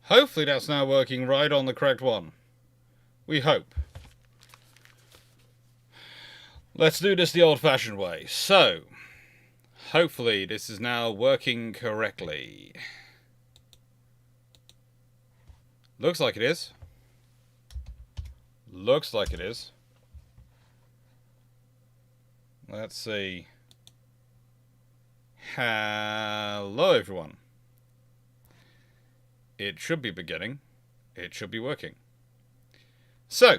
Hopefully that's now working right on the correct one. We hope. Let's do this the old-fashioned way. So, hopefully this is now working correctly. Looks like it is. Looks like it is. Let's see. Hello, everyone. It should be beginning. It should be working. So,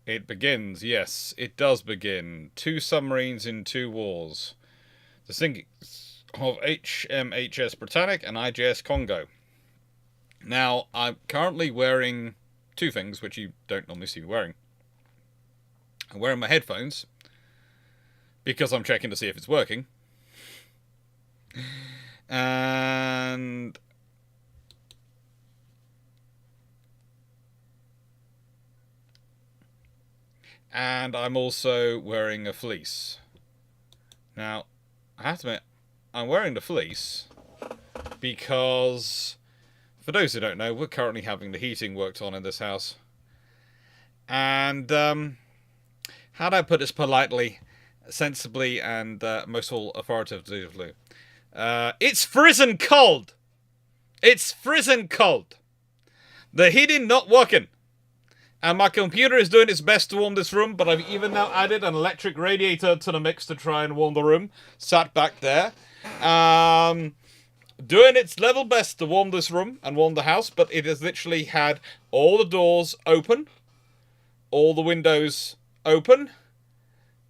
it begins. Yes, it does begin. 2 submarines in 2 wars. The sinkings of HMHS Britannic and IJS Kongo. Now, I'm currently wearing 2 things, which you don't normally see me wearing. I'm wearing my headphones, because I'm checking to see if it's working. And I'm also wearing a fleece. Now, I have to admit, I'm wearing the fleece because, for those who don't know, we're currently having the heating worked on in this house. And, how do I put this politely, sensibly, and most of all authoritatively? It's frizzin' cold! It's frizzin' cold! The heating not working. And my computer is doing its best to warm this room, but I've even now added an electric radiator to the mix to try and warm the room. Sat back there. Doing its level best to warm this room and warm the house, but it has literally had all the doors open, all the windows open,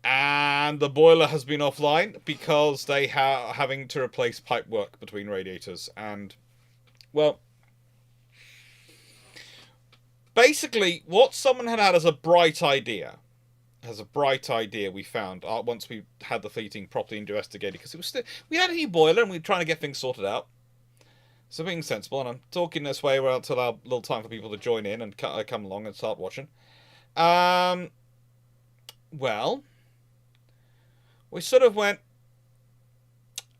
and the boiler has been offline because they are having to replace pipe work between radiators. And, well, basically, what someone had as a bright idea, we found once we had the heating properly investigated, because it was still, we had a new boiler and we were trying to get things sorted out. So being sensible, and I'm talking this way to allow a little time for people to join in and come along and start watching. Well, we sort of went,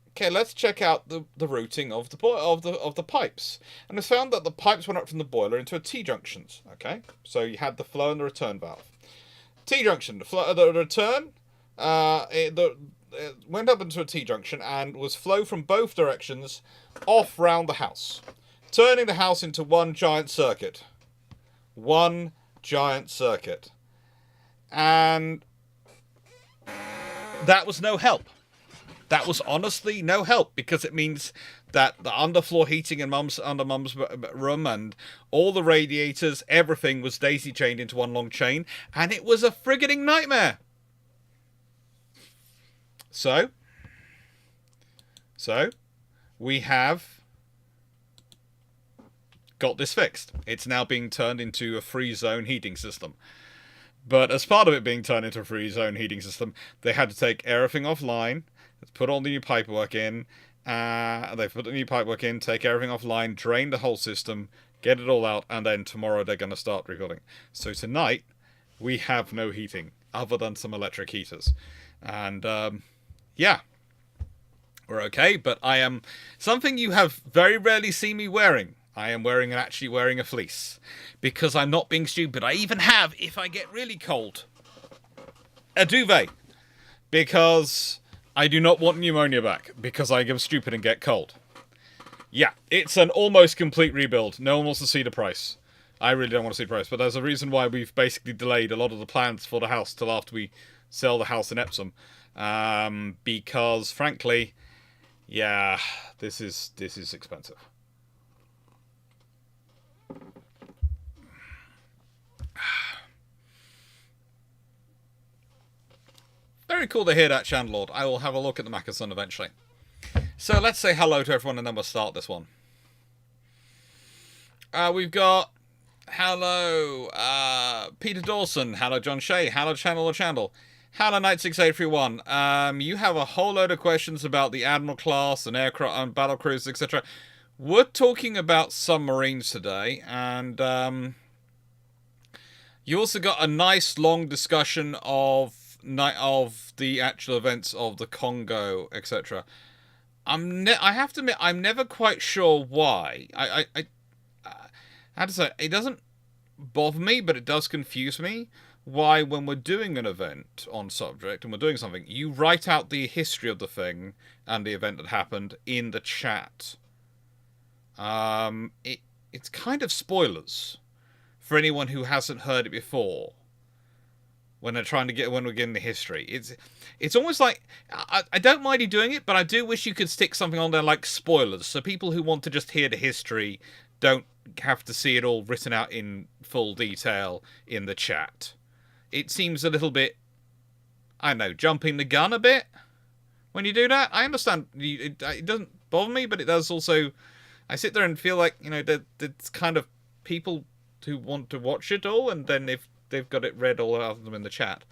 okay, let's check out the routing of the pipes, and we found that the pipes went up from the boiler into a T-junctions. Okay, so you had the flow and the return valve. T-junction, the return, it went up into a T-junction and was flow from both directions off round the house, turning the house into one giant circuit. One giant circuit. And that was no help. That was honestly no help, because it means that the underfloor heating in Mum's room and all the radiators, everything was daisy-chained into one long chain, and it was a frigging nightmare. So we have got this fixed. It's now being turned into a free zone heating system. But as part of it being turned into a free zone heating system, they had to take everything offline, put all the new pipework in, they put the new pipework in, take everything offline, drain the whole system, get it all out, and then tomorrow they're going to start rebuilding. So tonight, we have no heating, other than some electric heaters. And, yeah, we're okay, but I am, something you have very rarely seen me wearing, I am actually wearing a fleece. Because I'm not being stupid. I even have, if I get really cold, a duvet. Because I do not want pneumonia back. Because I am stupid and get cold. Yeah, it's an almost complete rebuild. No one wants to see the price. I really don't want to see the price. But there's a reason why we've basically delayed a lot of the plans for the house till after we sell the house in Epsom. Because, frankly, yeah, this is expensive. Very cool to hear that, Chandlord. I will have a look at the Mackerson eventually. So let's say hello to everyone and then we'll start this one. We've got hello Peter Dawson, hello John Shea, hello Channel or Chandel, hello Knight 6831. You have a whole load of questions about the Admiral class and aircraft and battle cruisers, etc. We're talking about submarines today, and you also got a nice long discussion of the actual events of the Congo, etc. I have to admit, I'm never quite sure why. How to say, it doesn't bother me, but it does confuse me. Why, when we're doing an event on subject and we're doing something, you write out the history of the thing and the event that happened in the chat. It's kind of spoilers for anyone who hasn't heard it before. When we're getting the history, it's almost like I don't mind you doing it, but I do wish you could stick something on there like spoilers, so people who want to just hear the history don't have to see it all written out in full detail in the chat. It seems a little bit, I don't know, jumping the gun a bit when you do that. I understand it doesn't bother me, but it does also. I sit there and feel like, there's kind of people who want to watch it all, and then if they've got it read all out of them in the chat.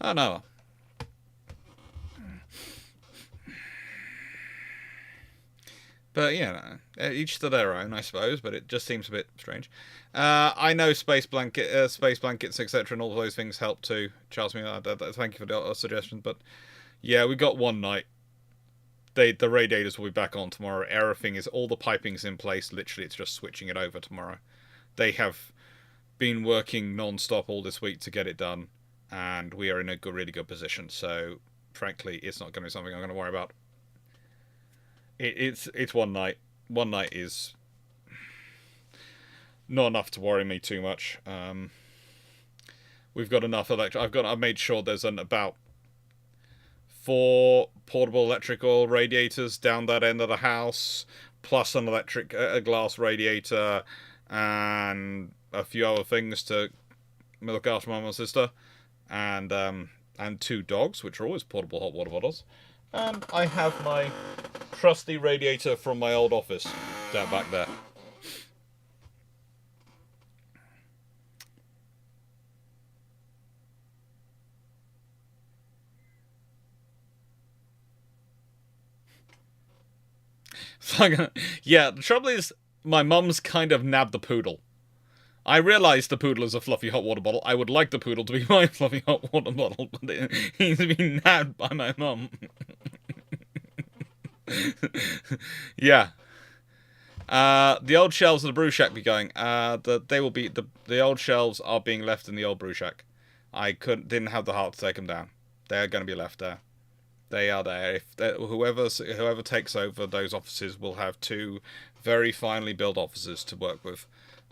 I don't know. But, each to their own, I suppose, but it just seems a bit strange. I know space blankets, etc., and all those things help too. Charles, thank you for the suggestion, but yeah, we got one night. The radiators will be back on tomorrow. Everything is, all the piping's in place. Literally, it's just switching it over tomorrow. They have been working non-stop all this week to get it done, and we are in a really good position. So, frankly, it's not going to be something I'm going to worry about. It's one night. One night is not enough to worry me too much. We've got enough I've made sure there's about 4 portable electrical radiators down that end of the house, plus an electric glass radiator, and a few other things to look after my mum and sister, and 2 dogs, which are always portable hot water bottles. And I have my trusty radiator from my old office down back there. Yeah, the trouble is, my mum's kind of nabbed the poodle. I realise the poodle is a fluffy hot water bottle. I would like the poodle to be my fluffy hot water bottle, but he's been nabbed by my mum. Yeah. The old shelves of the brew shack be going. The old shelves are being left in the old brew shack. I didn't have the heart to take them down. They are going to be left there. They are there. Whoever takes over those offices will have 2 very finely built offices to work with,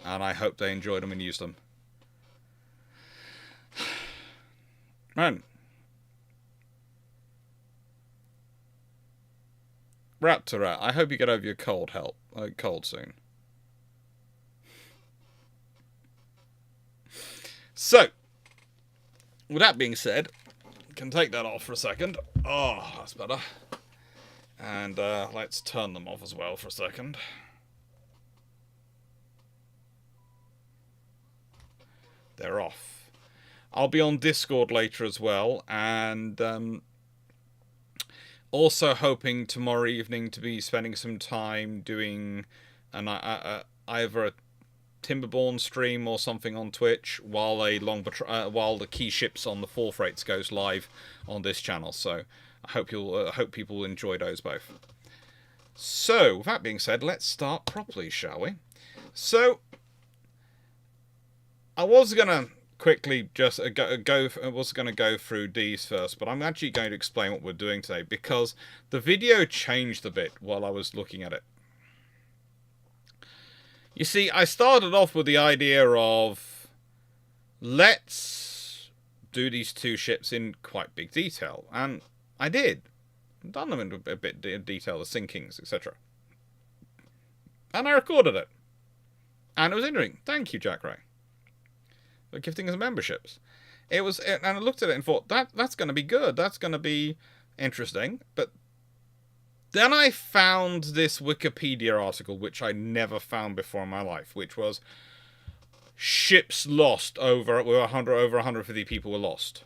and I hope they enjoy them and use them. Man. Rat to rat. I hope you get over your cold soon. So, with that being said, can take that off for a second. Oh, that's better. And let's turn them off as well for a second. They're off. I'll be on Discord later as well, and also hoping tomorrow evening to be spending some time doing either a Timberborn stream or something on Twitch while while the key ships on the 4 freights goes live on this channel. So I hope hope people enjoy those both. So with that being said, let's start properly, shall we? So I was gonna quickly just go through these first, but I'm actually going to explain what we're doing today because the video changed a bit while I was looking at it. You see, I started off with the idea of let's do these 2 ships in quite big detail, and I did. I've done them in a bit of detail, the sinkings, etc. And I recorded it. And it was interesting. Thank you, Jack Ray, for gifting us memberships. And I looked at it and thought, that's going to be good. That's going to be interesting. But then I found this Wikipedia article, which I never found before in my life, which was ships lost over 150 people were lost.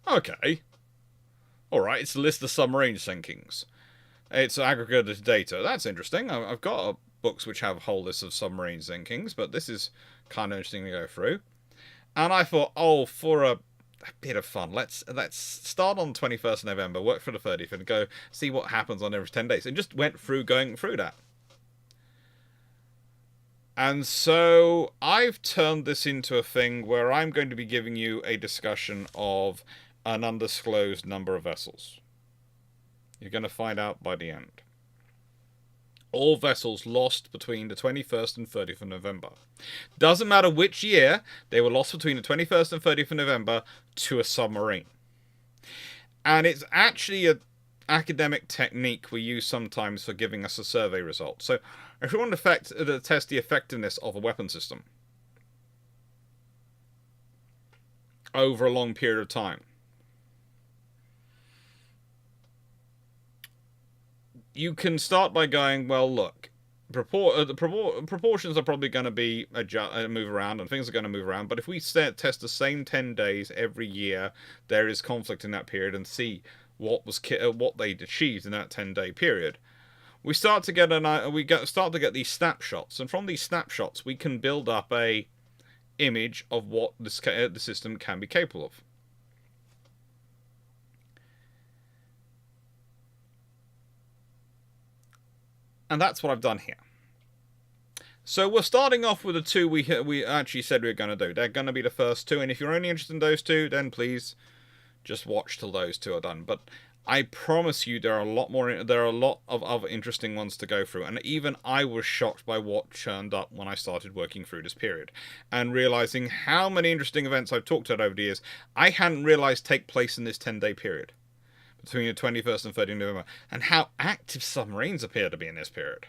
Okay. Alright, it's a list of submarine sinkings. It's aggregated data. That's interesting. I've got books which have a whole list of submarine sinkings, but this is kind of interesting to go through. And I thought, oh, for a a bit of fun. Let's start on 21st of November, work for the 30th, and go see what happens on every 10 days. And just went through going through that. And so I've turned this into a thing where I'm going to be giving you a discussion of an undisclosed number of vessels. You're going to find out by the end. All vessels lost between the 21st and 30th of November. Doesn't matter which year, they were lost between the 21st and 30th of November to a submarine. And it's actually an academic technique we use sometimes for giving us a survey result. So if we want to test the effectiveness of a weapon system over a long period of time, you can start by going, well, look, the proportions are probably going to be move around, and things are going to move around. But if we test the same 10 days every year, there is conflict in that period, and see what they'd achieved in that 10-day period, we start to get these snapshots, and from these snapshots, we can build up a image of what the system can be capable of. And that's what I've done here. So we're starting off with the two we actually said we were going to do. They're going to be the first two, and if you're only interested in those two, then please just watch till those two are done. But I promise you there are a lot of other interesting ones to go through, and even I was shocked by what churned up when I started working through this period, and realizing how many interesting events I've talked about over the years I hadn't realized take place in this 10-day period between the 21st and 30th of November, and how active submarines appear to be in this period.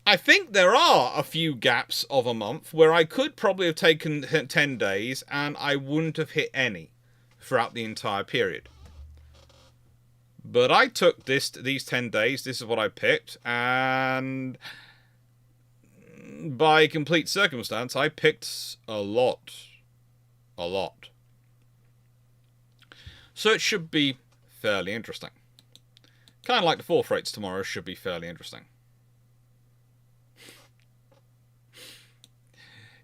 I think there are a few gaps of a month where I could probably have taken 10 days and I wouldn't have hit any throughout the entire period. But I took these 10 days, this is what I picked, and by complete circumstance, I picked a lot. A lot. So it should be fairly interesting. Kind of like the fourth rates tomorrow should be fairly interesting.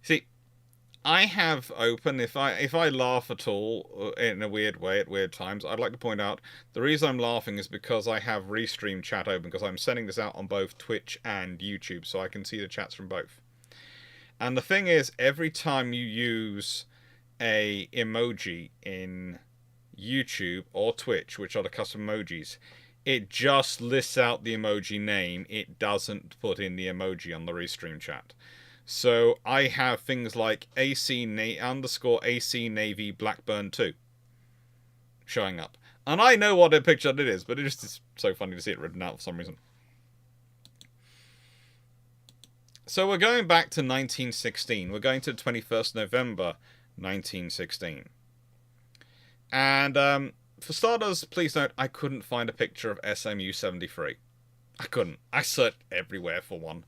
See, I have open, if I laugh at all in a weird way at weird times, I'd like to point out the reason I'm laughing is because I have Restream chat open, because I'm sending this out on both Twitch and YouTube, so I can see the chats from both. And the thing is, every time you use a emoji in YouTube or Twitch, which are the custom emojis, it just lists out the emoji name. It doesn't put in the emoji on the Restream chat. So I have things like AC Navy Blackburn 2 showing up. And I know what a picture it is, but it just is so funny to see it written out for some reason. So we're going back to 1916. We're going to 21st November 1916. And for starters, please note, I couldn't find a picture of SMU-73. I couldn't. I searched everywhere for one.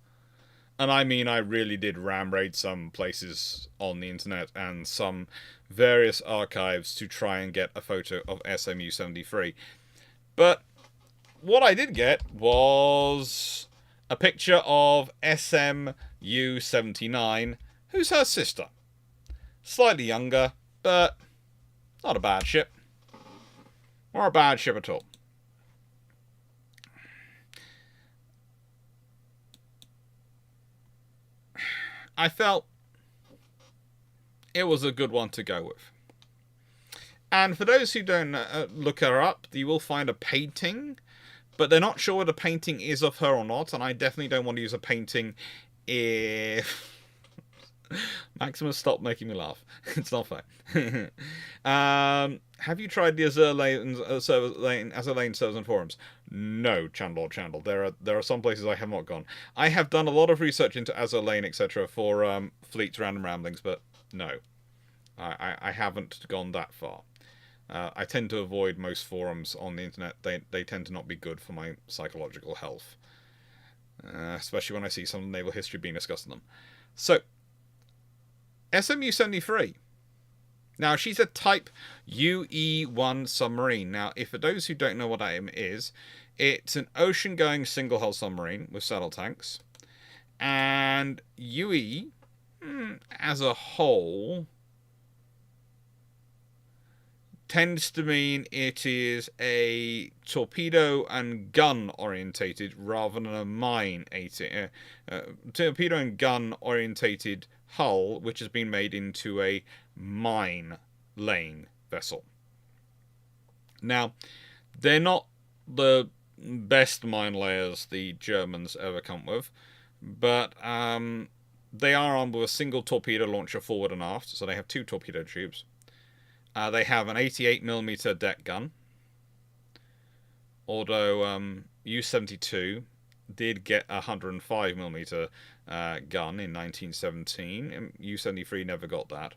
And I mean, I really did ram raid some places on the internet and some various archives to try and get a photo of SMU-73. But what I did get was a picture of SMU-79, who's her sister. Slightly younger, but not a bad ship. Or a bad ship at all. I felt it was a good one to go with. And for those who don't look her up, you will find a painting, but they're not sure whether the painting is of her or not, and I definitely don't want to use a painting if... Maximus, stop making me laugh. It's not fair. Have you tried the Azure Lane servers and forums? No, Chandler. There are some places I have not gone. I have done a lot of research into Azure Lane, etc. for Fleet's Random Ramblings, but no. I haven't gone that far. I tend to avoid most forums on the internet. They tend to not be good for my psychological health. Especially when I see some naval history being discussed in them. So, SMU-73. Now, she's a Type UE-1 submarine. Now, for those who don't know what that is, it's an ocean-going single-hull submarine with saddle tanks. And UE, as a whole, tends to mean it is a torpedo and gun orientated rather than a torpedo and gun orientated hull, which has been made into a mine laying vessel. Now, they're not the best mine layers the Germans ever come with, but they are armed with a single torpedo launcher forward and aft, so they have 2 torpedo tubes. They have an 88mm deck gun, although U-72 did get a 105mm gun in 1917, and U-73 never got that.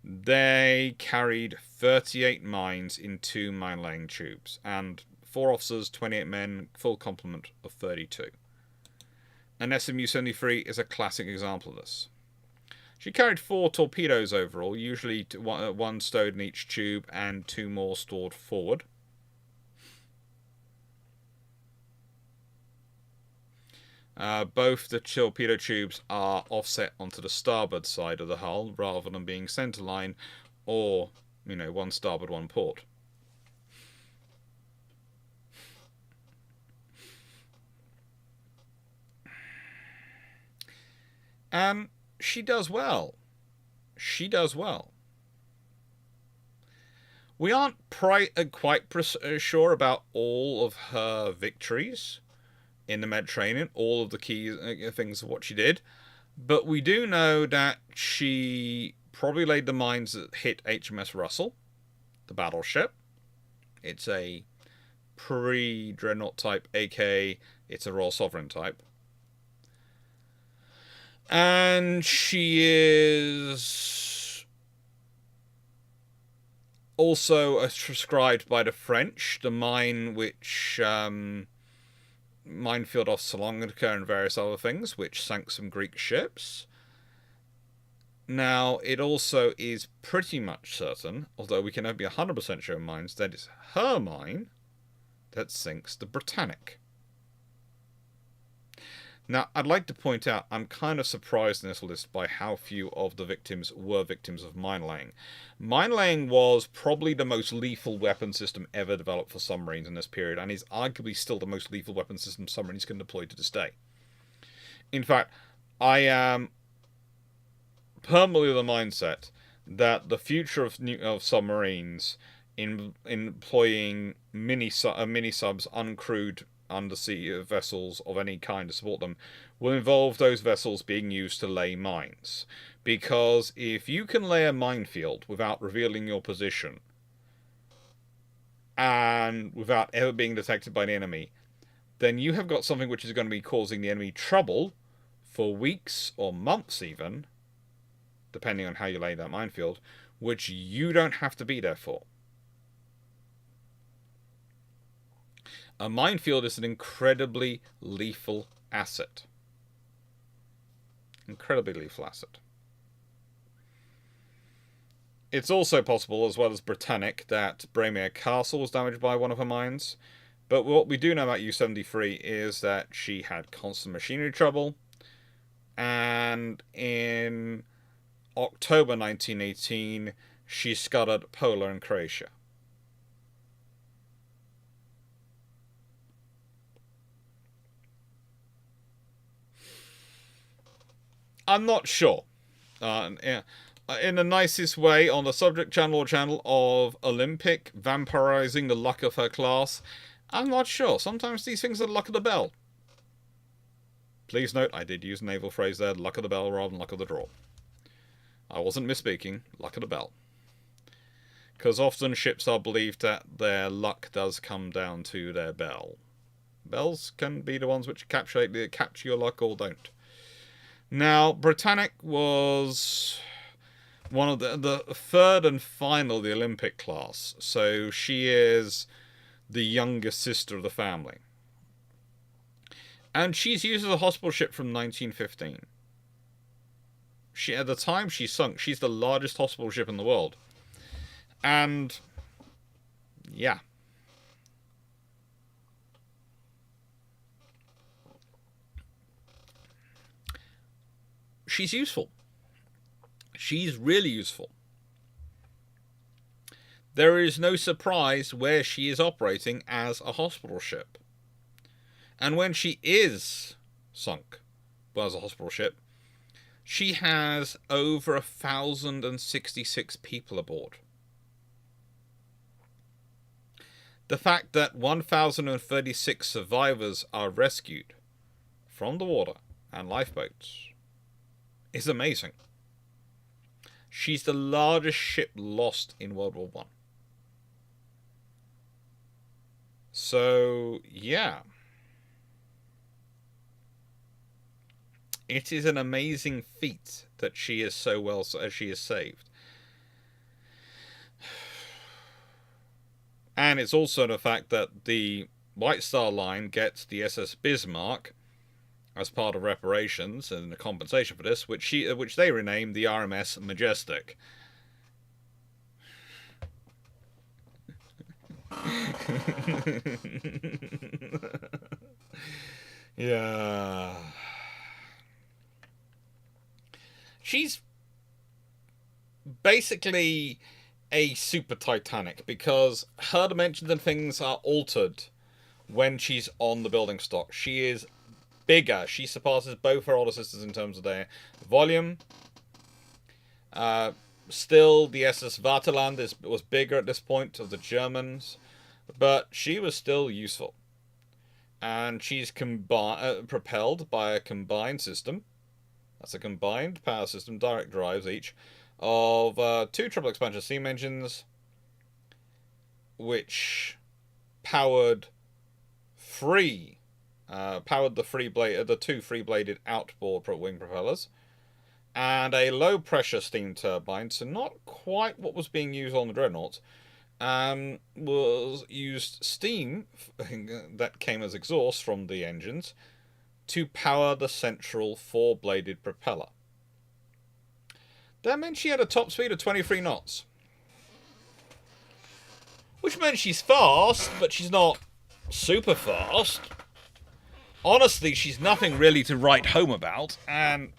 They carried 38 mines in 2 mine-laying tubes, and 4 officers, 28 men, full complement of 32. And SMU-73 is a classic example of this. She carried 4 torpedoes overall, usually 1 stowed in each tube and 2 more stored forward. Both the torpedo tubes are offset onto the starboard side of the hull rather than being centerline or, one starboard, one port. And she does well. She does well. We aren't quite sure about all of her victories in the Mediterranean, all of the key things of what she did, but we do know that she probably laid the mines that hit HMS Russell, the battleship. It's a pre-dreadnought type, aka it's a Royal Sovereign type. And she is also prescribed by the French, the mine which minefield off Salonika and various other things, which sank some Greek ships. Now, it also is pretty much certain, although we can never be 100% sure mines, that it's her mine that sinks the Britannic. Now, I'd like to point out, I'm kind of surprised in this list by how few of the victims were victims of mine-laying. Mine-laying was probably the most lethal weapon system ever developed for submarines in this period, and is arguably still the most lethal weapon system submarines can deploy to this day. In fact, I am permanently of the mindset that the future of submarines in employing mini-subs, uncrewed undersea vessels of any kind to support them, will involve those vessels being used to lay mines. Because if you can lay a minefield without revealing your position, and without ever being detected by the enemy, then you have got something which is going to be causing the enemy trouble for weeks or months even, depending on how you lay that minefield, which you don't have to be there for. A minefield is an incredibly lethal asset. Incredibly lethal asset. It's also possible, as well as Britannic, that Braemere Castle was damaged by one of her mines. But what we do know about U-73 is that she had constant machinery trouble. And in October 1918, she scuttled Polar and Croatia. I'm not sure. In the nicest way, on the subject channel of Olympic vampirizing the luck of her class, I'm not sure. Sometimes these things are the luck of the bell. Please note, I did use a naval phrase there, luck of the bell rather than luck of the draw. I wasn't misspeaking, luck of the bell. Because often ships are believed that their luck does come down to their bell. Bells can be the ones which capture your luck or don't. Now, Britannic was one of the third and final of the Olympic class, so she is the youngest sister of the family. And she's used as a hospital ship from 1915. At the time she sunk, she's the largest hospital ship in the world. And, yeah. She's useful. She's really useful. there is no surprise where she is operating as a hospital ship. And when she is sunk as a hospital ship, she has over 1,066 people aboard. The fact that 1,036 survivors are rescued from the water and lifeboats is amazing. She's the largest ship lost in World War I. So, yeah. It is an amazing feat that she is so well as she is saved. And it's also the fact that the White Star Line gets the SS Bismarck as part of reparations and a compensation for this, which they renamed the RMS Majestic. Yeah. She's basically a super Titanic because her dimensions and things are altered when she's on the building stock. She is bigger. She surpasses both her older sisters in terms of their volume. Still, the SS Vaterland was bigger at this point of the Germans, but she was still useful. And she's propelled by a combined system. That's a combined power system, direct drives each, of 2 triple expansion steam engines, which powered the 2 free-bladed outboard wing propellers, and a low-pressure steam turbine. So not quite what was being used on the Dreadnoughts. Was used steam that came as exhaust from the engines to power the central 4-bladed propeller. That meant she had a top speed of 23 knots. Which meant she's fast, but she's not super fast. Honestly, she's nothing really to write home about. And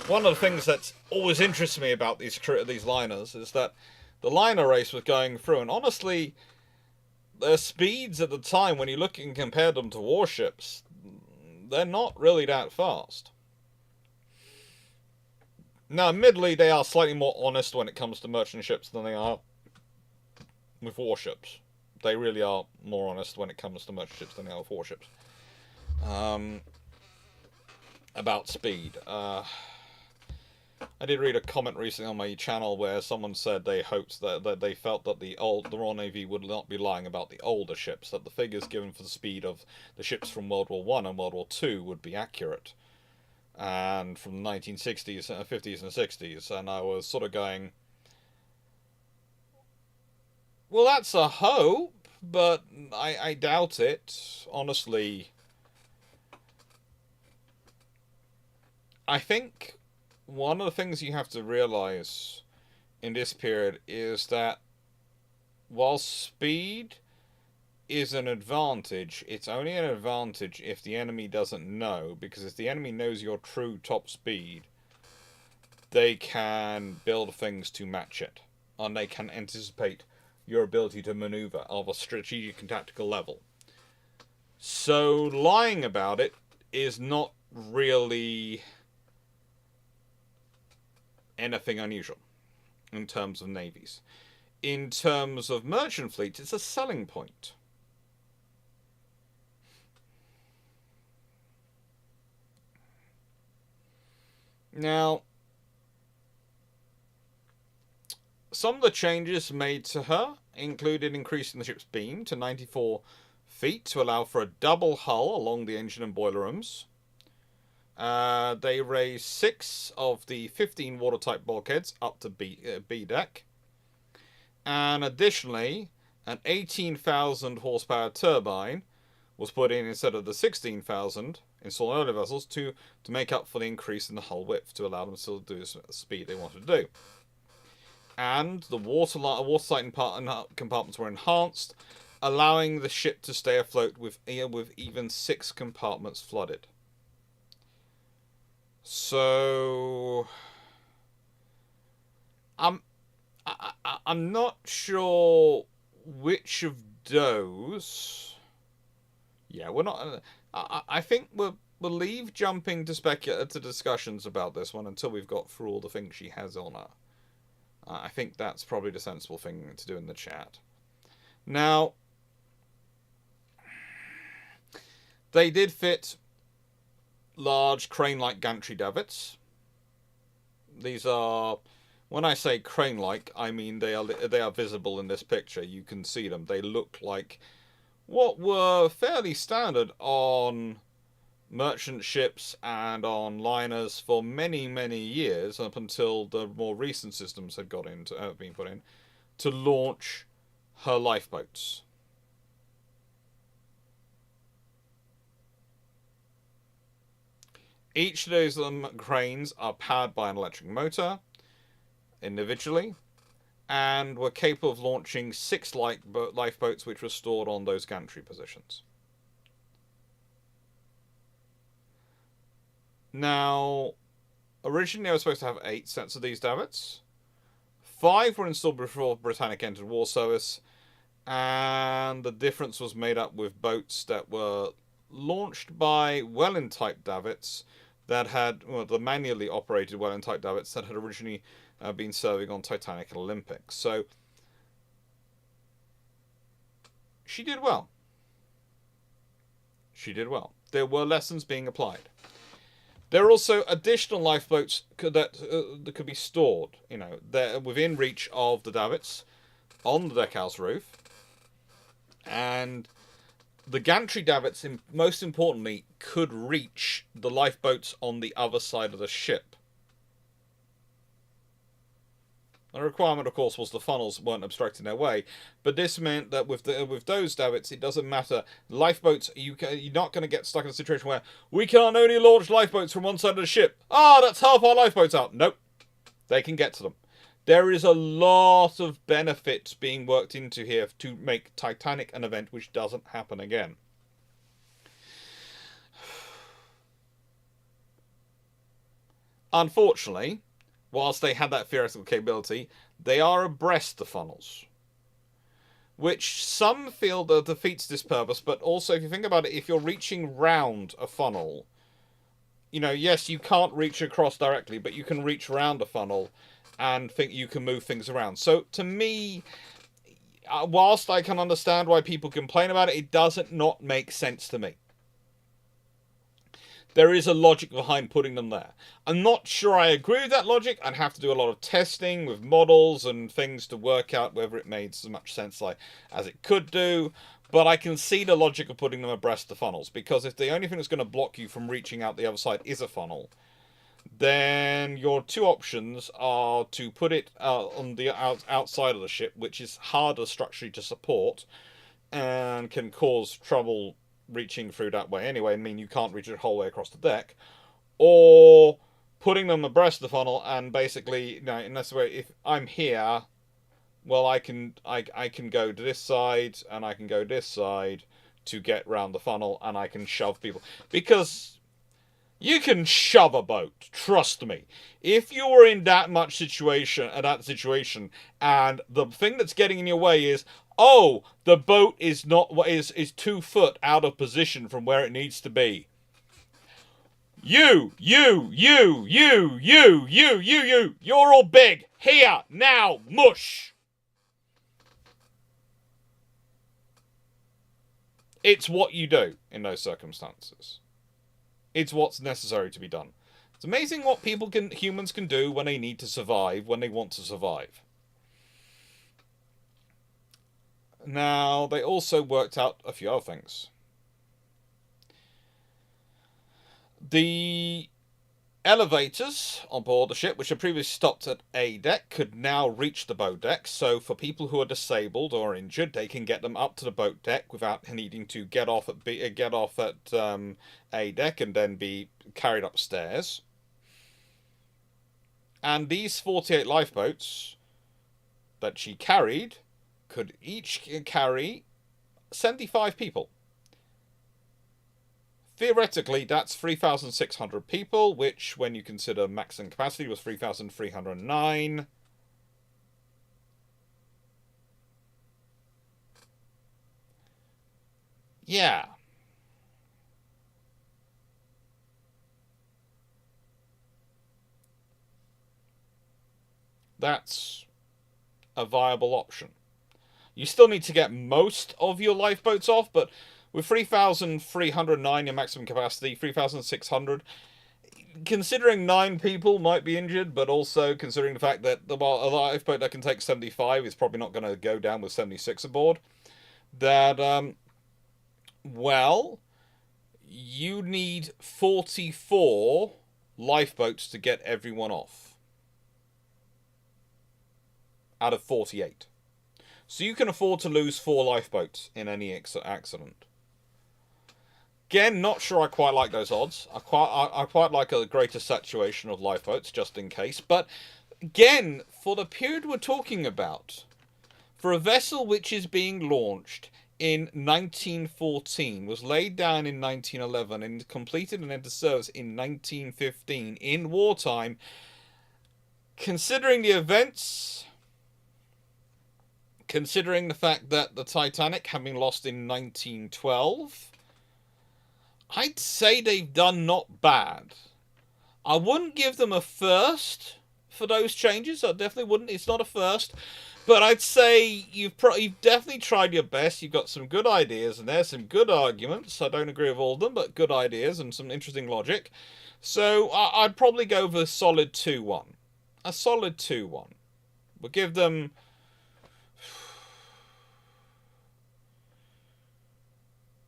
one of the things that's always interested me about these liners is that the liner race was going through, and honestly, their speeds at the time, when you look and compare them to warships, they're not really that fast. Now, admittedly, they are slightly more honest when it comes to merchant ships than they are with warships. They really are more honest when it comes to merchant ships than they are with warships. About speed. I did read a comment recently on my channel where someone said they hoped that they felt that the Royal Navy would not be lying about the older ships, that the figures given for the speed of the ships from World War I and World War II would be accurate, and from the 1960s, 50s and 60s, and I was sort of going, well, that's a hope, but I doubt it, honestly. I think one of the things you have to realize in this period is that while speed is an advantage, it's only an advantage if the enemy doesn't know, because if the enemy knows your true top speed, they can build things to match it, and they can anticipate your ability to maneuver of a strategic and tactical level. So lying about it is not really anything unusual in terms of navies. In terms of merchant fleets, it's a selling point. Now, some of the changes made to her included increasing the ship's beam to 94 feet to allow for a double hull along the engine and boiler rooms. They raised 6 of the 15 watertight bulkheads up to B deck. And additionally, an 18,000 horsepower turbine was put in instead of the 16,000 installed in earlier vessels to make up for the increase in the hull width to allow them to still do the speed they wanted to do. And the watertight compartments were enhanced, allowing the ship to stay afloat with even 6 compartments flooded. So, I'm I'm not sure which of those. Yeah, we're not. I think we'll leave jumping to discussions about this one until we've got through all the things she has on her. I think that's probably the sensible thing to do in the chat. Now, they did fit large crane-like gantry davits. These are, when I say crane-like, I mean they are visible in this picture. You can see them. They look like what were fairly standard on merchant ships and on liners for many, many years, up until the more recent systems had been put in to launch her lifeboats. Each of those cranes are powered by an electric motor individually, and were capable of launching 6 lifeboats which were stored on those gantry positions. Now, originally they were supposed to have 8 sets of these davits. 5 were installed before Britannic entered war service, and the difference was made up with boats that were launched by Welland-type davits that had, well, the manually operated Welland-type davits that had originally been serving on Titanic and Olympic. So she did well. She did well. There were lessons being applied. There are also additional lifeboats that could be stored, they're within reach of the davits on the deckhouse roof. And the gantry davits, most importantly, could reach the lifeboats on the other side of the ship. The requirement, of course, was the funnels weren't obstructing their way, but this meant that with those davits, it doesn't matter. Lifeboats, you're not going to get stuck in a situation where we can only launch lifeboats from one side of the ship. That's half our lifeboats out. Nope, they can get to them. There is a lot of benefits being worked into here to make Titanic an event which doesn't happen again. Unfortunately, whilst they had that theoretical capability, they are abreast the funnels, which some feel that defeats this purpose, but also, if you think about it, if you're reaching round a funnel, yes, you can't reach across directly, but you can reach round a funnel and think you can move things around. So, to me, whilst I can understand why people complain about it, it doesn't not make sense to me. There is a logic behind putting them there. I'm not sure I agree with that logic. I'd have to do a lot of testing with models and things to work out whether it made as much sense as it could do. But I can see the logic of putting them abreast the funnels, because if the only thing that's going to block you from reaching out the other side is a funnel, then your two options are to put it on the outside of the ship, which is harder structurally to support and can cause trouble reaching through that way anyway, and mean you can't reach it the whole way across the deck, or putting them abreast the funnel and basically, in this way, if I'm here, well, I can go to this side and I can go this side to get round the funnel, and I can shove people, because you can shove a boat, trust me. If you're in that situation, and the thing that's getting in your way is, the boat is 2 foot out of position from where it needs to be. You're all big. Here, now, mush. It's what you do in those circumstances. It's what's necessary to be done. It's amazing what humans can do when they need to survive, when they want to survive. Now, they also worked out a few other things. The elevators on board the ship, which had previously stopped at A deck, could now reach the boat deck. So for people who are disabled or injured, they can get them up to the boat deck without needing to get off at A deck and then be carried upstairs. And these 48 lifeboats that she carried could each carry 75 people. Theoretically, that's 3,600 people, which, when you consider maximum capacity, was 3,309. Yeah. That's a viable option. You still need to get most of your lifeboats off, but with 3,309 your maximum capacity, 3,600, considering 9 people might be injured, but also considering the fact that a lifeboat that can take 75 is probably not going to go down with 76 aboard, that, well, you need 44 lifeboats to get everyone off out of 48. So you can afford to lose 4 lifeboats in any accident. Again, not sure I quite like those odds. I quite like a greater saturation of lifeboats, just in case. But, again, for the period we're talking about, for a vessel which is being launched in 1914, was laid down in 1911, and completed and entered service in 1915, in wartime, considering the events... Considering the fact that the Titanic had been lost in 1912, I'd say they've done not bad. I wouldn't give them a first for those changes. I definitely wouldn't. It's not a first. But I'd say you've definitely tried your best. You've got some good ideas, and there's some good arguments. I don't agree with all of them, but good ideas and some interesting logic. So I'd probably go with a solid 2-1. A solid 2-1. We'll give them...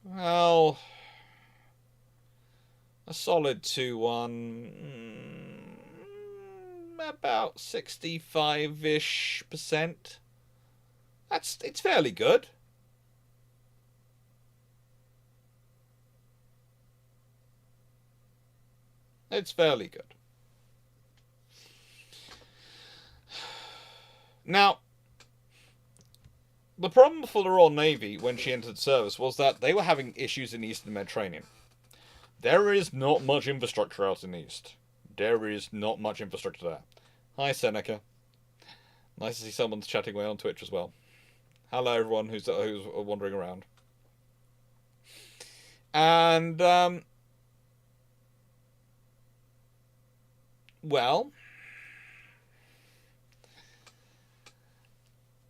Well, a solid 2-1, about 65-ish%. It's fairly good. It's fairly good. Now, the problem for the Royal Navy when she entered service was that they were having issues in the Eastern Mediterranean. There is not much infrastructure out in the East. There is not much infrastructure there. Hi, Seneca. Nice to see someone's chatting away on Twitch as well. Hello, everyone who's wandering around. And, well...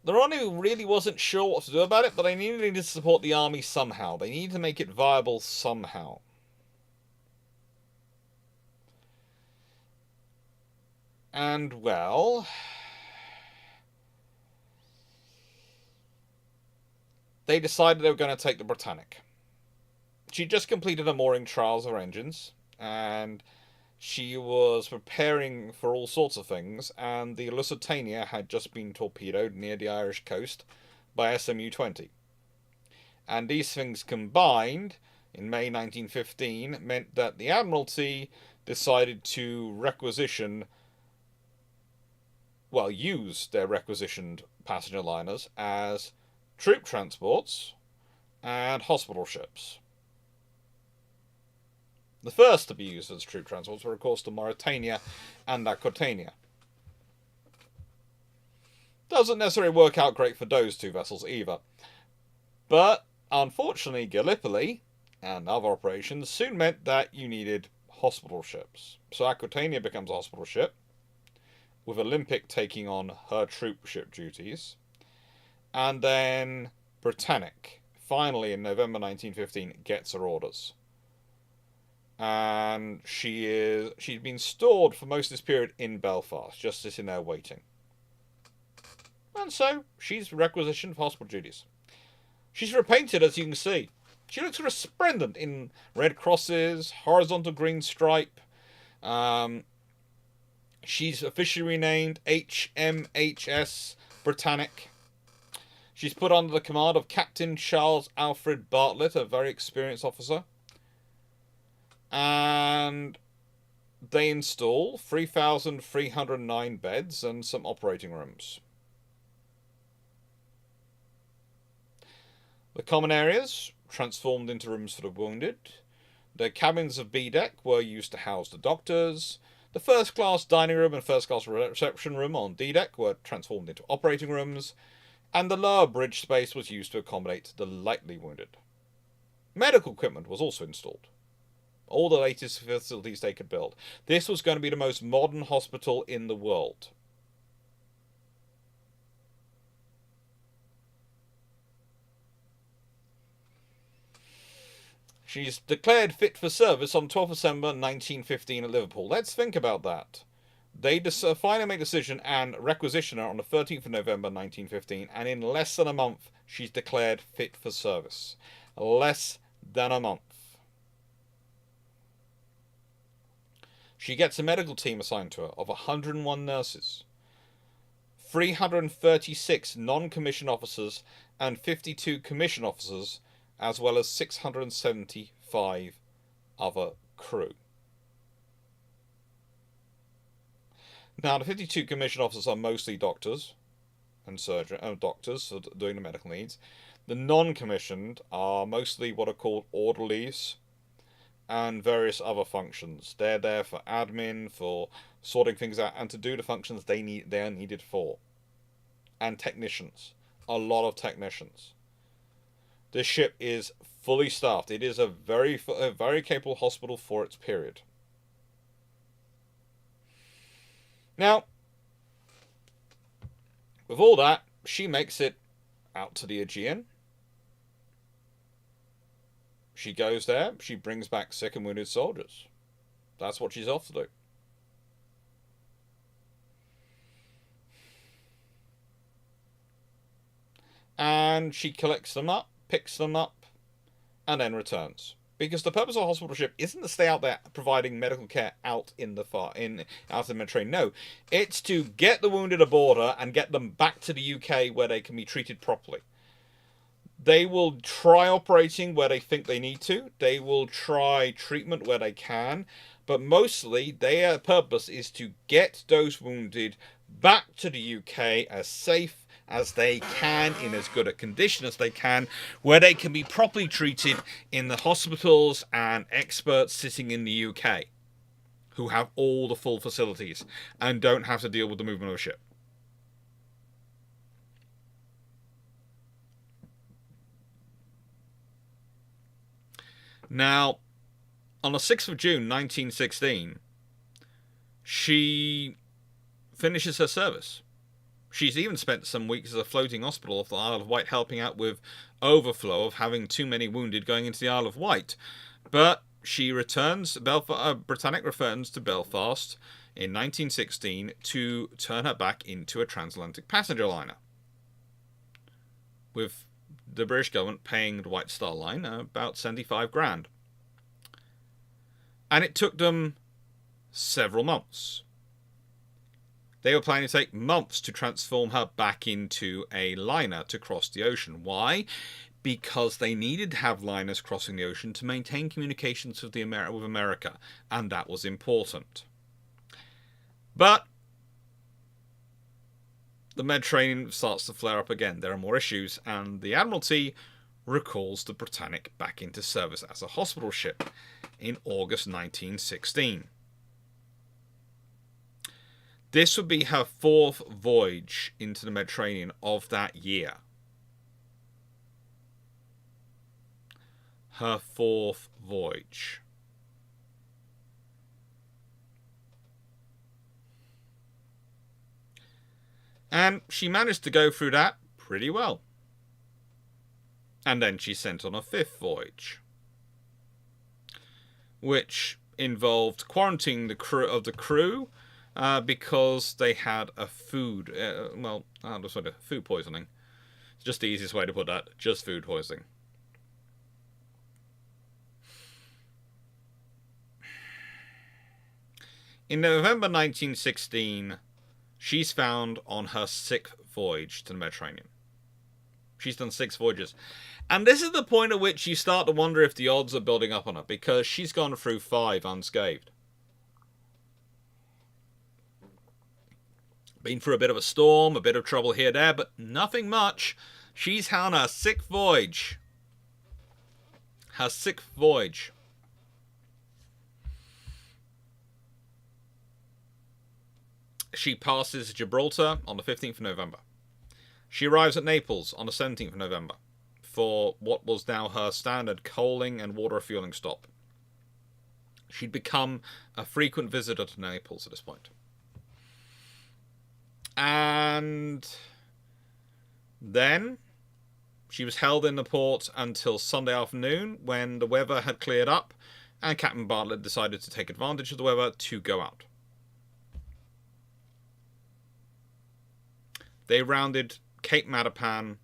The Royal Navy really wasn't sure what to do about it, but they needed to support the army somehow. They needed to make it viable somehow. And, well... they decided they were going to take the Britannic. She just completed her mooring trials of her engines, and... she was preparing for all sorts of things, and the Lusitania had just been torpedoed near the Irish coast by SMU-20. And these things combined, in May 1915, meant that the Admiralty decided to use their requisitioned passenger liners as troop transports and hospital ships. The first to be used as troop transports were, of course, the Mauretania and Aquitania. Doesn't necessarily work out great for those 2 vessels either. But, unfortunately, Gallipoli and other operations soon meant that you needed hospital ships. So Aquitania becomes a hospital ship, with Olympic taking on her troop ship duties. And then Britannic, finally in November 1915, gets her orders. And she's been stored for most of this period in Belfast, just sitting there waiting. And so, she's requisitioned for hospital duties. She's repainted, as you can see. She looks resplendent in red crosses, horizontal green stripe. She's officially renamed HMHS Britannic. She's put under the command of Captain Charles Alfred Bartlett, a very experienced officer. And they install 3,309 beds and some operating rooms. The common areas transformed into rooms for the wounded. The cabins of B deck were used to house the doctors. The first class dining room and first class reception room on D deck were transformed into operating rooms, and the lower bridge space was used to accommodate the lightly wounded. Medical equipment was also installed. All the latest facilities they could build. This was going to be the most modern hospital in the world. She's declared fit for service on 12 December 1915 at Liverpool. Let's think about that. They finally make a decision and requisition her on the 13th of November 1915, and in less than a month, she's declared fit for service. Less than a month. She gets a medical team assigned to her of 101 nurses, 336 non-commissioned officers, and 52 commissioned officers, as well as 675 other crew. Now, the 52 commissioned officers are mostly doctors and doctors doing the medical needs. The non-commissioned are mostly what are called orderlies and various other functions. They're there for admin, for sorting things out, and to do the functions they are needed for. And technicians. A lot of technicians. This ship is fully staffed. It is a very capable hospital for its period. Now, with all that, she makes it out to the Aegean. She goes there. She brings back sick and wounded soldiers. That's what she's off to do. And she collects them up, picks them up, and then returns. Because the purpose of a hospital ship isn't to stay out there providing medical care out in the Mediterranean. No, it's to get the wounded aboard her and get them back to the UK where they can be treated properly. They will try operating where they think they need to. They will try treatment where they can. But mostly, their purpose is to get those wounded back to the UK as safe as they can, in as good a condition as they can, where they can be properly treated in the hospitals and experts sitting in the UK who have all the full facilities and don't have to deal with the movement of a ship. Now, on the 6th of June 1916, she finishes her service. She's even spent some weeks as a floating hospital off the Isle of Wight, helping out with overflow of having too many wounded going into the Isle of Wight. But she returns, Britannic returns to Belfast in 1916 to turn her back into a transatlantic passenger liner, with the British government paying the White Star Line about 75 grand. And it took them several months. They were planning to take months to transform her back into a liner to cross the ocean. Why? Because they needed to have liners crossing the ocean to maintain communications with America, and that was important. But the Mediterranean starts to flare up again. There are more issues, and the Admiralty recalls the Britannic back into service as a hospital ship in August 1916. This would be her fourth voyage into the Mediterranean of that year. Her fourth voyage. And she managed to go through that pretty well. And then she's sent on a fifth voyage, which involved quarantining the crew because they had a food poisoning. It's just the easiest way to put that. Just food poisoning. In November 1916, she's found on her sixth voyage to the Mediterranean. She's done 6 voyages. And this is the point at which you start to wonder if the odds are building up on her, because she's gone through 5 unscathed. Been through a bit of a storm, a bit of trouble here and there, but nothing much. She's on her 6th voyage. Her 6th voyage. She passes Gibraltar on the 15th of November. She arrives at Naples on the 17th of November for what was now her standard coaling and water refueling stop. She'd become a frequent visitor to Naples at this point. And then she was held in the port until Sunday afternoon, when the weather had cleared up and Captain Bartlett decided to take advantage of the weather to go out. They rounded Cape Matapan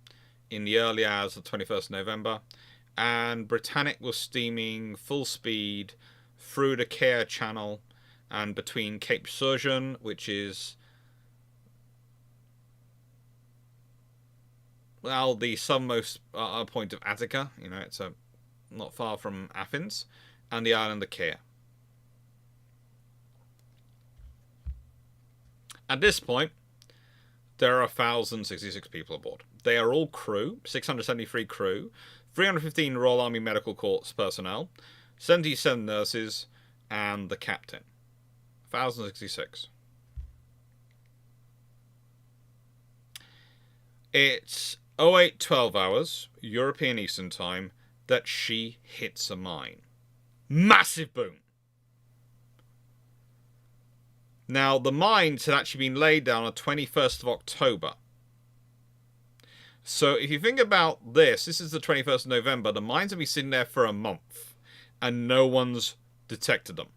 in the early hours of 21st November, and Britannic was steaming full speed through the Care Channel and between Cape Surgeon, which is, well, the southernmost point of Attica. You know, it's not far from Athens, and the island of Care. At this point, there are 1,066 people aboard. They are all crew, 673 crew, 315 Royal Army Medical Corps personnel, 77 nurses, and the captain. 1,066. It's 08:12 hours, European Eastern Time, that she hits a mine. Massive boom! Now, the mines had actually been laid down on the 21st of October. So, if you think about this is the 21st of November. The mines have been sitting there for a month, and no one's detected them.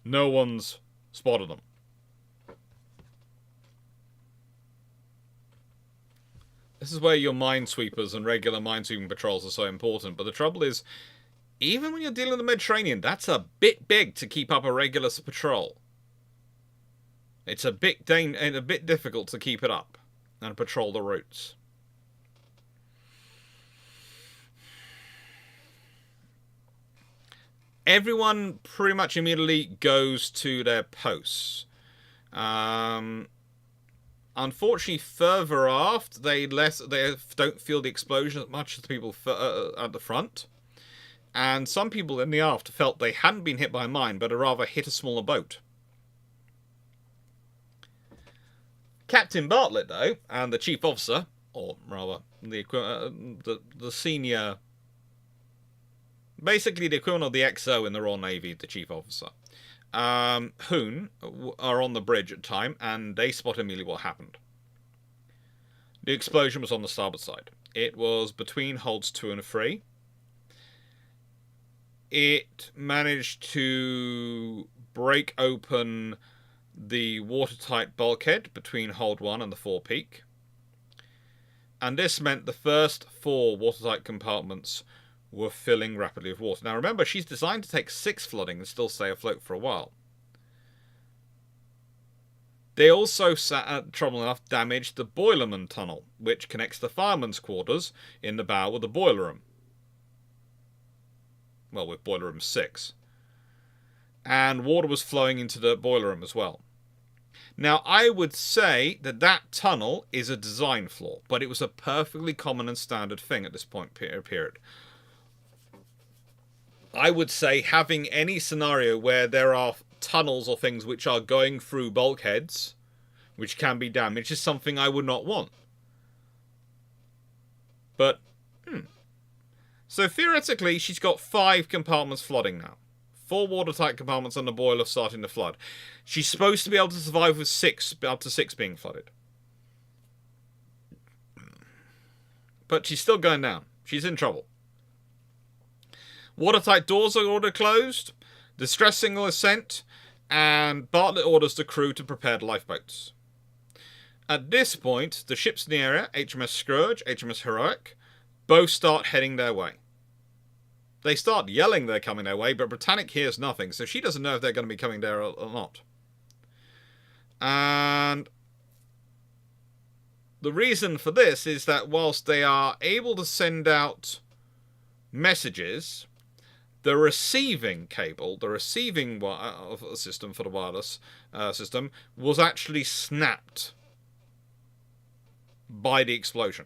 No one's spotted them. This is where your minesweepers and regular minesweeping patrols are so important. But the trouble is, even when you're dealing with the Mediterranean, that's a bit big to keep up a regular patrol. It's a bit difficult to keep it up and patrol the routes. Everyone pretty much immediately goes to their posts. Unfortunately, further aft, they don't feel the explosion as much as the people at the front. And some people in the aft felt they hadn't been hit by a mine, but had rather hit a smaller boat. Captain Bartlett, though, and the chief officer, or rather the senior, basically the equivalent of the XO in the Royal Navy, the chief officer, Hoon, are on the bridge at the time, and they spot immediately what happened. The explosion was on the starboard side. It was between holds 2 and 3. It managed to break open the watertight bulkhead between hold 1 and the forepeak. And this meant the first 4 watertight compartments were filling rapidly with water. Now remember, she's designed to take 6 flooding and still stay afloat for a while. They also, trouble enough, damaged the boilerman tunnel, which connects the fireman's quarters in the bow with the boiler room. Well, with boiler room 6. And water was flowing into the boiler room as well. Now, I would say that tunnel is a design flaw, but it was a perfectly common and standard thing at this point period. I would say having any scenario where there are tunnels or things which are going through bulkheads, which can be damaged, is something I would not want. But, So theoretically, she's got 5 compartments flooding now. 4 watertight compartments and the boiler starting to flood. She's supposed to be able to survive with up to 6 being flooded. But she's still going down. She's in trouble. Watertight doors are ordered closed. Distress signal is sent. And Bartlett orders the crew to prepare lifeboats. At this point, the ships in the area, HMS Scourge, HMS Heroic, both start heading their way. They start yelling they're coming their way, but Britannic hears nothing, so she doesn't know if they're going to be coming there or not. And the reason for this is that whilst they are able to send out messages, the receiving cable, the receiving system for the wireless system, was actually snapped by the explosion.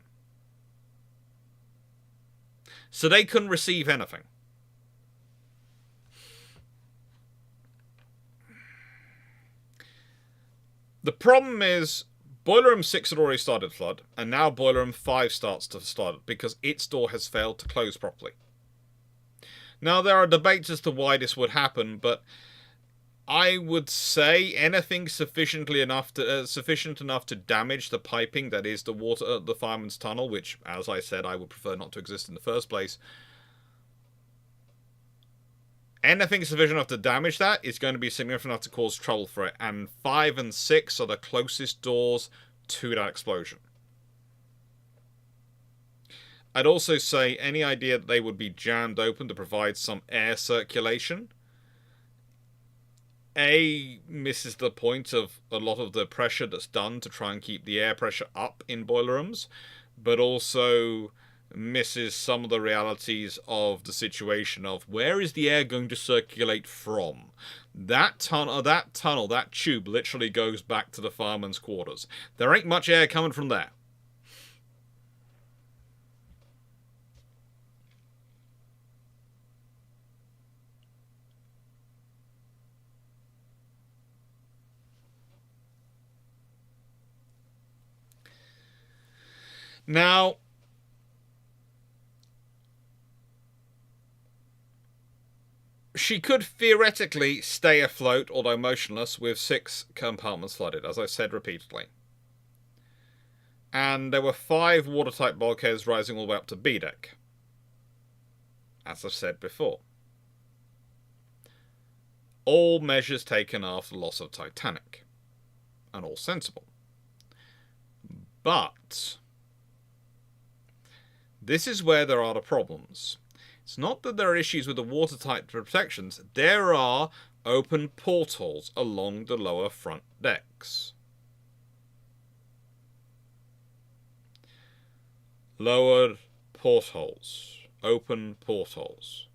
So they couldn't receive anything. The problem is Boiler Room 6 had already started flood, and now Boiler Room 5 starts to flood because its door has failed to close properly. Now, there are debates as to why this would happen, but I would say anything sufficient enough to damage the piping that is the fireman's tunnel, which, as I said, I would prefer not to exist in the first place. Anything sufficient enough to damage that is going to be significant enough to cause trouble for it, and 5 and 6 are the closest doors to that explosion. I'd also say any idea that they would be jammed open to provide some air circulation misses the point of a lot of the pressure that's done to try and keep the air pressure up in boiler rooms, but also misses some of the realities of the situation of where is the air going to circulate from. That tube literally goes back to the fireman's quarters. There ain't much air coming from there. Now, she could theoretically stay afloat, although motionless, with 6 compartments flooded, as I've said repeatedly. And there were 5 watertight bulkheads rising all the way up to B deck, as I've said before. All measures taken after the loss of Titanic, and all sensible. But this is where there are the problems. It's not that there are issues with the watertight protections. There are open portholes along the lower front decks. Lowered portholes. Open portholes.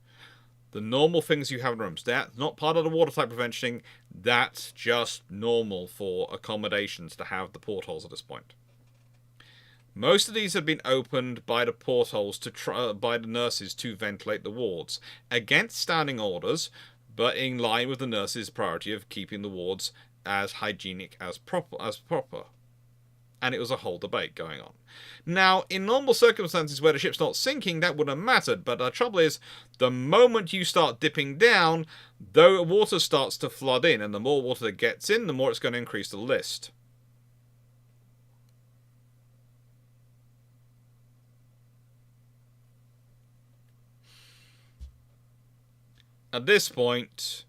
The normal things you have in rooms. That's not part of the watertight prevention. That's just normal for accommodations to have the portholes at this point. Most of these have been opened by the portholes by the nurses to ventilate the wards, against standing orders, but in line with the nurses' priority of keeping the wards as hygienic as proper. And it was a whole debate going on. Now, in normal circumstances where the ship's not sinking, that wouldn't have mattered, but the trouble is, the moment you start dipping down, the water starts to flood in, and the more water that gets in, the more it's going to increase the list. At this point,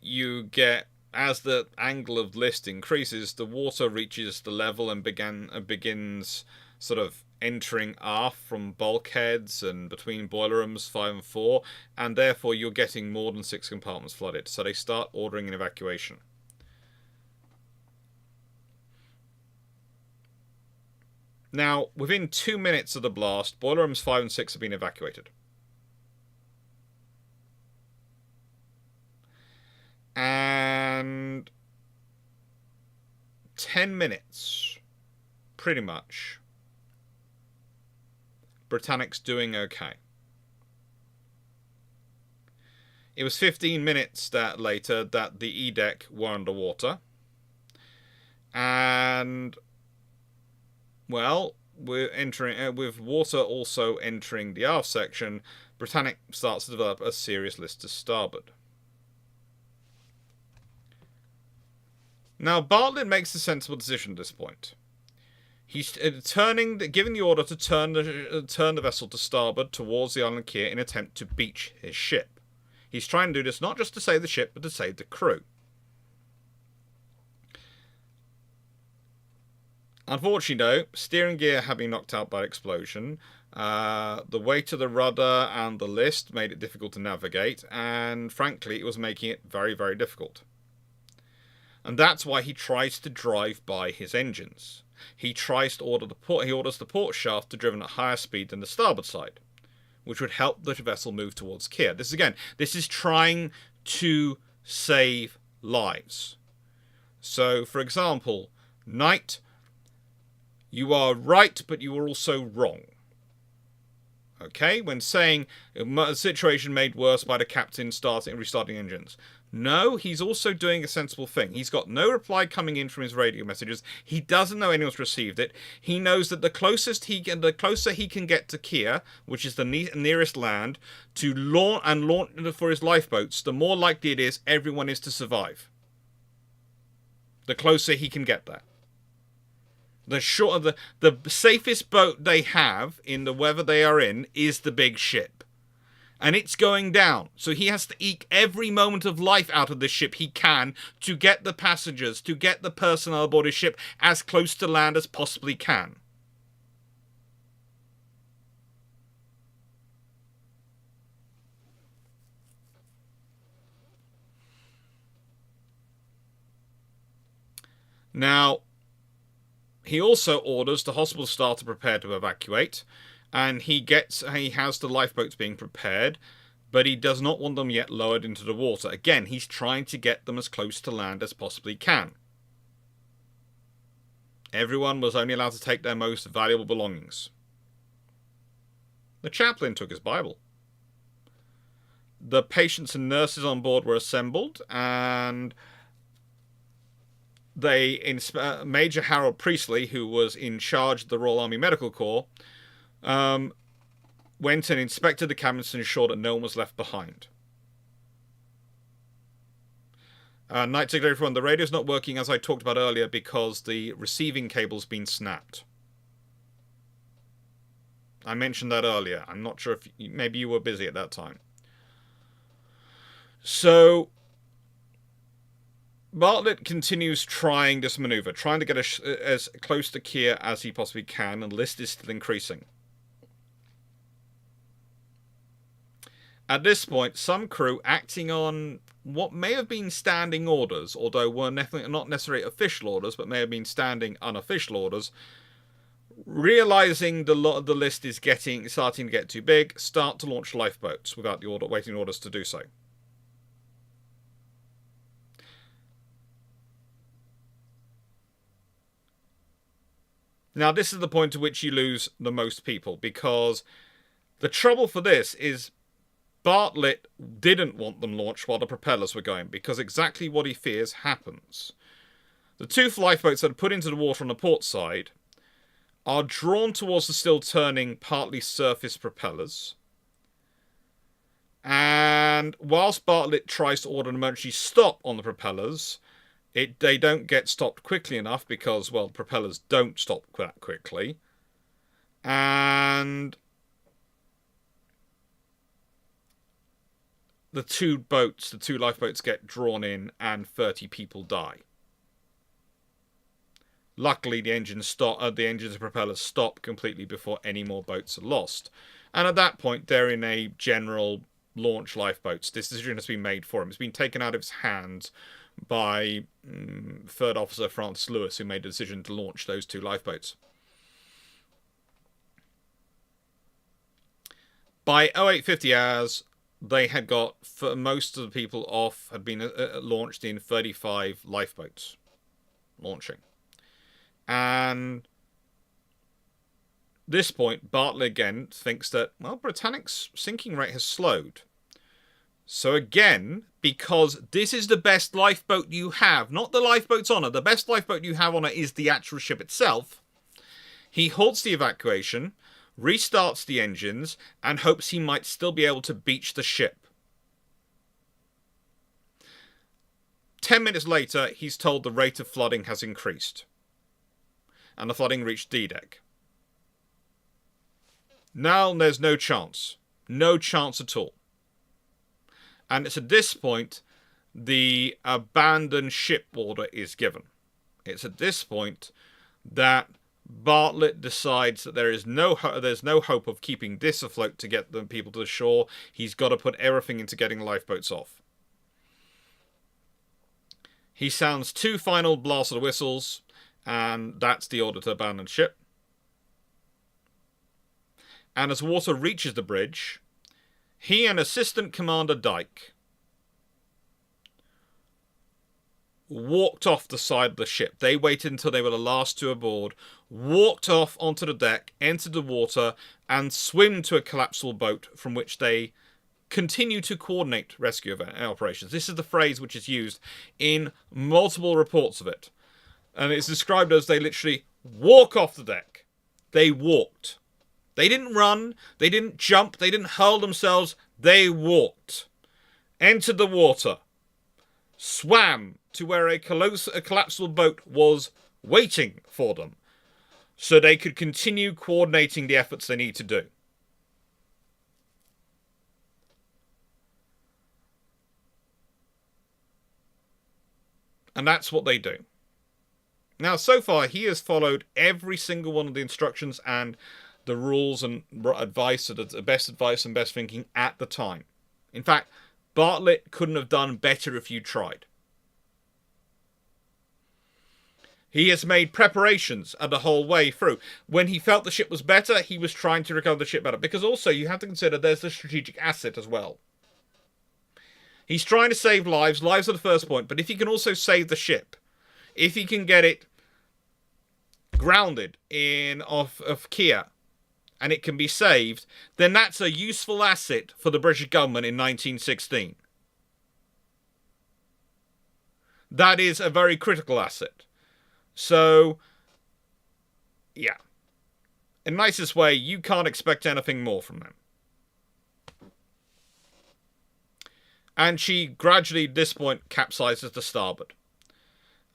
you get, as the angle of list increases, the water reaches the level and begins sort of entering aft from bulkheads and between boiler rooms 5 and 4, and therefore you're getting more than 6 compartments flooded, so they start ordering an evacuation. Now, within 2 minutes of the blast, boiler rooms 5 and 6 have been evacuated. And 10 minutes, pretty much, Britannic's doing okay. It was 15 minutes later that the E deck were underwater. And, well, we're entering, with water also entering the aft section, Britannic starts to develop a serious list to starboard. Now, Bartlett makes a sensible decision at this point. He's giving the order to turn the vessel to starboard towards the island Kier in an attempt to beach his ship. He's trying to do this not just to save the ship, but to save the crew. Unfortunately, though, steering gear had been knocked out by explosion. The weight of the rudder and the list made it difficult to navigate, and frankly, it was making it very, very difficult. And that's why he tries to drive by his engines. He tries to he orders the port shaft to be driven at higher speed than the starboard side, which would help the vessel move towards Kier. This is trying to save lives. So, for example, Knight, you are right, but you are also wrong. Okay, when saying a situation made worse by the captain restarting engines. No, he's also doing a sensible thing. He's got no reply coming in from his radio messages. He doesn't know anyone's received it. He knows that the closer he can get to Kia, which is the nearest land, to launch for his lifeboats, the more likely it is everyone is to survive. The closer he can get there. The safest boat they have in the weather they are in is the big ship. And it's going down. So he has to eke every moment of life out of this ship he can to get the passengers, to get the personnel aboard his ship as close to land as possibly can. Now, he also orders the hospital staff to prepare to evacuate. And he has the lifeboats being prepared, but he does not want them yet lowered into the water. Again, he's trying to get them as close to land as possibly can. Everyone was only allowed to take their most valuable belongings. The chaplain took his Bible. The patients and nurses on board were assembled, and Major Harold Priestley, who was in charge of the Royal Army Medical Corps, went and inspected the cabins to ensure that no one was left behind. Night to everyone. The radio's not working as I talked about earlier because the receiving cable's been snapped. I mentioned that earlier. I'm not sure if maybe you were busy at that time. So Bartlett continues trying this maneuver, trying to get as close to Kia as he possibly can, and the list is still increasing. At this point, some crew, acting on what may have been standing orders, although were not necessarily official orders, but may have been standing unofficial orders, realizing the list is starting to get too big, start to launch lifeboats without waiting orders to do so. Now, this is the point at which you lose the most people, because the trouble for this is Bartlett didn't want them launched while the propellers were going, because exactly what he fears happens. The two lifeboats that are put into the water on the port side are drawn towards the still turning, partly surface propellers. And whilst Bartlett tries to order an emergency stop on the propellers, they don't get stopped quickly enough because, well, propellers don't stop that quickly. And the two lifeboats get drawn in and 30 people die. Luckily, the engines and propellers stop completely before any more boats are lost. And at that point, they're in a general launch lifeboats. This decision has been made for him. It's been taken out of his hands by Third Officer Francis Lewis, who made the decision to launch those two lifeboats. By 0850 hours, they had got, for most of the people off, had been launched in 35 lifeboats launching. And at this point, Bartlett again thinks that, well, Britannic's sinking rate has slowed. So again, because this is the best lifeboat you have, not the lifeboat's on it, the best lifeboat you have on it is the actual ship itself, he halts the evacuation, restarts the engines, and hopes he might still be able to beach the ship. 10 minutes later, he's told the rate of flooding has increased, and the flooding reached D-deck. Now there's no chance at all. And it's at this point the abandoned ship order is given. It's at this point that Bartlett decides that there's no hope of keeping this afloat to get the people to the shore. He's got to put everything into getting lifeboats off. He sounds 2 final blasts of the whistles, and that's the order to abandon ship. And as water reaches the bridge, he and Assistant Commander Dyke walked off the side of the ship. They waited until they were the last two aboard, walked off onto the deck, entered the water, and swam to a collapsible boat from which they continue to coordinate rescue operations. This is the phrase which is used in multiple reports of it. And it's described as they literally walk off the deck. They walked. They didn't run. They didn't jump. They didn't hurl themselves. They walked. Entered the water. Swam to where a collapsible boat was waiting for them, so they could continue coordinating the efforts they need to do. And that's what they do. Now, so far, he has followed every single one of the instructions and the rules and advice, the best advice and best thinking at the time. In fact, Bartlett couldn't have done better if you tried. He has made preparations the whole way through. When he felt the ship was better, he was trying to recover the ship better. Because also, you have to consider there's the strategic asset as well. He's trying to save lives. Lives are the first point. But if he can also save the ship, if he can get it grounded off of Kia, and it can be saved, then that's a useful asset for the British government in 1916. That is a very critical asset. So, yeah. In the nicest way, you can't expect anything more from them. And she gradually, at this point, capsizes the starboard.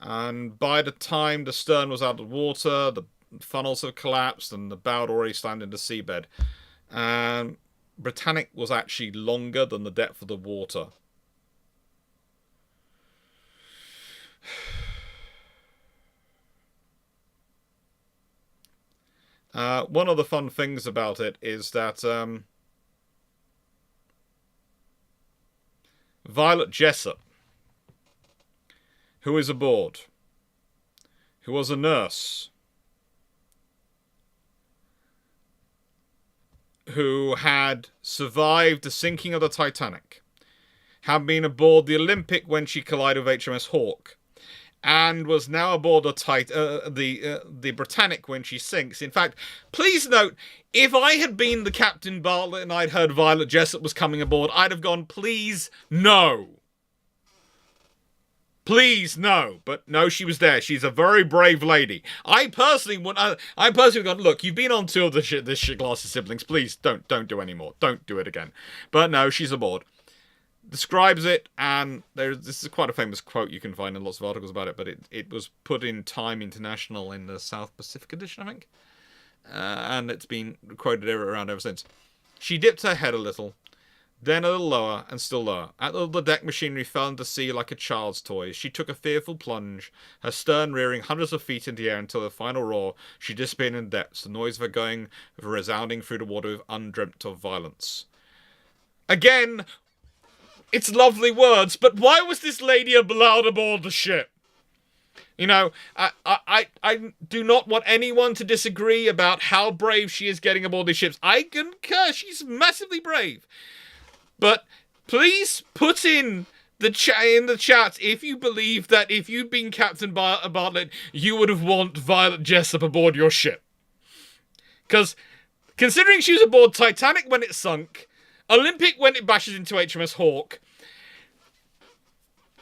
And by the time the stern was out of water, the funnels have collapsed and the bow had already slammed into seabed. And Britannic was actually longer than the depth of the water. One of the fun things about it is that Violet Jessup, who is aboard, who was a nurse, who had survived the sinking of the Titanic, had been aboard the Olympic when she collided with HMS Hawke, and was now aboard the Britannic when she sinks. In fact, please note, if I had been the Captain Bartlett and I'd heard Violet Jessup was coming aboard, I'd have gone, please, no. Please, no. But no, she was there. She's a very brave lady. I personally would have gone, look, you've been on two of this shit class of siblings. Please, don't do any more. Don't do it again. But no, she's aboard. Describes it, and this is quite a famous quote you can find in lots of articles about it, but it was put in Time International in the South Pacific edition, I think. And it's been quoted around ever since. She dipped her head a little, then a little lower, and still lower. The deck machinery fell into sea like a child's toy. She took a fearful plunge, her stern rearing hundreds of feet into the air until the final roar, she disappeared in the depths, the noise of her going resounding through the water with undreamt of violence. Again, it's lovely words, but why was this lady allowed aboard the ship? You know, I do not want anyone to disagree about how brave she is getting aboard these ships. I concur, she's massively brave. But please put in the chat if you believe that if you'd been Captain Bartlett, you would have want Violet Jessup aboard your ship. Because considering she was aboard Titanic when it sunk, Olympic when it bashes into HMS Hawke,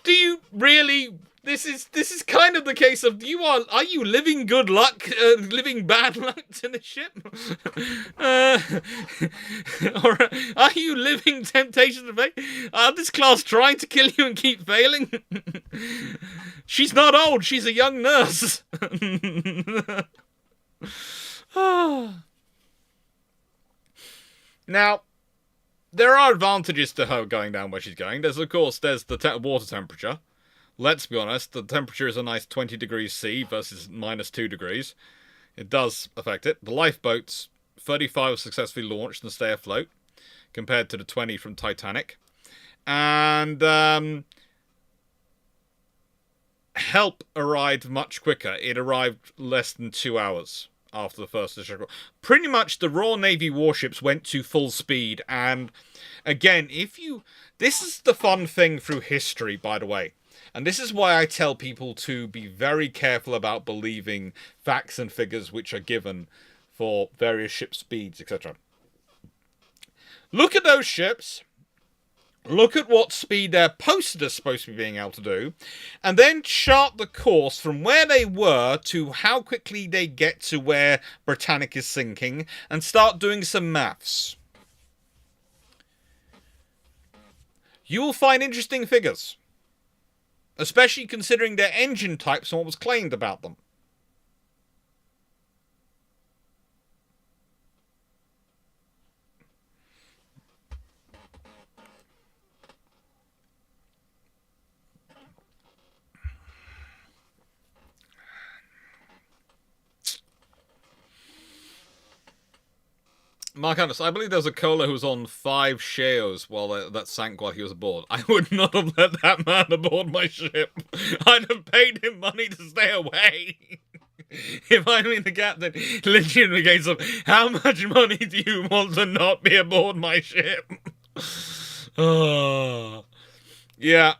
do you really? This is kind of the case of are you living good luck, living bad luck to the ship, or are you living temptation to fail? This class trying to kill you and keep failing? She's not old. She's a young nurse. Now, there are advantages to her going down where she's going. There's the water temperature. Let's be honest, the temperature is a nice 20 degrees C versus minus 2 degrees. It does affect it. The lifeboats, 35 successfully launched and stay afloat, compared to the 20 from Titanic. And help arrived much quicker. It arrived less than 2 hours after the first initial. Pretty much the Royal Navy warships went to full speed. And again, this is the fun thing through history, by the way. And this is why I tell people to be very careful about believing facts and figures which are given for various ship speeds, etc. Look at those ships. look at what speed their poster is supposed to be being able to do, and then chart the course from where they were to how quickly they get to where Britannic is sinking, and start doing some maths. You will find interesting figures, especially considering their engine types and what was claimed about them. Mark Anderson, I believe there was a Kohler who was on 5 shares while that sank while he was aboard. I would not have let that man aboard my ship. I'd have paid him money to stay away. If I'm in the captain, literally in the case of, how much money do you want to not be aboard my ship? Oh. Yeah.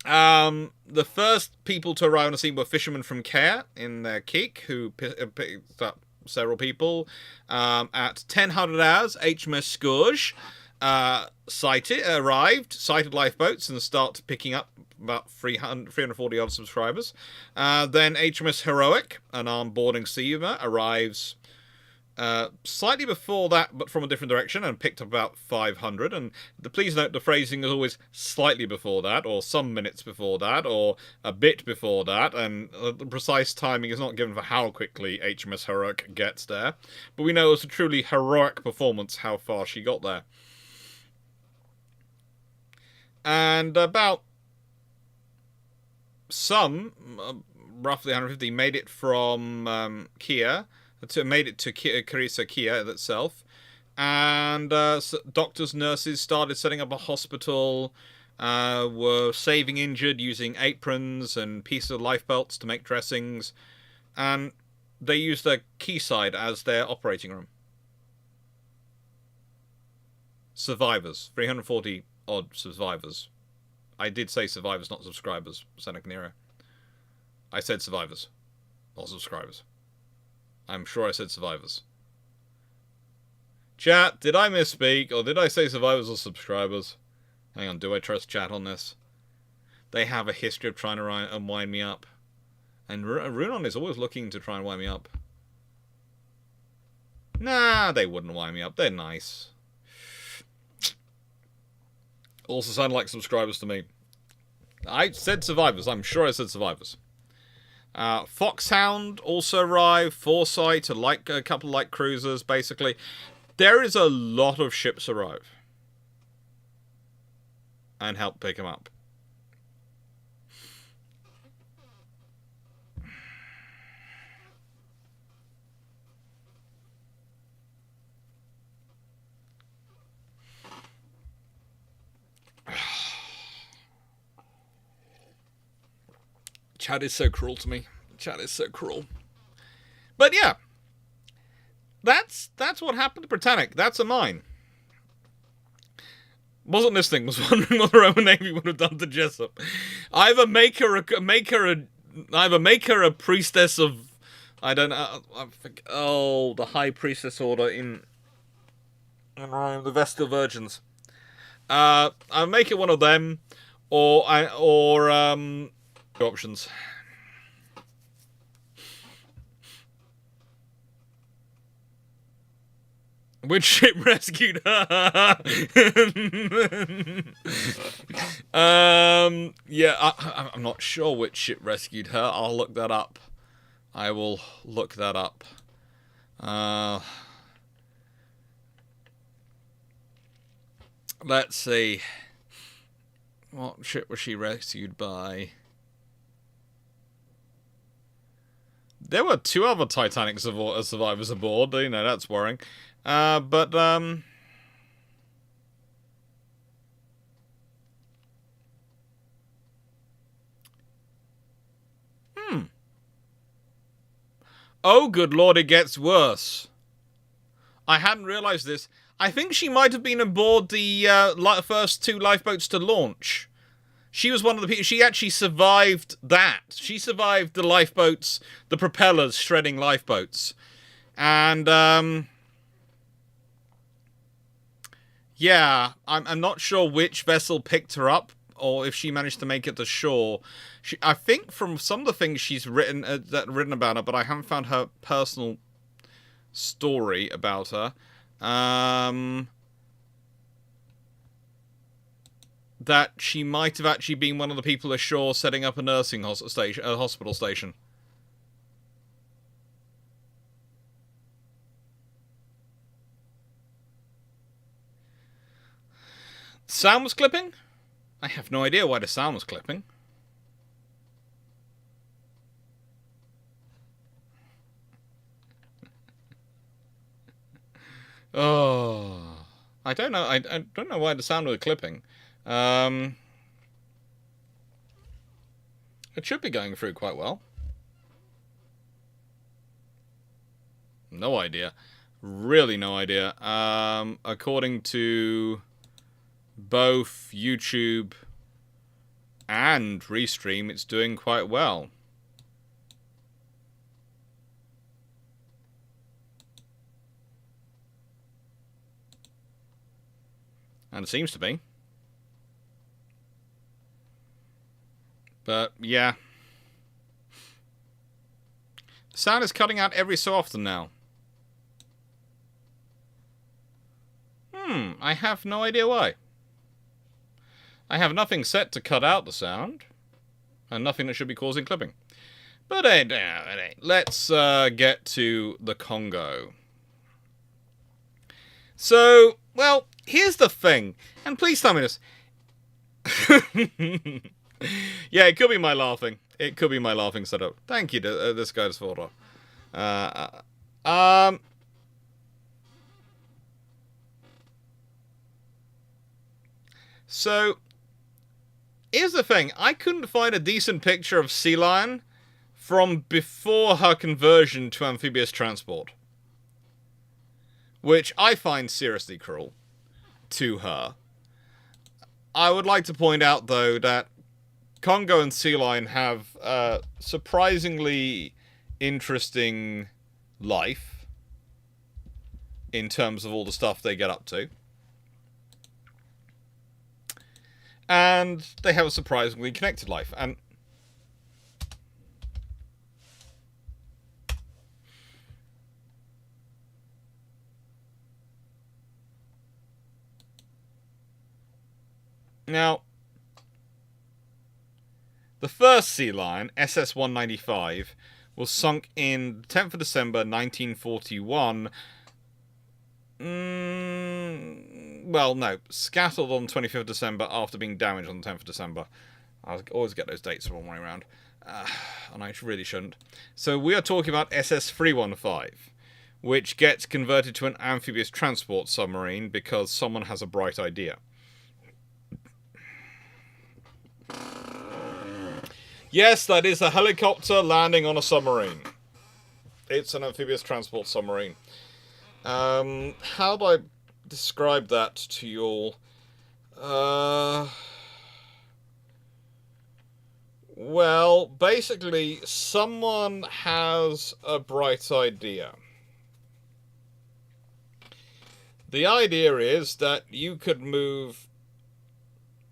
The first people to arrive on the scene were fishermen from Care in their Keek, who picked up several people. At 1000 hours, HMS Scotia sighted lifeboats and start picking up about 340 odd subscribers. Then HMS Heroic, an armed boarding steamer, arrives slightly before that, but from a different direction, and picked up about 500. And please note the phrasing is always slightly before that, or some minutes before that, or a bit before that, and the precise timing is not given for how quickly HMS Heroic gets there. But we know it was a truly heroic performance how far she got there. And about roughly 150, made it from Kia. Made it to Carissa Kia itself, and doctors, nurses started setting up a hospital, were saving injured using aprons and pieces of lifebelts to make dressings, and they used the quayside as their operating room. Survivors, 340 odd survivors. I did say survivors, not subscribers, Seneca Nero. I said survivors, not subscribers. I'm sure I said survivors. Chat, did I misspeak, or did I say survivors or subscribers? Hang on, do I trust chat on this? They have a history of trying to wind me up. And Runon is always looking to try and wind me up. Nah, they wouldn't wind me up. They're nice. Also sound like subscribers to me. I said survivors. I'm sure I said survivors. Foxhound also arrived, Foresight, a couple of light cruisers, basically. There is a lot of ships arrive. And help pick them up. Chat is so cruel to me. Chat is so cruel. But yeah. That's what happened to Britannic. That's a mine. Wasn't listening. Was wondering what the Roman Navy would have done to Jessup. Either make her a priestess of, I don't know. I think, the High Priestess Order in Rome, the Vestal Virgins. I'll make it one of them, or options. Which ship rescued her? Yeah, I'm not sure which ship rescued her. I'll look that up. I will look that up. Let's see. What ship was she rescued by? There were 2 other Titanic survivors aboard. You know, that's worrying. Oh, good lord, it gets worse. I hadn't realised this. I think she might have been aboard the first 2 lifeboats to launch. She was one of the people. She actually survived that. She survived the lifeboats, the propellers shredding lifeboats. And, Yeah, I'm not sure which vessel picked her up or if she managed to make it to shore. I think from some of the things she's written about her, but I haven't found her personal story about her. That she might have actually been one of the people ashore setting up a hospital station. Sound was clipping? I have no idea why the sound was clipping. Oh, I don't know. I don't know why the sound was clipping. It should be going through quite well. No idea. Really no idea. According to both YouTube and Restream, it's doing quite well. And it seems to be. But, yeah. The sound is cutting out every so often now. I have no idea why. I have nothing set to cut out the sound. And nothing that should be causing clipping. But let's get to the Congo. So, well, here's the thing. And please tell me this. Yeah, it could be my laughing. It could be my laughing setup. Thank you to this guy's photo. So, here's the thing. I couldn't find a decent picture of Sealion from before her conversion to amphibious transport. Which I find seriously cruel to her. I would like to point out, though, that Kongo and Sealion have a surprisingly interesting life in terms of all the stuff they get up to. And they have a surprisingly connected life. And now, the first Sealion, SS-195, was sunk in 10th of December 1941. Well, no, scattered on 25th of December after being damaged on the 10th of December. I always get those dates the wrong way around. And I really shouldn't. So we are talking about SS-315, which gets converted to an amphibious transport submarine because someone has a bright idea. Yes, that is a helicopter landing on a submarine. It's an amphibious transport submarine. How do I describe that to you all? Well, basically, someone has a bright idea. The idea is that you could move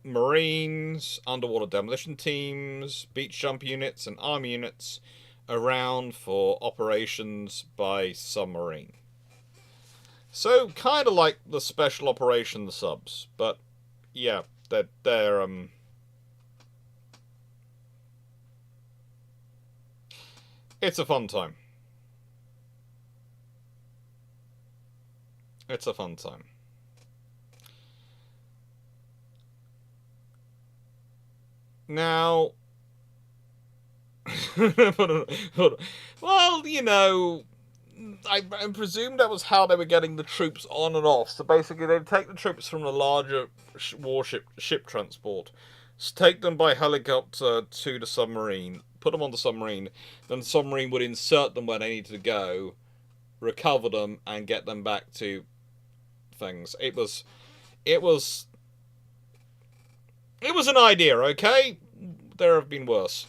Marines, underwater demolition teams, beach jump units, and army units around for operations by submarine. So, kind of like the special operations subs, but yeah, they're it's a fun time. It's a fun time. Now, well, you know, I presume that was how they were getting the troops on and off. So basically, they'd take the troops from the larger ship transport, take them by helicopter to the submarine, put them on the submarine, then the submarine would insert them where they needed to go, recover them, and get them back to things. It was an idea, okay? There have been worse.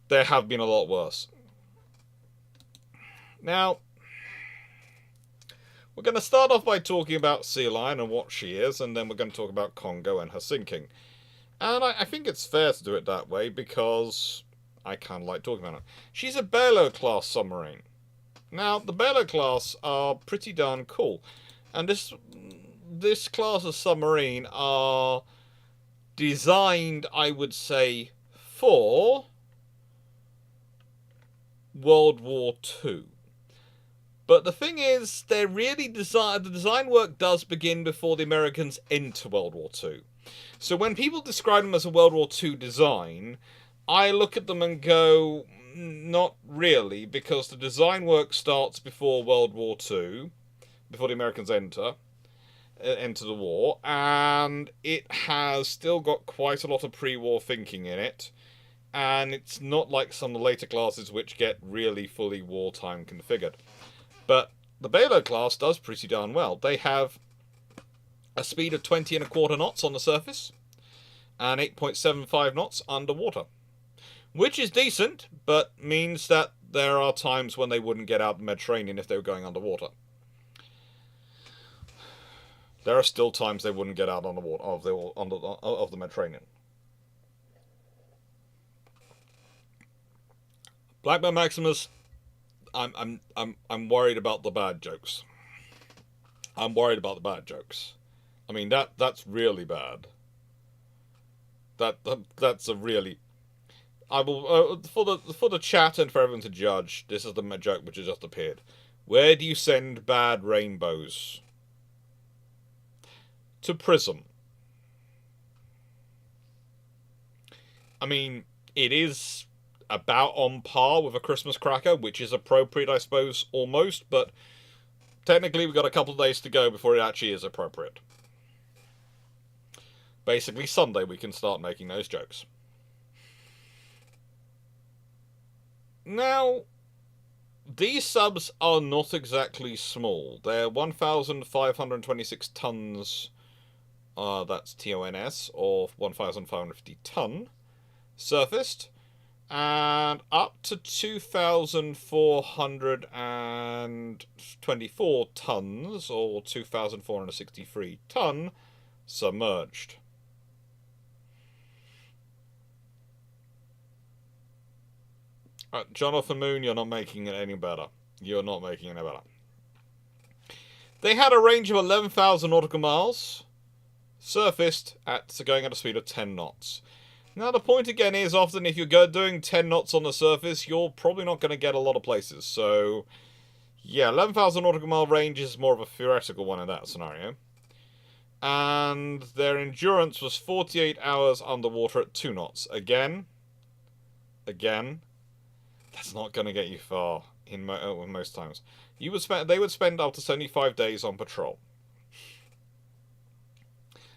There have been a lot worse. Now, We're going to start off by talking about Sealion and what she is, and then we're going to talk about Kongo and her sinking. And I think it's fair to do it that way because I kind of like talking about it. She's a Barlow-class submarine. Now, the Barlow-class are pretty darn cool. And this class of submarine are designed, I would say, for World War II. But the thing is, they're really the design work does begin before the Americans enter World War II. So when people describe them as a World War II design, I look at them and go, not really, because the design work starts before World War II, before the Americans enter the war, and it has still got quite a lot of pre-war thinking in it, and it's not like some of the later classes which get really fully wartime configured. But the Barlow class does pretty darn well. They have a speed of 20¼ knots on the surface and 8.75 knots underwater, which is decent, but means that there are times when they wouldn't get out the Mediterranean if they were going underwater. There are still times they wouldn't get out underwater of the Mediterranean. Blackburn Maximus, I'm worried about the bad jokes. I'm worried about the bad jokes. I mean that's really bad. That's a really. I will for the chat and for everyone to judge. This is the joke which has just appeared. Where do you send bad rainbows? To prison. I mean, it is about on par with a Christmas cracker, which is appropriate, I suppose, almost, but technically we've got a couple of days to go before it actually is appropriate. Basically, Sunday we can start making those jokes. Now, these subs are not exactly small. They're 1,526 tons, that's TONS, or 1,550 ton, surfaced, and up to 2,424 tons, or 2,463 ton, submerged. Jonathan Moon, you're not making it any better. You're not making it any better. They had a range of 11,000 nautical miles, surfaced at going at a speed of 10 knots. Now the point again is often if you're doing 10 knots on the surface, you're probably not going to get a lot of places. So, yeah, 11,000 nautical mile range is more of a theoretical one in that scenario. And their endurance was 48 hours underwater at 2 knots. Again, that's not going to get you far in most times. They would spend up to 75 days on patrol.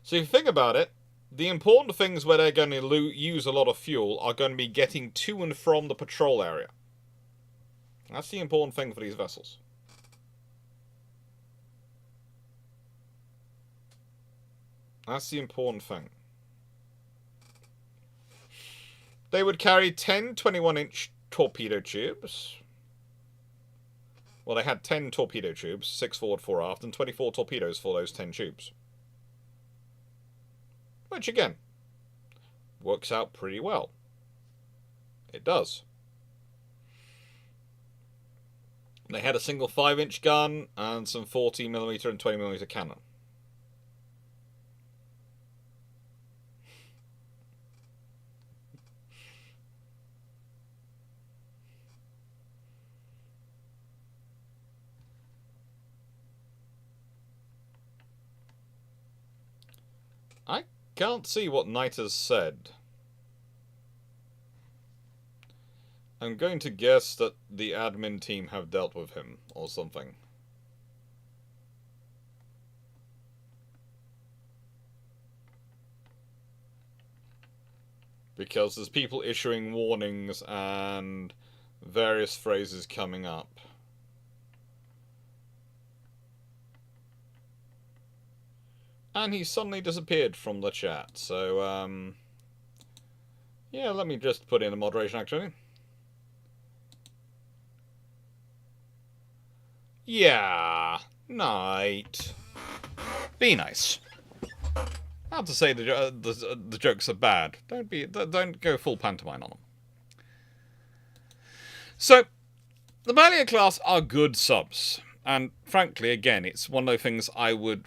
So if you think about it, the important things where they're going to use a lot of fuel are going to be getting to and from the patrol area. That's the important thing for these vessels. That's the important thing. They would carry 10 21-inch torpedo tubes. Well, they had 10 torpedo tubes, 6 forward, 4 aft, and 24 torpedoes for those 10 tubes. Which, again, works out pretty well. It does. They had a single 5-inch gun and some 40mm and 20mm cannon. I can't see what Knight has said. I'm going to guess that the admin team have dealt with him or something. Because there's people issuing warnings and various phrases coming up. And he suddenly disappeared from the chat, so, yeah, let me just put in a moderation, actually. Yeah, night. Be nice. Not to say the jokes are bad. Don't go full pantomime on them. So, the Battalion class are good subs, and frankly, again, it's one of those things I would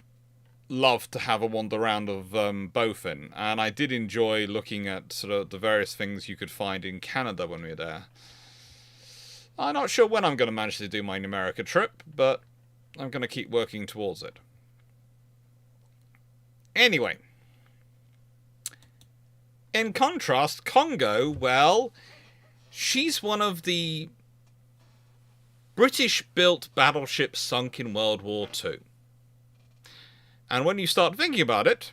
love to have a wander around of both in, and I did enjoy looking at sort of the various things you could find in Canada when we were there. I'm not sure when I'm going to manage to do my America trip, but I'm going to keep working towards it. Anyway, in contrast, Kongo, well, she's one of the British-built battleships sunk in World War II. And when you start thinking about it,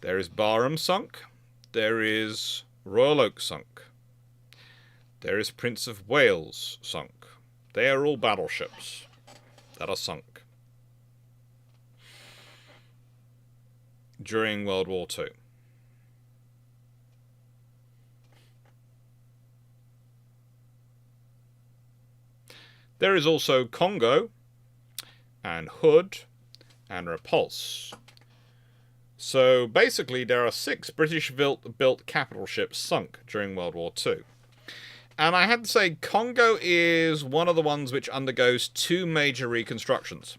there is Barham sunk, there is Royal Oak sunk, there is Prince of Wales sunk. They are all battleships that are sunk during World War II. There is also Kongo and Hood and Repulse. So basically there are 6 British-built capital ships sunk during World War II. And I had to say, Kongo is one of the ones which undergoes 2 major reconstructions.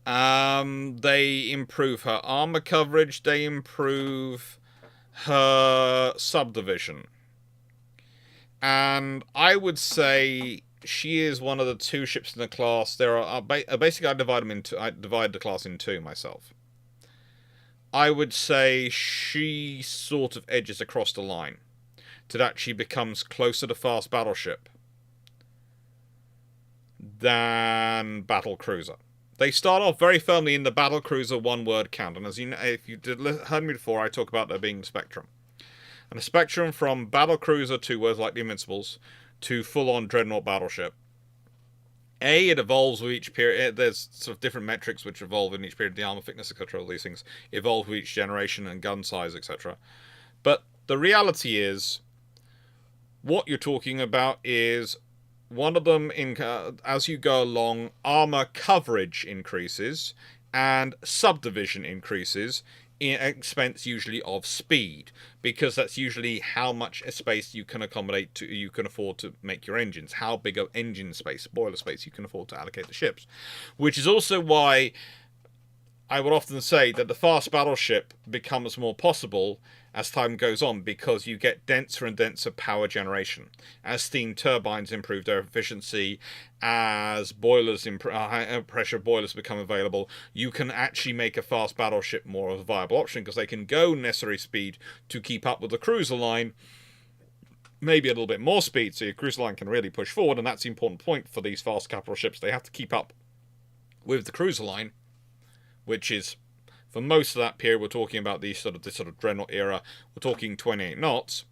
They improve her armor coverage, they improve her subdivision. And I would say she is one of the 2 ships in the class. There are basically I divide the class in 2 myself. I would say she sort of edges across the line. That she becomes closer to fast battleship than battle cruiser. They start off very firmly in the battle cruiser one-word count, and as you know, if you heard me before, I talk about there being a spectrum. And a spectrum from battle cruiser 2 words like the Invincibles to full-on dreadnought battleship. It evolves with each period. There's sort of different metrics which evolve in each period. The armor thickness, etc. All these things evolve with each generation and gun size, etc. But the reality is, what you're talking about is one of them, as you go along, armor coverage increases and subdivision increases in expense usually of speed, because that's usually how much space you can accommodate you can afford to make your engines, how big of engine space, boiler space you can afford to allocate to ships. Which is also why I would often say that the fast battleship becomes more possible as time goes on, because you get denser and denser power generation. As steam turbines improve their efficiency, as boilers, high pressure boilers become available, you can actually make a fast battleship more of a viable option, because they can go necessary speed to keep up with the cruiser line, maybe a little bit more speed, so your cruiser line can really push forward, and that's the important point for these fast capital ships. They have to keep up with the cruiser line, which is, for most of that period, we're talking about this sort of dreadnought era, we're talking 28 knots.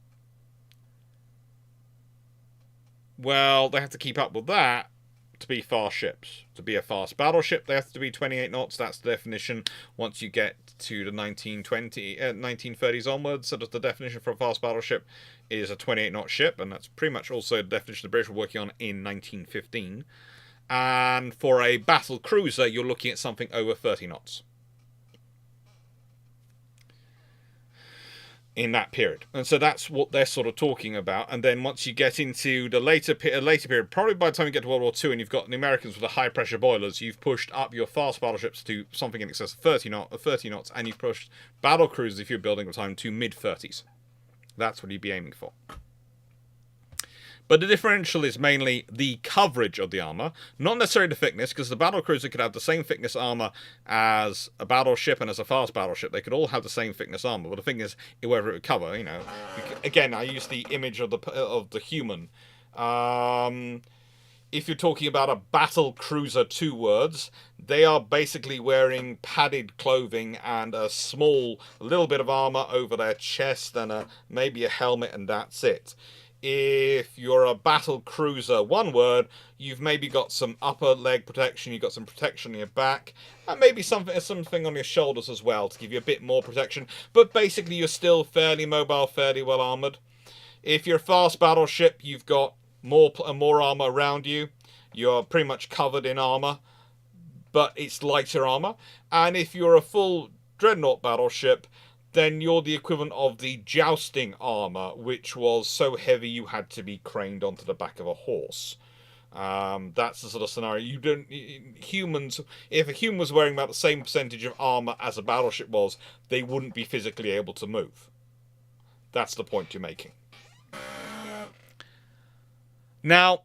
Well, they have to keep up with that to be fast ships. To be a fast battleship, they have to be 28 knots. That's the definition. Once you get to the 1930s onwards, sort of the definition for a fast battleship is a 28 knot ship, and that's pretty much also the definition the British were working on in 1915. And for a battle cruiser, you're looking at something over 30 knots. In that period. And so that's what they're sort of talking about. And then once you get into the later period, probably by the time you get to World War II and you've got the Americans with the high pressure boilers, you've pushed up your fast battleships to something in excess of 30 knots, and you've pushed battle cruisers, if you're building at the time, to mid-30s. That's what you'd be aiming for. But the differential is mainly the coverage of the armor, not necessarily the thickness, because the battle cruiser could have the same thickness armor as a battleship and as a fast battleship. They could all have the same thickness armor, but the thing is, whether it would cover, again, I use the image of the human. If you're talking about a battle cruiser 2 words, they are basically wearing padded clothing and a little bit of armor over their chest and maybe a helmet, and that's it. If you're a battle cruiser 1 word, you've maybe got some upper leg protection, you've got some protection on your back, and maybe something on your shoulders as well to give you a bit more protection. But basically, you're still fairly mobile, fairly well armored. If you're a fast battleship, you've got more armor around you. you're pretty much covered in armour, but it's lighter armour. And if you're a full dreadnought battleship, then you're the equivalent of the jousting armour, which was so heavy you had to be craned onto the back of a horse. That's the sort of scenario. You don't humans. If a human was wearing about the same percentage of armor as a battleship was, they wouldn't be physically able to move. That's the point you're making. Now,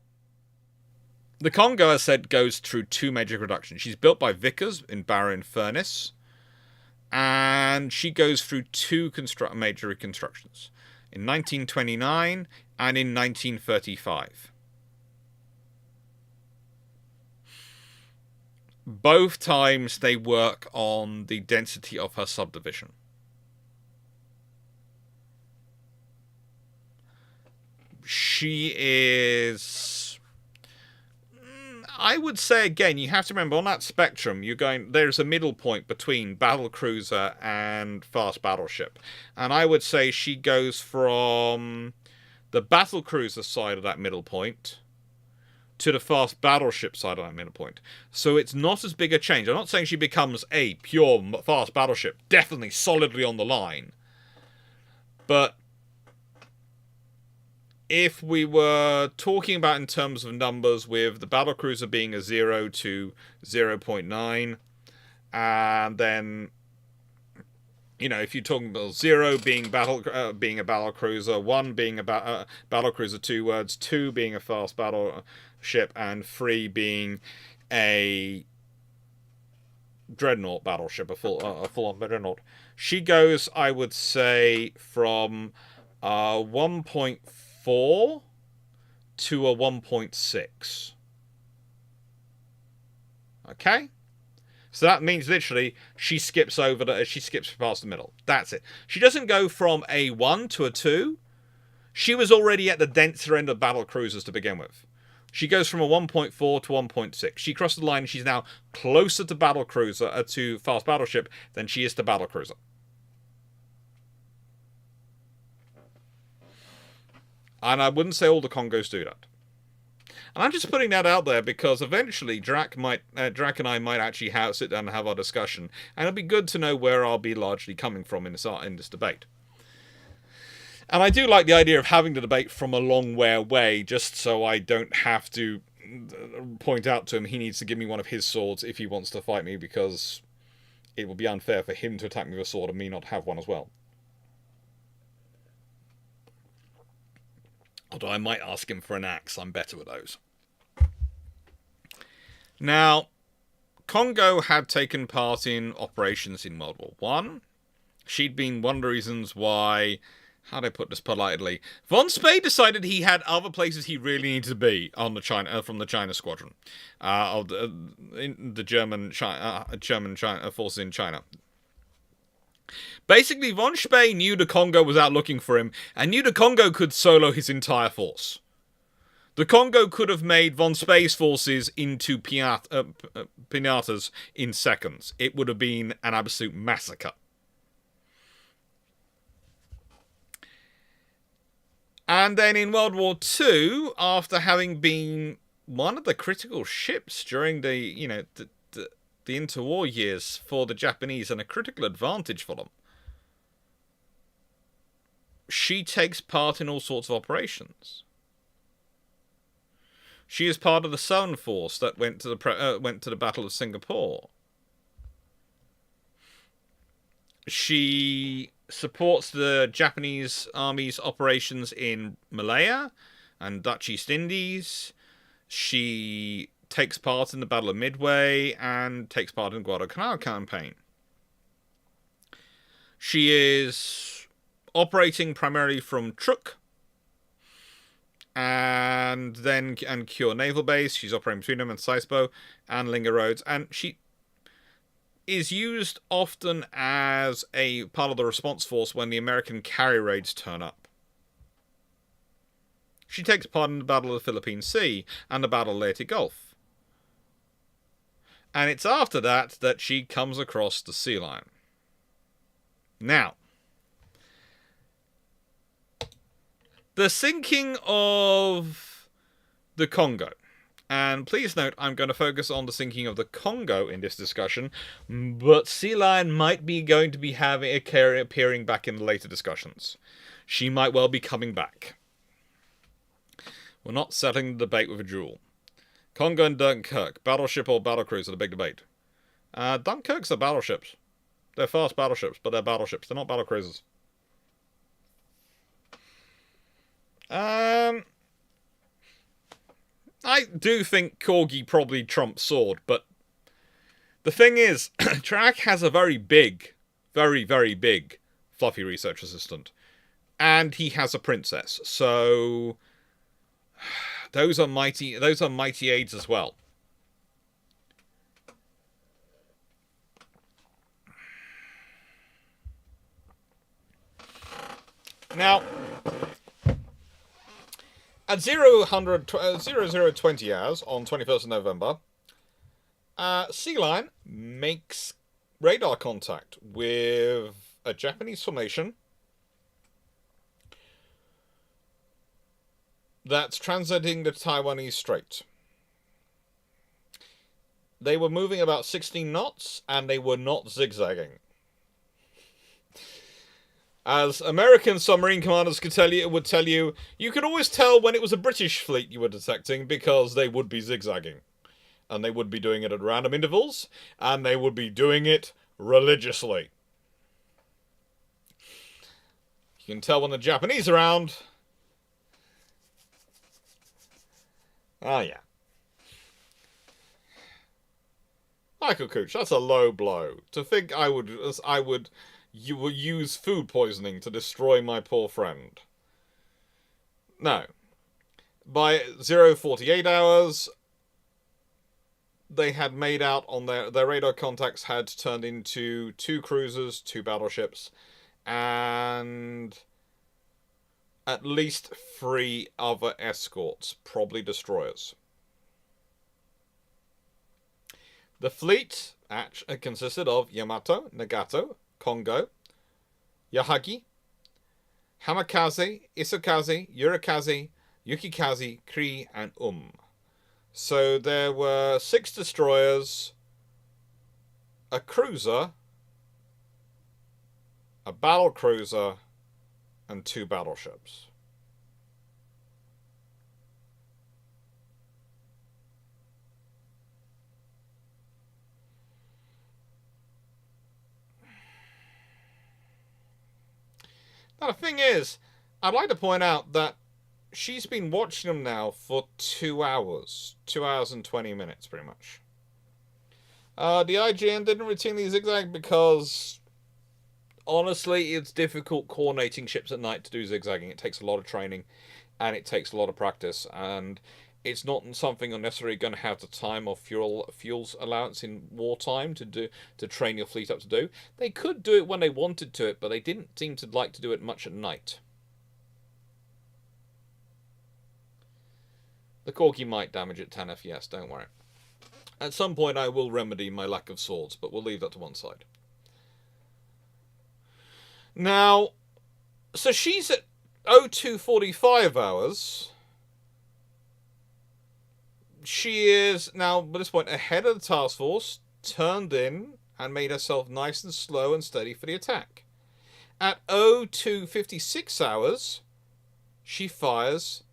the Kongo, as I said, goes through two major reductions. She's built by Vickers in Barrow and Furness, and she goes through two major reconstructions in 1929 and in 1935. Both times they work on the density of her subdivision. She is, I would say again, you have to remember on that spectrum, there's a middle point between battlecruiser and fast battleship. And I would say she goes from the battlecruiser side of that middle point to the fast battleship side of that middle point. So it's not as big a change. I'm not saying she becomes a pure fast battleship, definitely solidly on the line. But if we were talking about in terms of numbers, with the battlecruiser being a 0 to 0.9, and then, if you're talking about 0 being being a battlecruiser, 1 being a battlecruiser 2 words, 2 being a fast battleship, and 3 being a dreadnought battleship, a full-on dreadnought. She goes, I would say, from 1.4 to a 1.6. Okay? So that means literally she skips past the middle. That's it. She doesn't go from a 1 to a 2. She was already at the denser end of battle cruisers to begin with. She goes from a 1.4 to 1.6. She crossed the line and she's now closer to battle cruiser, to fast battleship, than she is to battle cruiser. And I wouldn't say all the Kongos do that. And I'm just putting that out there because eventually Drac and I might actually sit down and have our discussion, and it'll be good to know where I'll be largely coming from in this debate. And I do like the idea of having the debate from a long way away, just so I don't have to point out to him he needs to give me one of his swords if he wants to fight me, because it will be unfair for him to attack me with a sword and me not have one as well. Although I might ask him for an axe, I'm better with those. Now, Kongo had taken part in operations in World War I. She'd been one of the reasons why, how do I put this politely, Von Spee decided he had other places he really needed to be on from the China squadron, in the German forces in China. Basically, Von Spee knew the Kongo was out looking for him, and knew the Kongo could solo his entire force. The Kongo could have made Von Spee's forces into pinatas in seconds. It would have been an absolute massacre. And then in World War II, after having been one of the critical ships during the interwar years for the Japanese and a critical advantage for them, she takes part in all sorts of operations. She is part of the Southern Force that went to the Battle of Singapore. She supports the Japanese Army's operations in Malaya and Dutch East Indies. She takes part in the Battle of Midway and takes part in the Guadalcanal campaign. She is operating primarily from Truk and Kure Naval Base. She's operating between them and Sisebo and Linger Roads, and she is used often as a part of the response force when the American carrier raids turn up. She takes part in the Battle of the Philippine Sea and the Battle of Leyte Gulf. And it's after that she comes across the Sealion. Now, the sinking of the Kongo And please note, I'm going to focus on the sinking of the Kongo in this discussion, but Sealion might be going to be appearing back in later discussions. She might well be coming back. We're not settling the debate with a duel. Kongo and Dunkirk, battleship or battlecruiser, the big debate. Dunkirk's are battleships. They're fast battleships, but they're battleships. They're not battlecruisers. I do think Corgi probably trumps Sword, but the thing is, Clarke has a very big, very, very big fluffy research assistant. And he has a princess, so those are mighty aids as well. Now, at 0020 hours on 21st of November, Sealion makes radar contact with a Japanese formation that's transiting the Taiwanese Strait. They were moving about 16 knots, and they were not zigzagging. As American submarine commanders would tell you, you could always tell when it was a British fleet you were detecting because they would be zigzagging. And they would be doing it at random intervals, and they would be doing it religiously. You can tell when the Japanese are around. Ah, yeah. Michael Cooch, that's a low blow. To think you will use food poisoning to destroy my poor friend. No. By 048 hours, they had made out on their radar contacts had turned into 2 cruisers, 2 battleships, and at least 3 other escorts, probably destroyers. The fleet consisted of Yamato, Nagato, Kongo, Yahagi, Hamakaze, Isokaze, Yurikaze, Yukikaze, Kri, and So there were 6 destroyers, a cruiser, a battle cruiser, and 2 battleships. Now, the thing is, I'd like to point out that she's been watching them now for 2 hours. 2 hours and 20 minutes, pretty much. The IJN didn't routinely zigzag because, honestly, it's difficult coordinating ships at night to do zigzagging. It takes a lot of training, and it takes a lot of practice, and it's not something you're necessarily going to have the time or fuels allowance in wartime to train your fleet up to do. They could do it when they wanted to it, but they didn't seem to like to do it much at night. The Corgi might damage at 10 FPS, don't worry. At some point I will remedy my lack of swords, but we'll leave that to one side. Now, so she's at 0245 hours. She is now, by this point, ahead of the task force, turned in, and made herself nice and slow and steady for the attack. At 0256 hours, she fires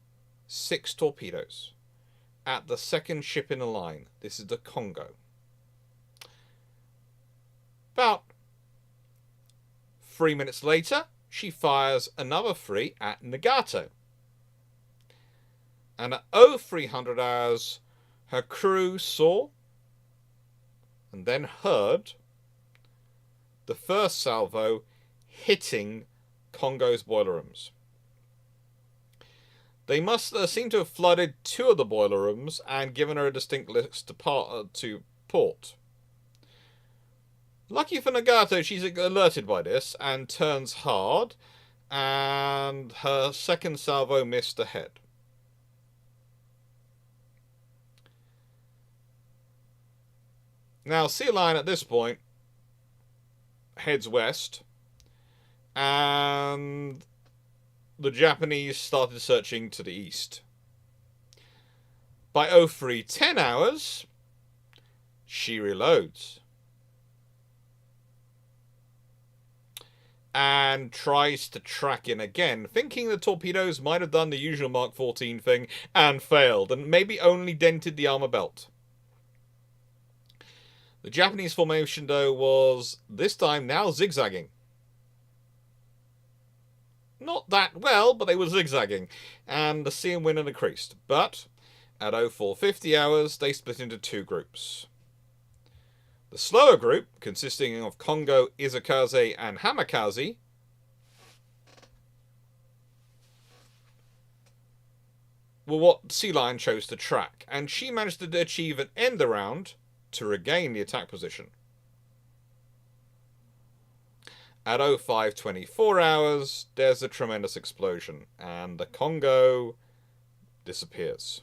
6 torpedoes at the second ship in the line. This is the Kongo. About 3 minutes later, she fires another 3 at Nagato. And at 0300 hours, her crew saw and then heard the first salvo hitting Kongo's boiler rooms. They must seem to have flooded 2 of the boiler rooms and given her a distinct list to port. Lucky for Nagato, she's alerted by this and turns hard, and her second salvo missed ahead. Now, Sealion at this point heads west, and the Japanese started searching to the east. By 03:10 hours, she reloads and tries to track in again, thinking the torpedoes might have done the usual Mark 14 thing and failed, and maybe only dented the armor belt. The Japanese formation, though, was this time now zigzagging. Not that well, but they were zigzagging, and the sea and wind had increased. But at 04:50 hours, they split into two groups. The slower group, consisting of Kongo, Izakaze, and Hamakaze, were what Sealion chose to track, and she managed to achieve an end around to regain the attack position. At 05:24 hours, there's a tremendous explosion, and the Kongo disappears.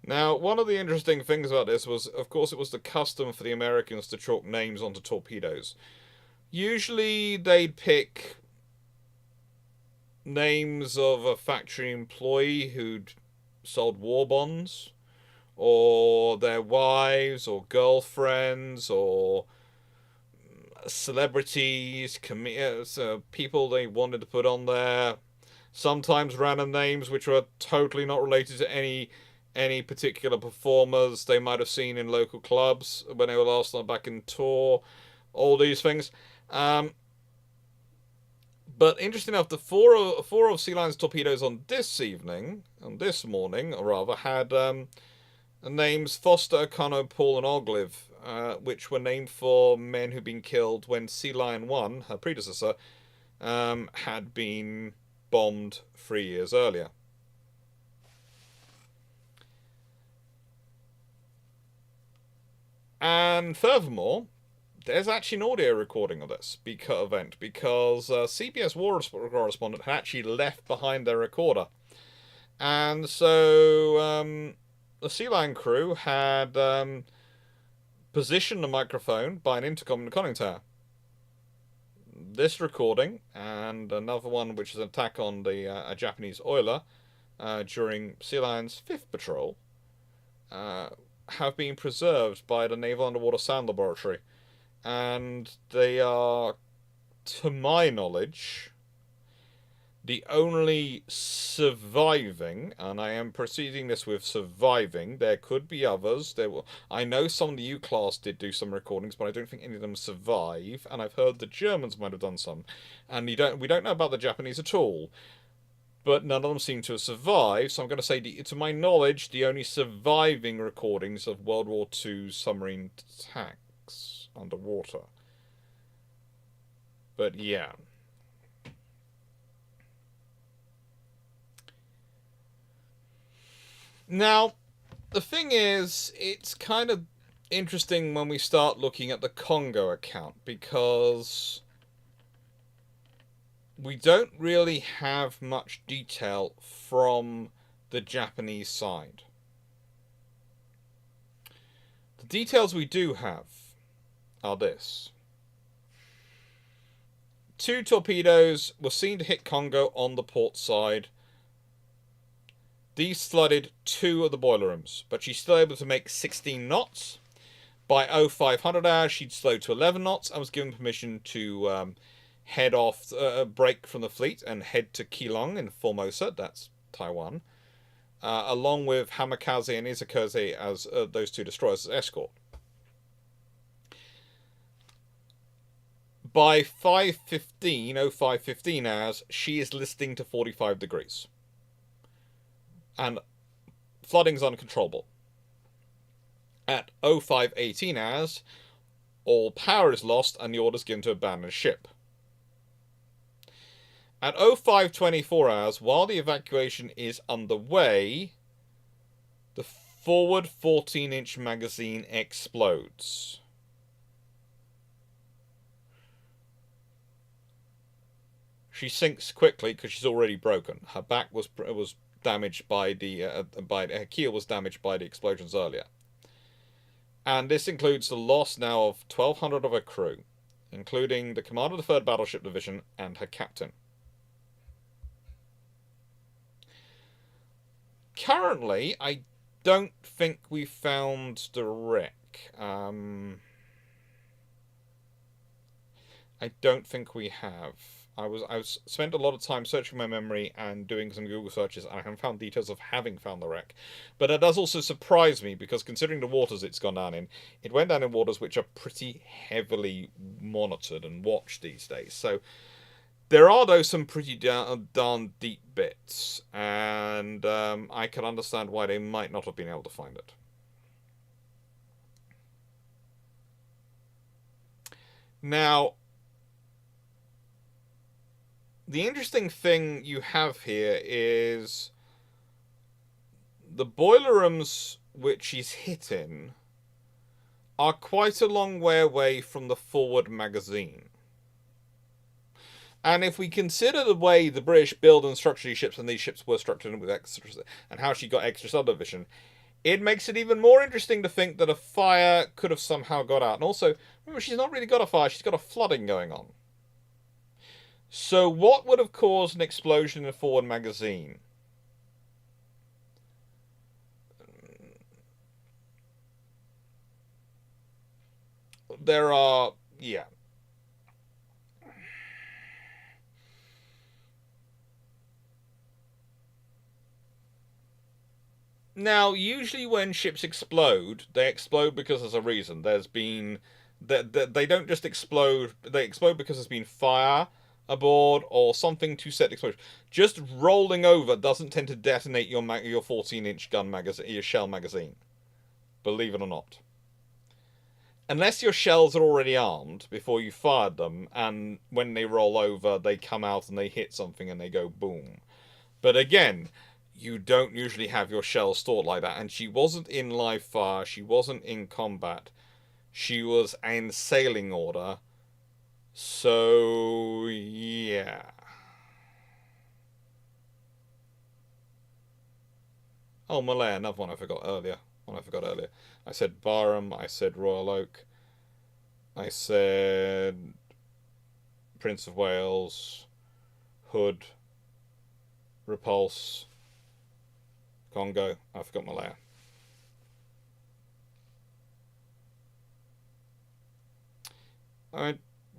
Now, one of the interesting things about this was, of course, it was the custom for the Americans to chalk names onto torpedoes. Usually, they'd pick names of a factory employee who'd sold war bonds, or their wives, or girlfriends, or celebrities, people they wanted to put on there. Sometimes random names which were totally not related to any particular performers they might have seen in local clubs when they were last back in tour. All these things. But interesting enough, the four of Sealion's torpedoes on this morning, had names Foster, O'Connor, Paul, and Ogliv, which were named for men who'd been killed when Sealion 1, her predecessor, had been bombed 3 years earlier. And furthermore, there's actually an audio recording of this event, because CBS war correspondent had actually left behind their recorder. And so the Sealion crew had positioned the microphone by an intercom in the conning tower. This recording, and another one which is an attack on a Japanese oiler during Sealion's 5th patrol, have been preserved by the Naval Underwater Sound Laboratory, and they are, to my knowledge, the only surviving, and I am proceeding this with surviving. There could be others. I know some of the U-class did do some recordings, but I don't think any of them survive, and I've heard the Germans might have done some, and we don't know about the Japanese at all. But none of them seem to have survived, so I'm going to say, to my knowledge, the only surviving recordings of World War II submarine attacks underwater. But yeah. Now, the thing is, it's kind of interesting when we start looking at the Kongo account, because we don't really have much detail from the Japanese side. The details we do have are this. 2 torpedoes were seen to hit Kongo on the port side. These flooded 2 of the boiler rooms, but she's still able to make 16 knots. By 0500 hours, she'd slowed to 11 knots and was given permission to head off, break from the fleet and head to Keelung in Formosa, that's Taiwan, along with Hamakaze and Izakaze as those 2 destroyers as escort. By 05:15 hours, she is listing to 45 degrees. And flooding is uncontrollable. At 05:18 hours, all power is lost and the order is given to abandon ship. At 05:24 hours, while the evacuation is underway, the forward 14-inch magazine explodes. She sinks quickly because she's already broken. Her back was damaged by her keel was damaged by the explosions earlier. And this includes the loss now of 1,200 of her crew, including the commander of the 3rd Battleship Division and her captain. Currently, I don't think we found the wreck. I don't think we have. I spent a lot of time searching my memory and doing some Google searches, and I haven't found details of having found the wreck. But it does also surprise me, because considering the waters it's gone down in, it went down in waters which are pretty heavily monitored and watched these days. So there are, though, some pretty darn deep bits, and I can understand why they might not have been able to find it. Now, the interesting thing you have here is the boiler rooms which she's hit in are quite a long way away from the forward magazine. And if we consider the way the British build and structure these ships, and these ships were structured with extras, and how she got extra subdivision, it makes it even more interesting to think that a fire could have somehow got out. And also, remember, she's not really got a fire, she's got a flooding going on. So what would have caused an explosion in a forward magazine? There are... yeah. Now, usually when ships explode, they explode because there's a reason. There's been... they don't just explode, they explode because there's been fire aboard or something to set the explosion. Just rolling over doesn't tend to detonate your 14-inch gun magazine, your shell magazine. Believe it or not. Unless your shells are already armed before you fired them, and when they roll over, they come out and they hit something and they go boom. But again, you don't usually have your shells stored like that. And she wasn't in live fire, she wasn't in combat. She was in sailing order. So, yeah. Oh, Malaya, another one I forgot earlier. I said Barham, I said Royal Oak, I said Prince of Wales, Hood, Repulse, Kongo. I forgot Malaya.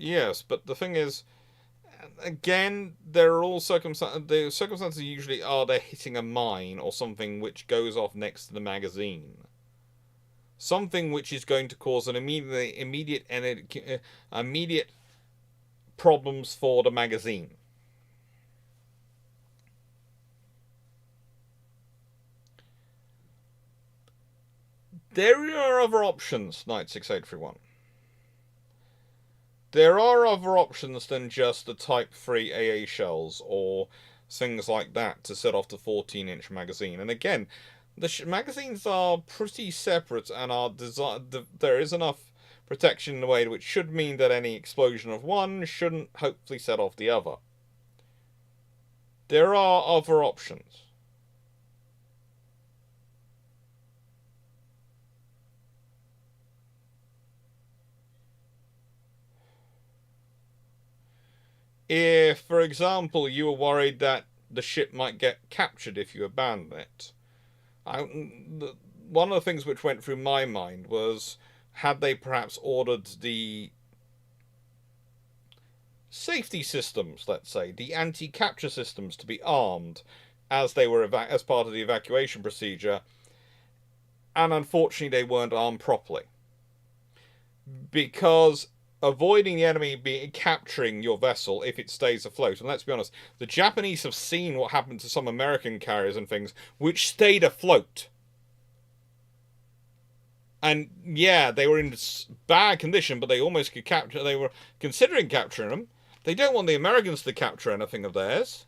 Yes, but the thing is, again, there are all circumstances. The circumstances usually are they're hitting a mine or something which goes off next to the magazine. Something which is going to cause an immediate problems for the magazine. There are other options, Knight 6831. There are other options than just the Type 3 AA shells or things like that to set off the 14-inch magazine. And again, the magazines are pretty separate and are designed. There is enough protection in the way which should mean that any explosion of one shouldn't hopefully set off the other. There are other options. If, for example, you were worried that the ship might get captured if you abandon it, one of the things which went through my mind was, had they perhaps ordered the safety systems, let's say, the anti-capture systems to be armed as they were as part of the evacuation procedure, and unfortunately they weren't armed properly. Because avoiding the enemy capturing your vessel if it stays afloat. And let's be honest, the Japanese have seen what happened to some American carriers and things which stayed afloat. And yeah, they were in bad condition, but they almost could capture. They were considering capturing them. They don't want the Americans to capture anything of theirs.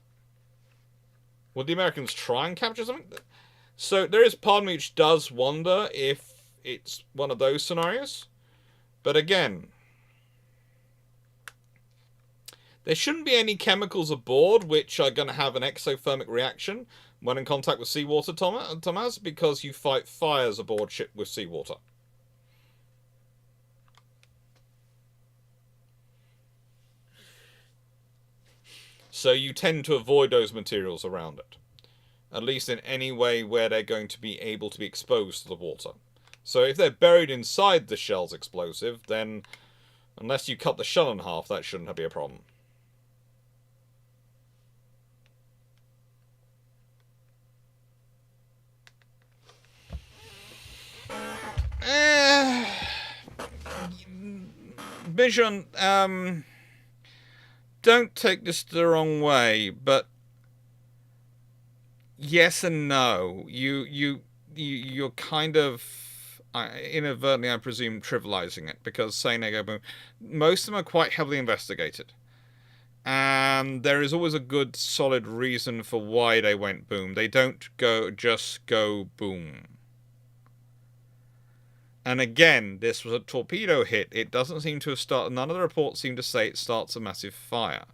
Would the Americans try and capture something? So there is part of me which does wonder if it's one of those scenarios. But again, there shouldn't be any chemicals aboard which are going to have an exothermic reaction when in contact with seawater, Thomas, because you fight fires aboard ship with seawater. So you tend to avoid those materials around it. At least in any way where they're going to be able to be exposed to the water. So if they're buried inside the shell's explosive, then unless you cut the shell in half, that shouldn't be a problem. Vision, don't take this the wrong way, but yes and no. You're kind of inadvertently, I presume, trivializing it, because saying they go boom, most of them are quite heavily investigated, and there is always a good solid reason for why they went boom. They don't just go boom. And again, this was a torpedo hit. It doesn't seem to have started. None of the reports seem to say it starts a massive fire,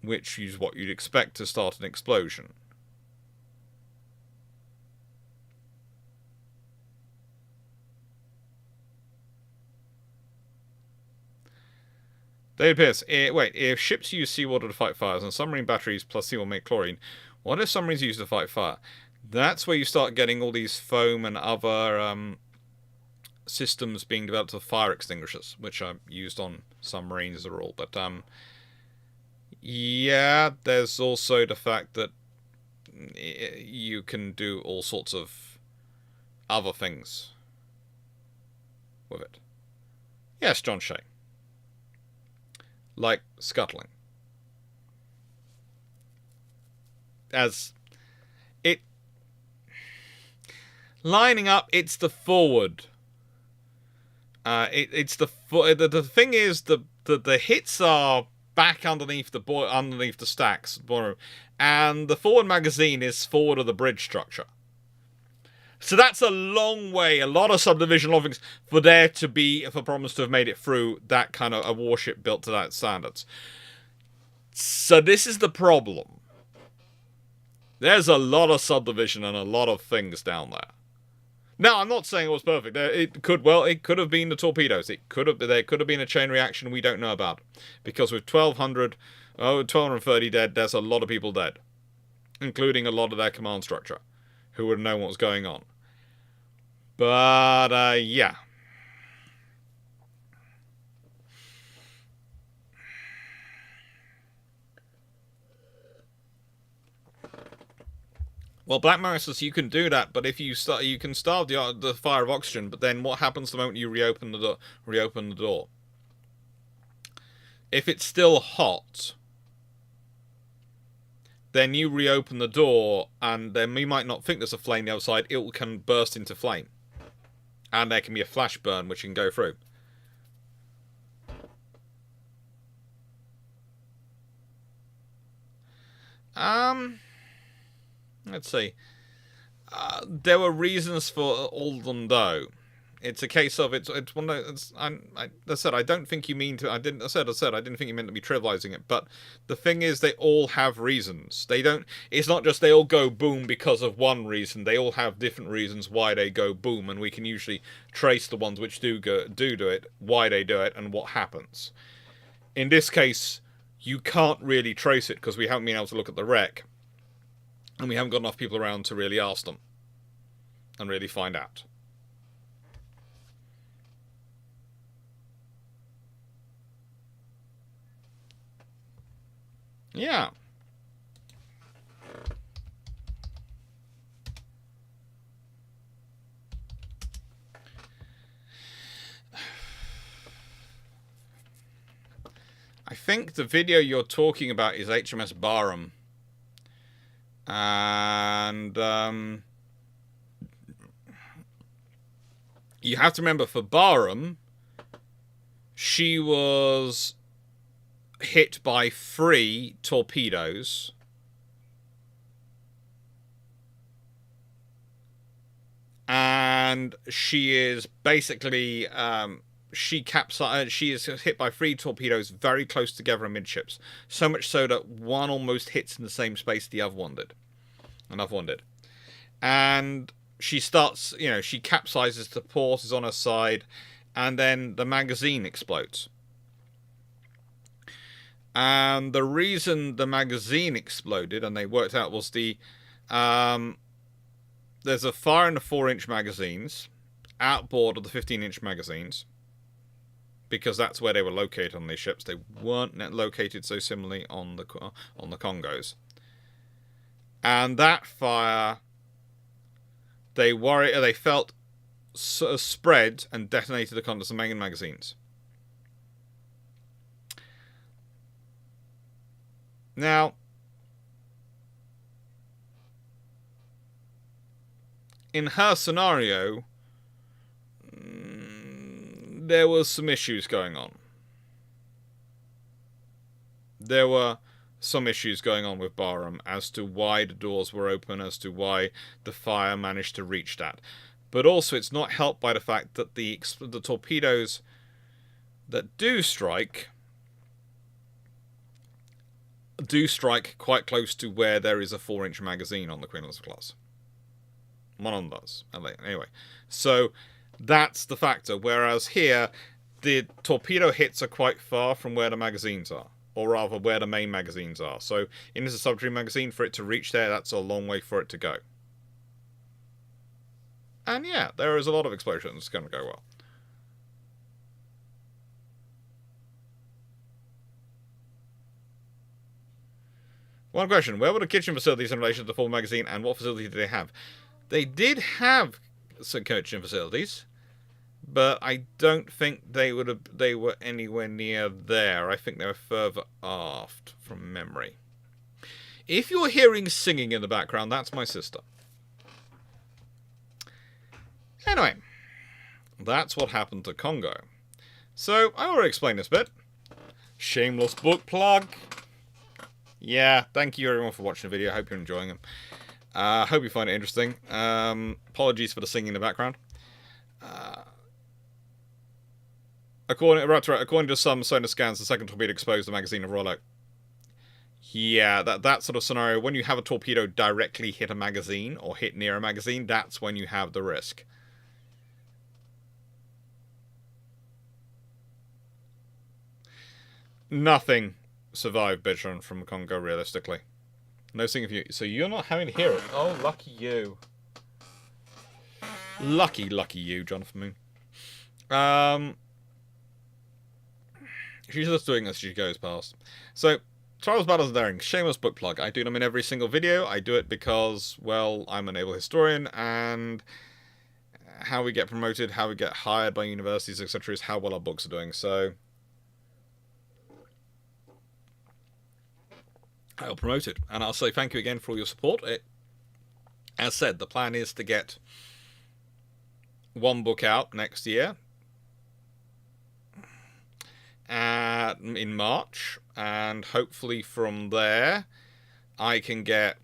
which is what you'd expect to start an explosion. David Pierce, wait, if ships use seawater to fight fires and submarine batteries plus seawater make chlorine, what if submarines use to fight fire? That's where you start getting all these foam and other systems being developed for fire extinguishers, which are used on submarines as a rule. But yeah, there's also the fact that you can do all sorts of other things with it. Yes, John Shea. Like scuttling. As it lining up, it's the forward. It's the thing is the hits are back underneath the stacks, and the forward magazine is forward of the bridge structure. So that's a long way, a lot of subdivision loggings for there to be, for problems to have made it through that kind of a warship built to that standards. So this is the problem. There's a lot of subdivision and a lot of things down there. Now, I'm not saying it was perfect. It could have been the torpedoes. There could have been a chain reaction we don't know about. Because with 1,230 dead, there's a lot of people dead. Including a lot of their command structure. Who would know what was going on. But, yeah. Well, Black Maris says you can do that, but if you can starve the fire of oxygen. But then what happens the moment you reopen the door? If it's still hot, then you reopen the door, and then we might not think there's a flame the other side. It can burst into flame, and there can be a flash burn which can go through. Let's see. There were reasons for all of them, though. It's a case of it's one of those. I said I don't think you mean to. I didn't I didn't think you meant to be trivializing it. But the thing is, they all have reasons. They don't. It's not just they all go boom because of one reason. They all have different reasons why they go boom, and we can usually trace the ones which do it, why they do it, and what happens. In this case, you can't really trace it because we haven't been able to look at the wreck. And we haven't got enough people around to really ask them. And really find out. Yeah. I think the video you're talking about is HMS Barham. And you have to remember, for Barham, she was hit by 3 torpedoes. And she is basically she is hit by 3 torpedoes very close together amidships. So much so that one almost hits in the same space the other one did. And she starts, she capsizes, the port is on her side, and then the magazine explodes. And the reason the magazine exploded, and they worked out, was there's a fire in the 4-inch magazines, outboard of the 15-inch magazines, because that's where they were located on these ships. They weren't located so similarly on the Congos. And that fire, they felt spread and detonated the main magazines. Now, in her scenario, there was some issues going on. There were some issues going on with Barham as to why the doors were open, as to why the fire managed to reach that. But also, it's not helped by the fact that the torpedoes that do strike quite close to where there is a 4-inch magazine on the Queen Elizabeth class. One of them does. Anyway, so that's the factor. Whereas here, the torpedo hits are quite far from where the magazines are. Or rather, where the main magazines are. So, in this submarine magazine, for it to reach there, that's a long way for it to go. And yeah, there is a lot of explosions. It's going to go well. One question. Where were the kitchen facilities in relation to the full magazine, and what facilities did they have? They did have some kitchen facilities, but I don't think they were anywhere near there. I think they were further aft, from memory. If you're hearing singing in the background, that's my sister. Anyway, that's what happened to Kongo. So, I already explained this bit. Shameless book plug. Yeah, thank you everyone for watching the video. I hope you're enjoying it. Hope you find it interesting. Apologies for the singing in the background. According to some sonar scans, the second torpedo exposed the magazine of Royal Oak. Yeah, that sort of scenario, when you have a torpedo directly hit a magazine, or hit near a magazine, that's when you have the risk. Nothing survived Bichon from Kongo, realistically. No singing for you. So you're not having to hear it. Oh, lucky you. Lucky you, Jonathan Moon. She's just doing as she goes past. So, Trials, Battles, and Daring. Shameless book plug. I do them in every single video. I do it because, well, I'm a naval historian, and how we get promoted, how we get hired by universities, etc. is how well our books are doing. So, I'll promote it. And I'll say thank you again for all your support. As said, the plan is to get one book out next year. In March. And hopefully from there, I can get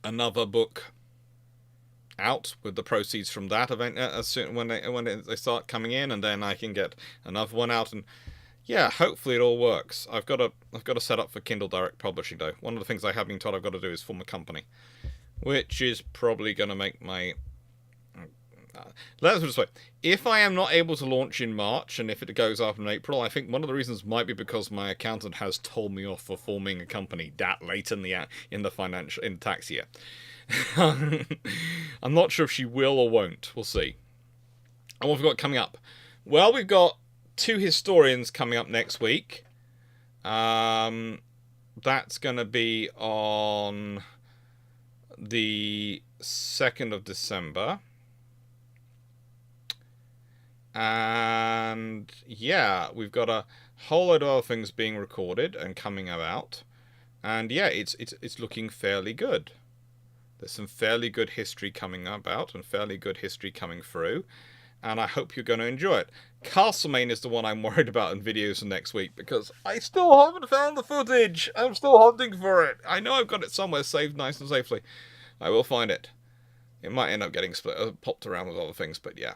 another book out with the proceeds from that event as soon when they start coming in, and then I can get another one out, and yeah, hopefully it all works. I've got to set up for Kindle Direct Publishing though. One of the things I have been told I've got to do is form a company, which is probably going to make my let's put it this way. If I am not able to launch in March, and if it goes up in April, I think one of the reasons might be because my accountant has told me off for forming a company that late in the tax year. I'm not sure if she will or won't. We'll see. And what have we got coming up? Well, we've got 2 historians coming up next week. That's going to be on the 2nd of December. And yeah, we've got a whole load of other things being recorded and coming out. And yeah, it's looking fairly good. There's some fairly good history coming about and fairly good history coming through. And I hope you're going to enjoy it. Castlemaine is the one I'm worried about in videos for next week, because I still haven't found the footage. I'm still hunting for it. I know I've got it somewhere saved nice and safely. I will find it. It might end up getting popped around with other things, but yeah.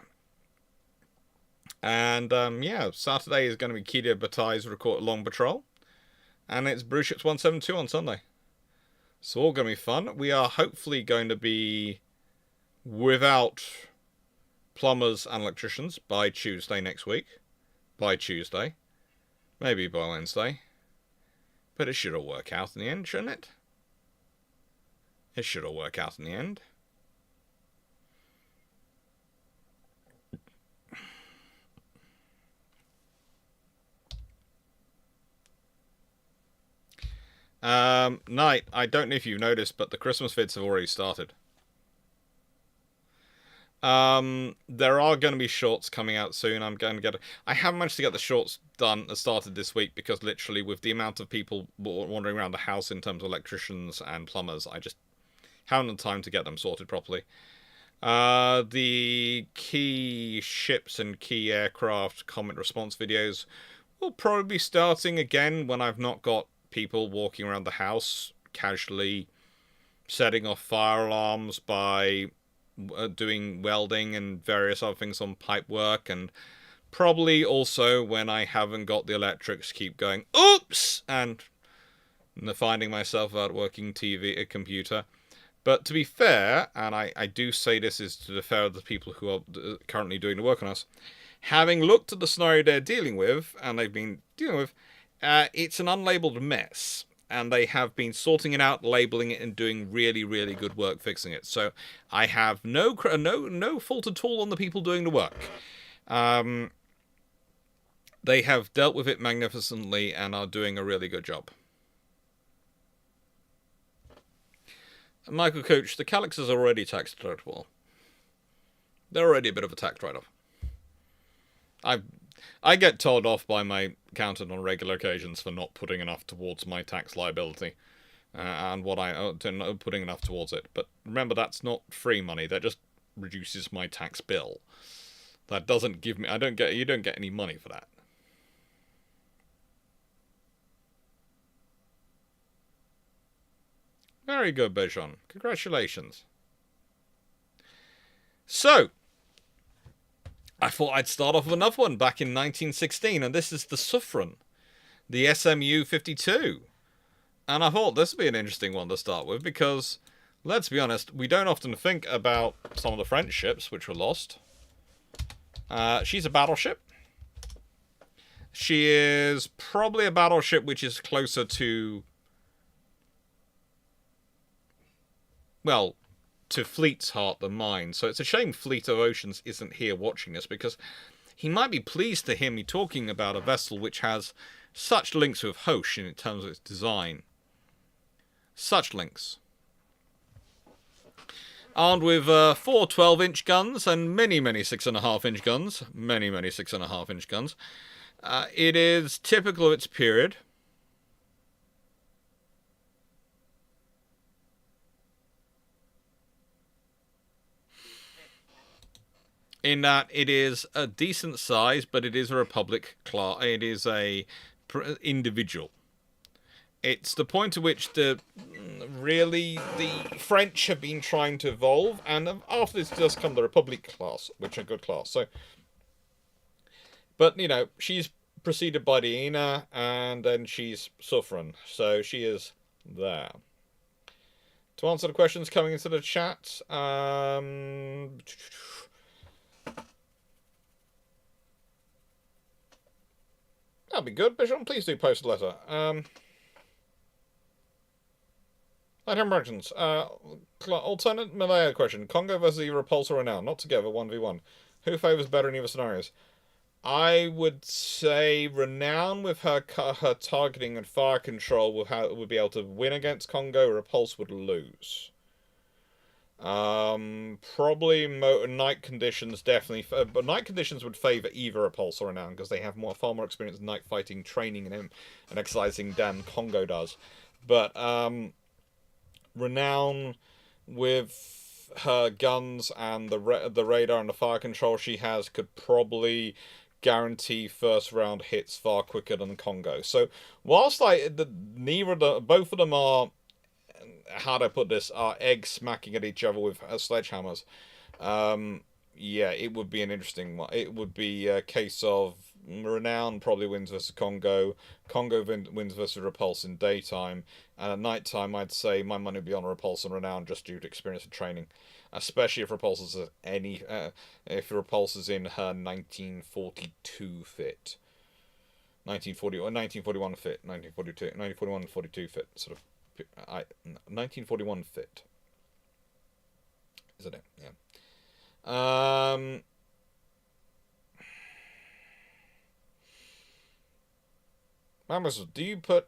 And yeah, Saturday is going to be Kedia Batai's Long Patrol. And it's Brew Ships 172 on Sunday. So all going to be fun. We are hopefully going to be without plumbers and electricians by Tuesday next week. By Tuesday. Maybe by Wednesday. But it should all work out in the end, shouldn't it? It should all work out in the end. Night, I don't know if you've noticed, but the Christmas vids have already started. There are going to be shorts coming out soon. I haven't managed to get the shorts done started this week because literally with the amount of people wandering around the house in terms of electricians and plumbers, I just haven't had time to get them sorted properly. The key ships and key aircraft comment response videos will probably be starting again when I've not got people walking around the house casually setting off fire alarms by doing welding and various other things on pipe work, and probably also when I haven't got the electrics keep going oops and finding myself without working a computer. But to be fair, and I do say this is to the fair of the people who are currently doing the work on us, having looked at the scenario they're dealing with, and they've been dealing with, it's an unlabeled mess. And they have been sorting it out, labeling it, and doing really, really good work fixing it. So I have no fault at all on the people doing the work. They have dealt with it magnificently and are doing a really good job. Michael Coach, the Calyxes are already tax deductible. They're already a bit of a tax write-off. I get told off by my accountant on regular occasions for not putting enough towards my tax liability, and putting enough towards it. But remember, that's not free money. That just reduces my tax bill. That doesn't give me. You don't get any money for that. Very good, Bejon. Congratulations. So, I thought I'd start off with another one back in 1916, and this is the Suffren, the SMU 52. And I thought this would be an interesting one to start with because, let's be honest, we don't often think about some of the French ships which were lost. She's a battleship. She is probably a battleship which is closer to, well, to Fleet's heart than mine. So it's a shame Fleet of Oceans isn't here watching this, because he might be pleased to hear me talking about a vessel which has such links with Hoche in terms of its design. Such links. Armed with 4 12-inch guns and many 6.5-inch guns. Many 6.5-inch guns. It is typical of its period. In that it is a decent size, but it is a Republic class. It is a individual. It's the point at which the French have been trying to evolve, and after this does come the Republic class, which are a good class. So, but you know, she's preceded by the Ina, and then she's Suffren, so she is there. To answer the questions coming into the chat, that'd be good. Bishop, please do post a letter. Emergence. Alternate Malaya question. Kongo versus the Repulsor Renown. Not together, 1v1. Who favours better in either scenarios? I would say Renown with her targeting and fire control would be able to win against Kongo. Repulse would lose. Probably night conditions definitely, but night conditions would favour either Repulse or Renown because they have far more experience in night fighting, training, and exercising than Kongo does. But Renown, with her guns and the radar and the fire control she has, could probably guarantee first round hits far quicker than Kongo. So whilst both of them are, how do I put this, are eggs smacking at each other with sledgehammers, yeah, it would be an interesting one. It would be a case of Renown probably wins versus Kongo. Kongo wins versus Repulse in daytime. And at night time, I'd say my money would be on Repulse and Renown just due to experience and training. Especially if Repulse is if Repulse is in her 1942 fit. 1940 or 1941 fit, 1942, 1941 42 fit, sort of. 1941 fit. Isn't it? Yeah. Amazon,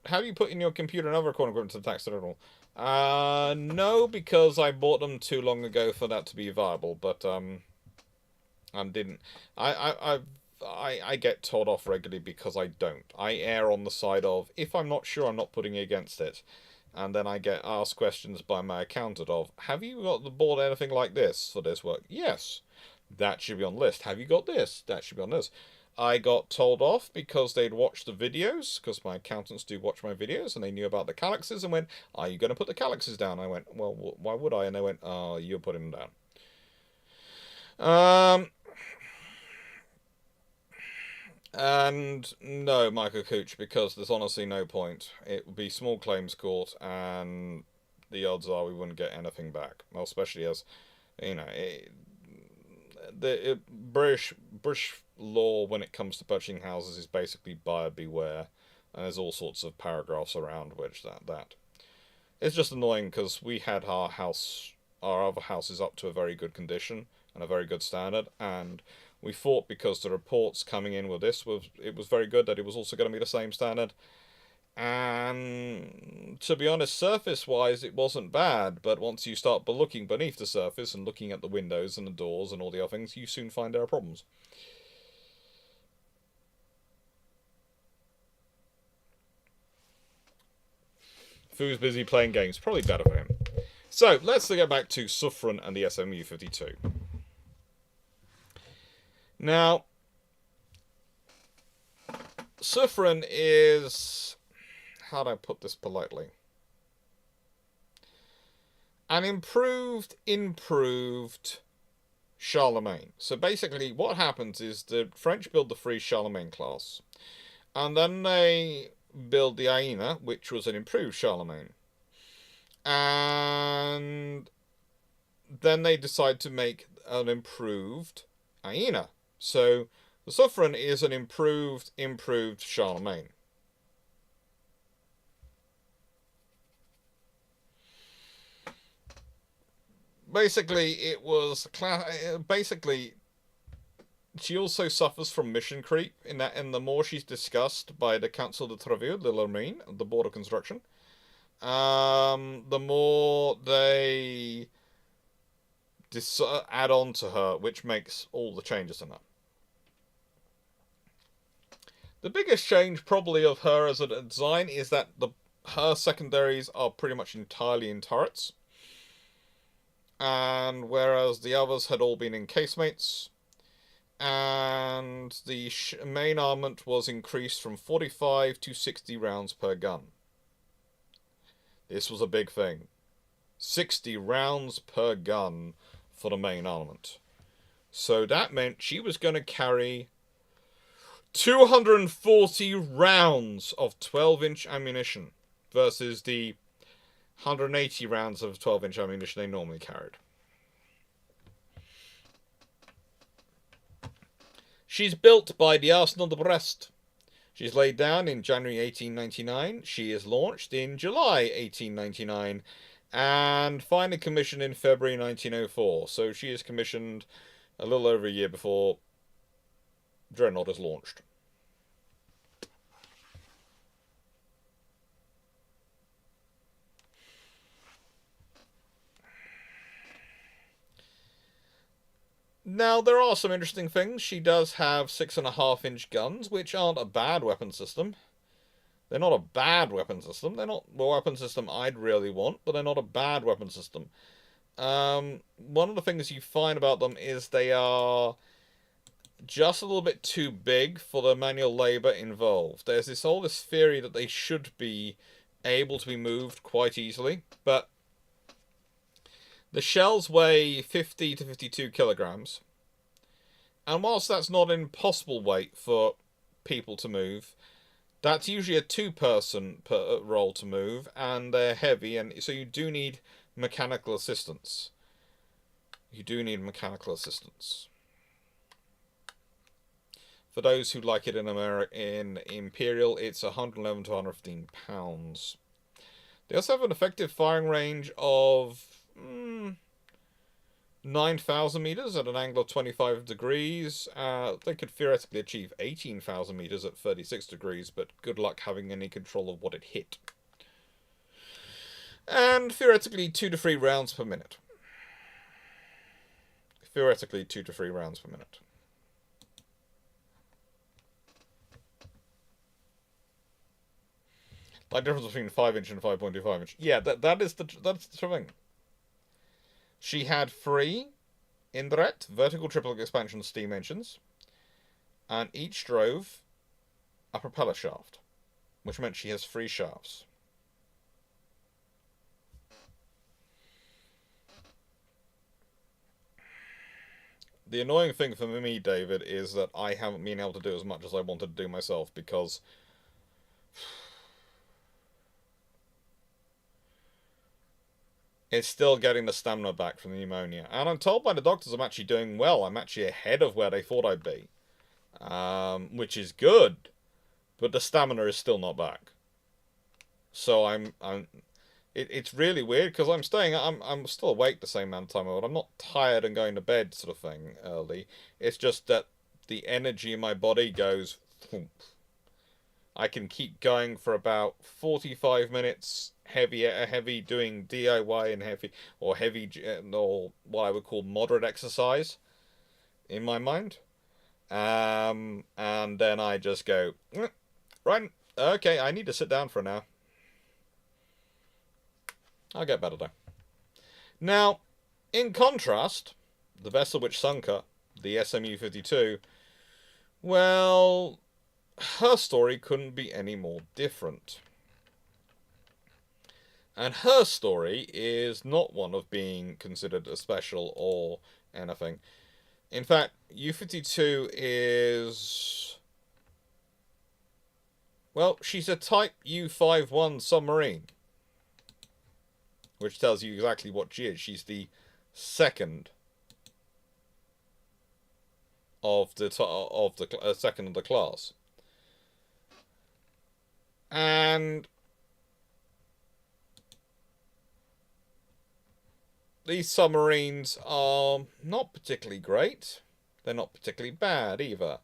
how do you put in your computer and other recording equipment to the tax total? No, because I bought them too long ago for that to be viable, but, I didn't. I get told off regularly because I don't. I err on the side of, if I'm not sure, I'm not putting against it. And then I get asked questions by my accountant of, have you got the board anything like this for this work? Yes. That should be on the list. Have you got this? That should be on this. I got told off because they'd watched the videos, because my accountants do watch my videos, and they knew about the calyxes, and went, are you going to put the calyxes down? I went, well, why would I? And they went, oh, you're putting them down. And no, Michael Cooch, because there's honestly no point. It would be small claims court, and the odds are we wouldn't get anything back. Well, especially as, you know, British law when it comes to purchasing houses is basically buyer beware, and there's all sorts of paragraphs around which that. It's just annoying because we had our other houses up to a very good condition and a very good standard, and we fought because the reports coming in with this was very good that it was also going to be the same standard. And to be honest, surface-wise, it wasn't bad, but once you start looking beneath the surface and looking at the windows and the doors and all the other things, you soon find there are problems. Fu's busy playing games. Probably better for him. So, let's get back to Suffren and the SMU-52. Now, Suffren is, how do I put this politely? An improved Charlemagne. So basically what happens is the French build the free Charlemagne class, and then they build the Aina, which was an improved Charlemagne. And then they decide to make an improved Aina. So the Suffren is an improved Charlemagne. Basically, it was she also suffers from mission creep in that, and the more she's discussed by the Council de Travaux de la Marine, the Board of Construction, the more they add on to her, which makes all the changes in her. The biggest change probably of her as a design is that her secondaries are pretty much entirely in turrets, and whereas the others had all been in casemates, and the main armament was increased from 45 to 60 rounds per gun. This was a big thing. 60 rounds per gun for the main armament. So that meant she was going to carry 240 rounds of 12-inch ammunition versus the 180 rounds of 12-inch ammunition they normally carried. She's built by the Arsenal de Brest. She's laid down in January 1899. She is launched in July 1899 and finally commissioned in February 1904. So she is commissioned a little over a year before Dreadnought is launched. Now, there are some interesting things. She does have 6.5-inch guns, which aren't a bad weapon system. They're not a bad weapon system. They're not a weapon system I'd really want, but they're not a bad weapon system. One of the things you find about them is they are just a little bit too big for the manual labour involved. There's this theory that they should be able to be moved quite easily, but the shells weigh 50 to 52 kilograms, and whilst that's not an impossible weight for people to move, that's usually a two-person role to move, and they're heavy, and so you do need mechanical assistance. For those who like it in Imperial, it's 111 to 115 pounds. They also have an effective firing range of 9,000 meters at an angle of 25 degrees. They could theoretically achieve 18,000 meters at 36 degrees, but good luck having any control of what it hit. And theoretically 2 to 3 rounds per minute. Theoretically 2 to 3 rounds per minute. Like difference between 5-inch and 5.25-inch. Yeah, that's the thing. She had 3 indirect vertical triple expansion steam engines, and each drove a propeller shaft, which meant she has 3 shafts. The annoying thing for me, David, is that I haven't been able to do as much as I wanted to do myself because it's still getting the stamina back from the pneumonia. And I'm told by the doctors I'm actually doing well. I'm actually ahead of where they thought I'd be. Which is good. But the stamina is still not back. So it's really weird because I'm still awake the same amount of time. I'm not tired and going to bed sort of thing early. It's just that the energy in my body goes thump. I can keep going for about 45 minutes heavy doing DIY and heavy or what I would call moderate exercise in my mind. And then I just go, right, okay, I need to sit down for an hour. I'll get better though. Now, in contrast, the vessel which sunk her, the SMU-52, well, her story couldn't be any more different. And her story is not one of being considered a special or anything. In fact, U-52 is... well, she's a Type U-51 submarine. Which tells you exactly what she is. She's the second of the second of the class. And these submarines are not particularly great. They're not particularly bad either.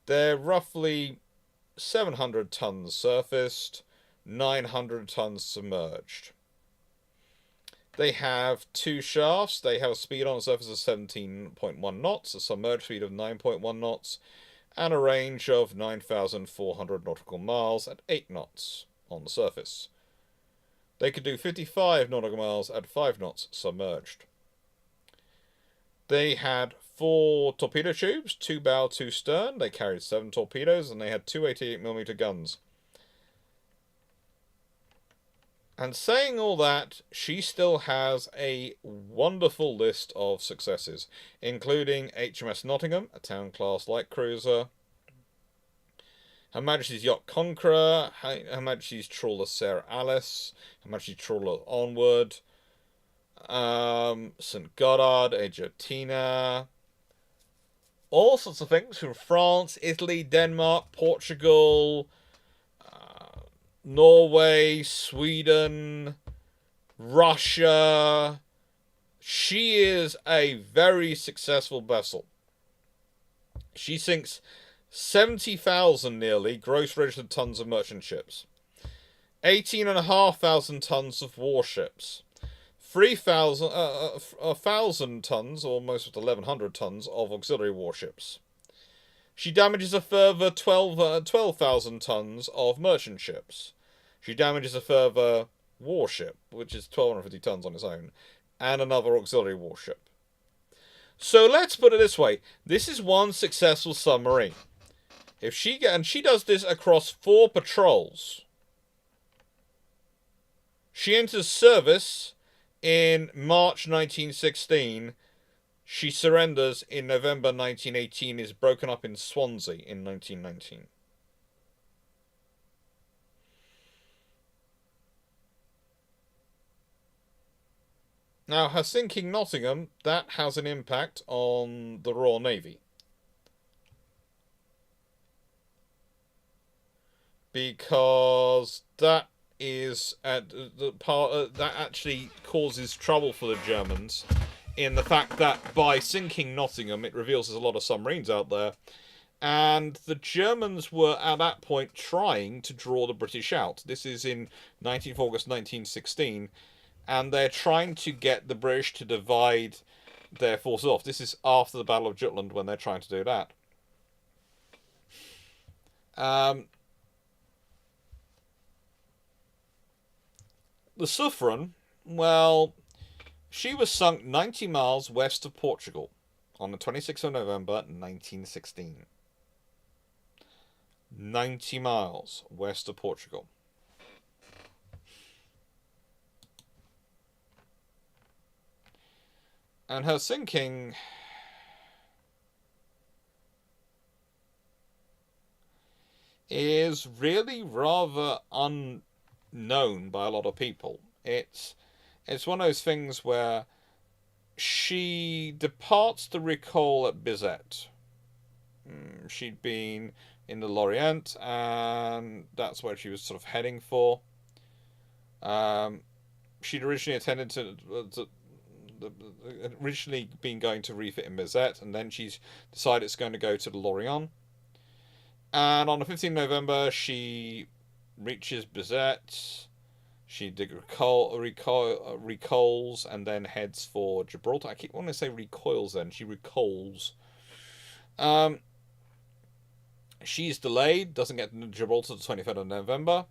They're roughly 700 tons surfaced, 900 tons submerged. They have 2 shafts. They have a speed on the surface of 17.1 knots, a submerged speed of 9.1 knots, and a range of 9,400 nautical miles at 8 knots on the surface. They could do 55 nautical miles at 5 knots submerged. They had 4 torpedo tubes, 2 bow, 2 stern. They carried 7 torpedoes, and they had 2 88mm guns. And saying all that, she still has a wonderful list of successes, including HMS Nottingham, a town-class light cruiser, Her Majesty's Yacht Conqueror, Her Majesty's Trawler Sarah Alice, Her Majesty's Trawler Onward, St. Goddard, Argentina, all sorts of things from France, Italy, Denmark, Portugal, Norway, Sweden, Russia. She is a very successful vessel. She sinks 70,000 nearly gross registered tons of merchant ships, 18,500 tons of warships, 1,000 tons, almost 1,100 tons of auxiliary warships. She damages a further 12,000 tons of merchant ships. She damages a further warship, which is 1,250 tons on its own, and another auxiliary warship. So let's put it this way. This is one successful submarine. And she does this across 4 patrols. She enters service in March 1916. She surrenders in November 1918, is broken up in Swansea in 1919. Now, her sinking Nottingham, that has an impact on the Royal Navy. because that is the part that actually causes trouble for the Germans, in the fact that by sinking Nottingham, it reveals there's a lot of submarines out there, and the Germans were at that point trying to draw the British out. This is in 19th August 1916, and they're trying to get the British to divide their forces off. This is after the Battle of Jutland when they're trying to do that. The Suffren, well, she was sunk 90 miles west of Portugal on the 26th of November 1916. 90 miles west of Portugal. And her sinking is really rather unknown by a lot of people. It's one of those things where she departs the recall at Bizet. She'd been in the Lorient, and that's where she was sort of heading for. She'd originally originally been going to refit in Bizet, and then she's decided it's going to go to the Lorient. And on the 15th of November, she reaches Bizet. She recoils and then heads for Gibraltar. I keep wanting to say recoils then. She recoils. She's delayed, doesn't get to Gibraltar the 23rd of November.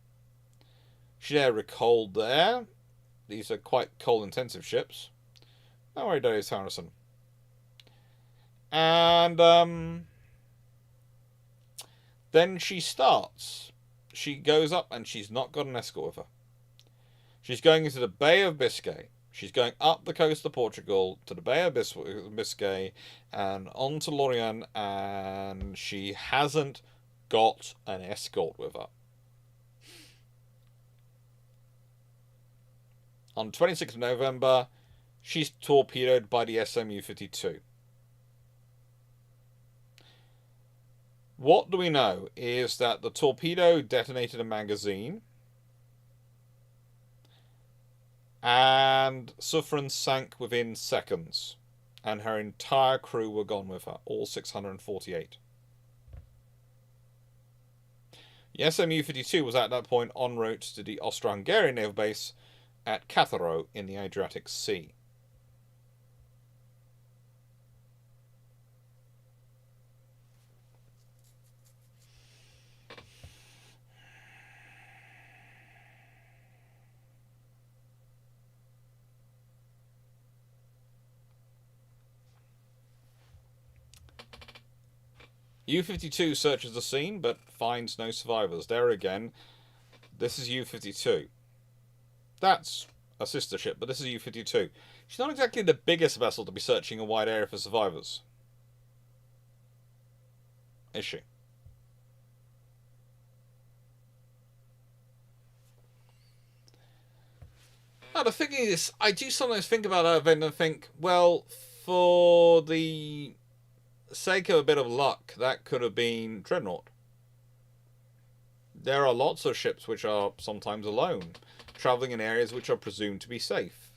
She there recoiled there. These are quite coal-intensive ships. Don't worry, Darius Harrison. And then she starts. She goes up and she's not got an escort with her. She's going into the Bay of Biscay. She's going up the coast of Portugal to the Bay of Biscay and on to Lorient, and she hasn't got an escort with her. On 26th of November, she's torpedoed by the SMU-52. What do we know is that the torpedo detonated a magazine, and Suffren sank within seconds, and her entire crew were gone with her, all 648. The SMU-52 was at that point en route to the Austro-Hungarian naval base at Catharo in the Adriatic Sea. U-52 searches the scene, but finds no survivors. There again, this is U-52. That's a sister ship, but this is U-52. She's not exactly the biggest vessel to be searching a wide area for survivors. Is she? Now, the thing is, I do sometimes think about that event and think, well, for the sake of a bit of luck, that could have been Dreadnought. There are lots of ships which are sometimes alone, travelling in areas which are presumed to be safe.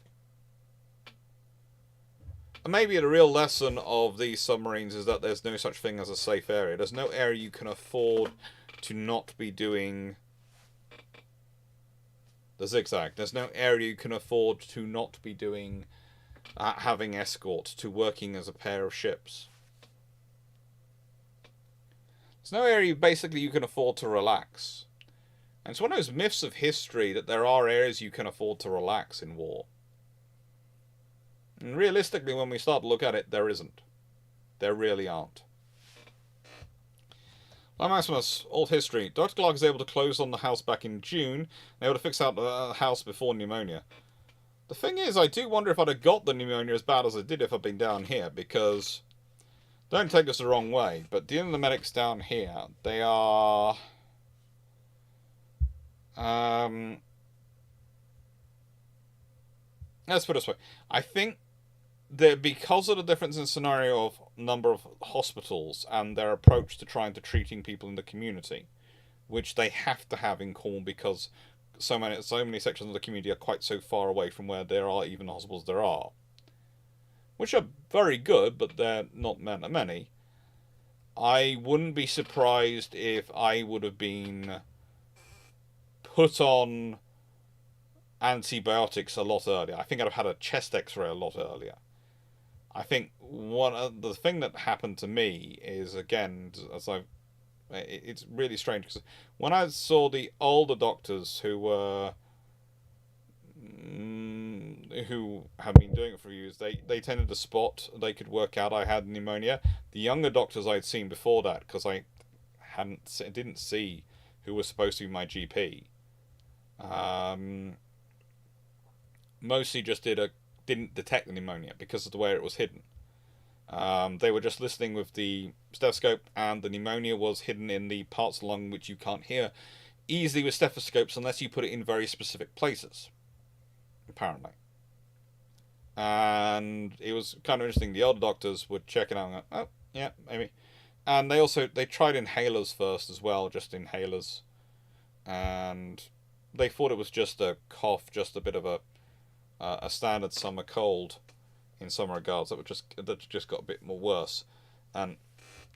And maybe the real lesson of these submarines is that there's no such thing as a safe area. There's no area you can afford to not be doing the zigzag. There's no area you can afford to not be doing having escort, to working as a pair of ships. There's no area basically you can afford to relax. And it's one of those myths of history that there are areas you can afford to relax in war. And realistically, when we start to look at it, there isn't. There really aren't. Like Maximus, old history. Dr. Clarke is able to close on the house back in June, and able to fix out the house before pneumonia. The thing is, I do wonder if I'd have got the pneumonia as bad as I did if I'd been down here, because don't take this the wrong way, but dealing with the medics down here, they are let's put it this way. I think that because of the difference in scenario of number of hospitals and their approach to trying to treating people in the community, which they have to have in Cornwall because so many sections of the community are quite so far away from where there are even hospitals there are, which are very good, but they're not many. I wouldn't be surprised if I would have been put on antibiotics a lot earlier. I think I'd have had a chest x-ray a lot earlier. I think the thing that happened to me is, again, it's really strange because when I saw the older doctors who have been doing it for years, they tended to spot, they could work out I had pneumonia. The younger doctors I'd seen before that, because I didn't see who was supposed to be my GP, mostly just didn't detect the pneumonia because of the way it was hidden. They were just listening with the stethoscope, and the pneumonia was hidden in the parts of the lung which you can't hear easily with stethoscopes unless you put it in very specific places, apparently. And it was kind of interesting. The older doctors would check it out and go, oh, yeah, maybe. And they tried inhalers first as well, just inhalers. And they thought it was just a cough, just a bit of a standard summer cold in some regards. That just got a bit more worse. And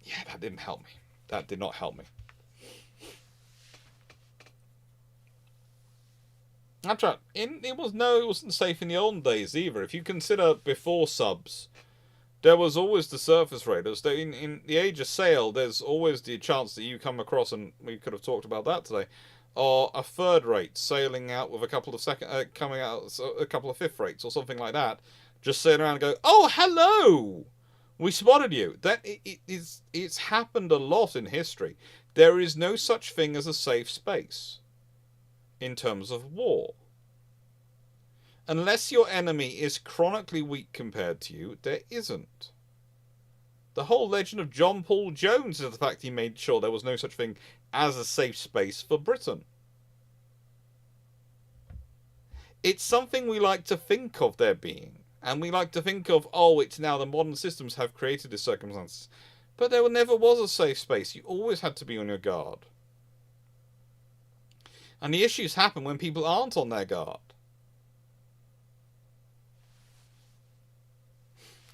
yeah, that didn't help me. That did not help me. That's right. It wasn't safe in the olden days either. If you consider before subs, there was always the surface raiders. In the age of sail, there's always the chance that you come across, and we could have talked about that today, or a third rate sailing out with a couple of coming out a couple of fifth rates or something like that, just sailing around and go, oh, hello, we spotted you. It's happened a lot in history. There is no such thing as a safe space in terms of war. Unless your enemy is chronically weak compared to you, there isn't. The whole legend of John Paul Jones is the fact he made sure there was no such thing as a safe space for Britain. It's something we like to think of there being. And we like to think of, oh, it's now the modern systems have created these circumstances. But there never was a safe space. You always had to be on your guard. And the issues happen when people aren't on their guard.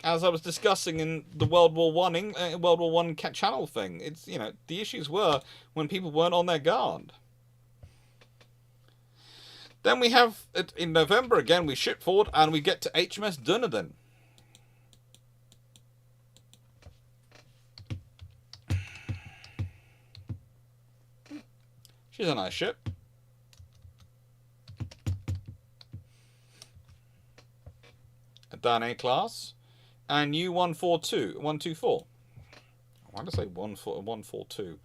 As I was discussing in the World War One channel thing, it's, the issues were when people weren't on their guard. Then we have, in November again, we ship forward and we get to HMS Dunedin. She's a nice ship. A Dan A class. And U-124. I want to say 142.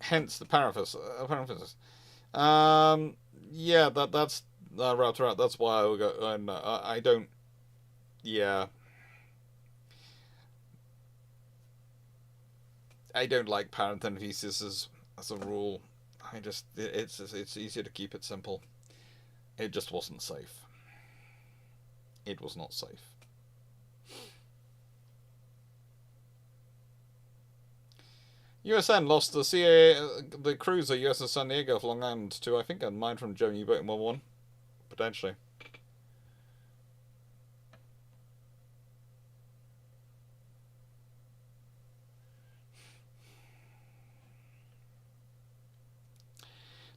Hence the parenthesis. Yeah, that's wrapped around. That's why I will go. I don't. Yeah. I don't like parentheses as a rule. It's easier to keep it simple. It just wasn't safe. It was not safe. USN lost the cruiser USS San Diego off Long Island to, I think, a mine from German U-boat in World War I, potentially.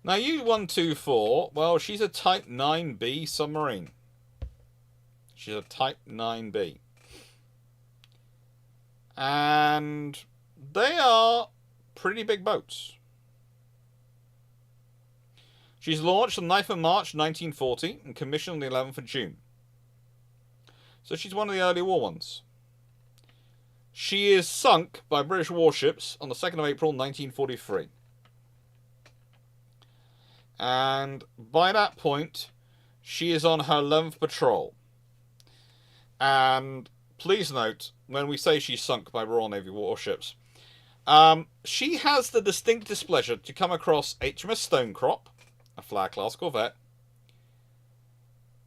Now, U-124, well, she's a Type 9B submarine. She's a Type 9B. And they are pretty big boats. She's launched on the 9th of March 1940 and commissioned on the 11th of June. So she's one of the early war ones. She is sunk by British warships on the 2nd of April 1943. And by that point, she is on her 11th patrol. And please note, when we say she's sunk by Royal Navy warships, she has the distinct displeasure to come across HMS Stonecrop, a Flag-class corvette,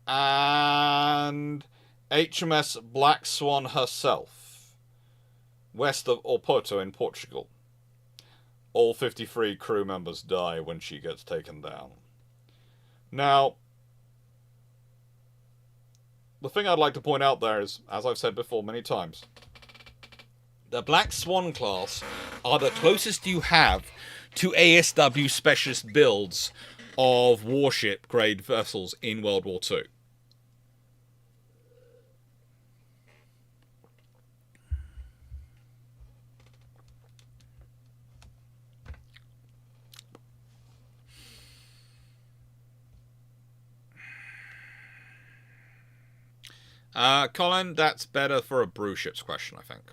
And HMS Black Swan herself, west of Oporto in Portugal. All 53 crew members die when she gets taken down. Now, the thing I'd like to point out there is, as I've said before many times, the Black Swan class are the closest you have to ASW specialist builds of warship grade vessels in World War II. Colin, that's better for a brew ships question, I think.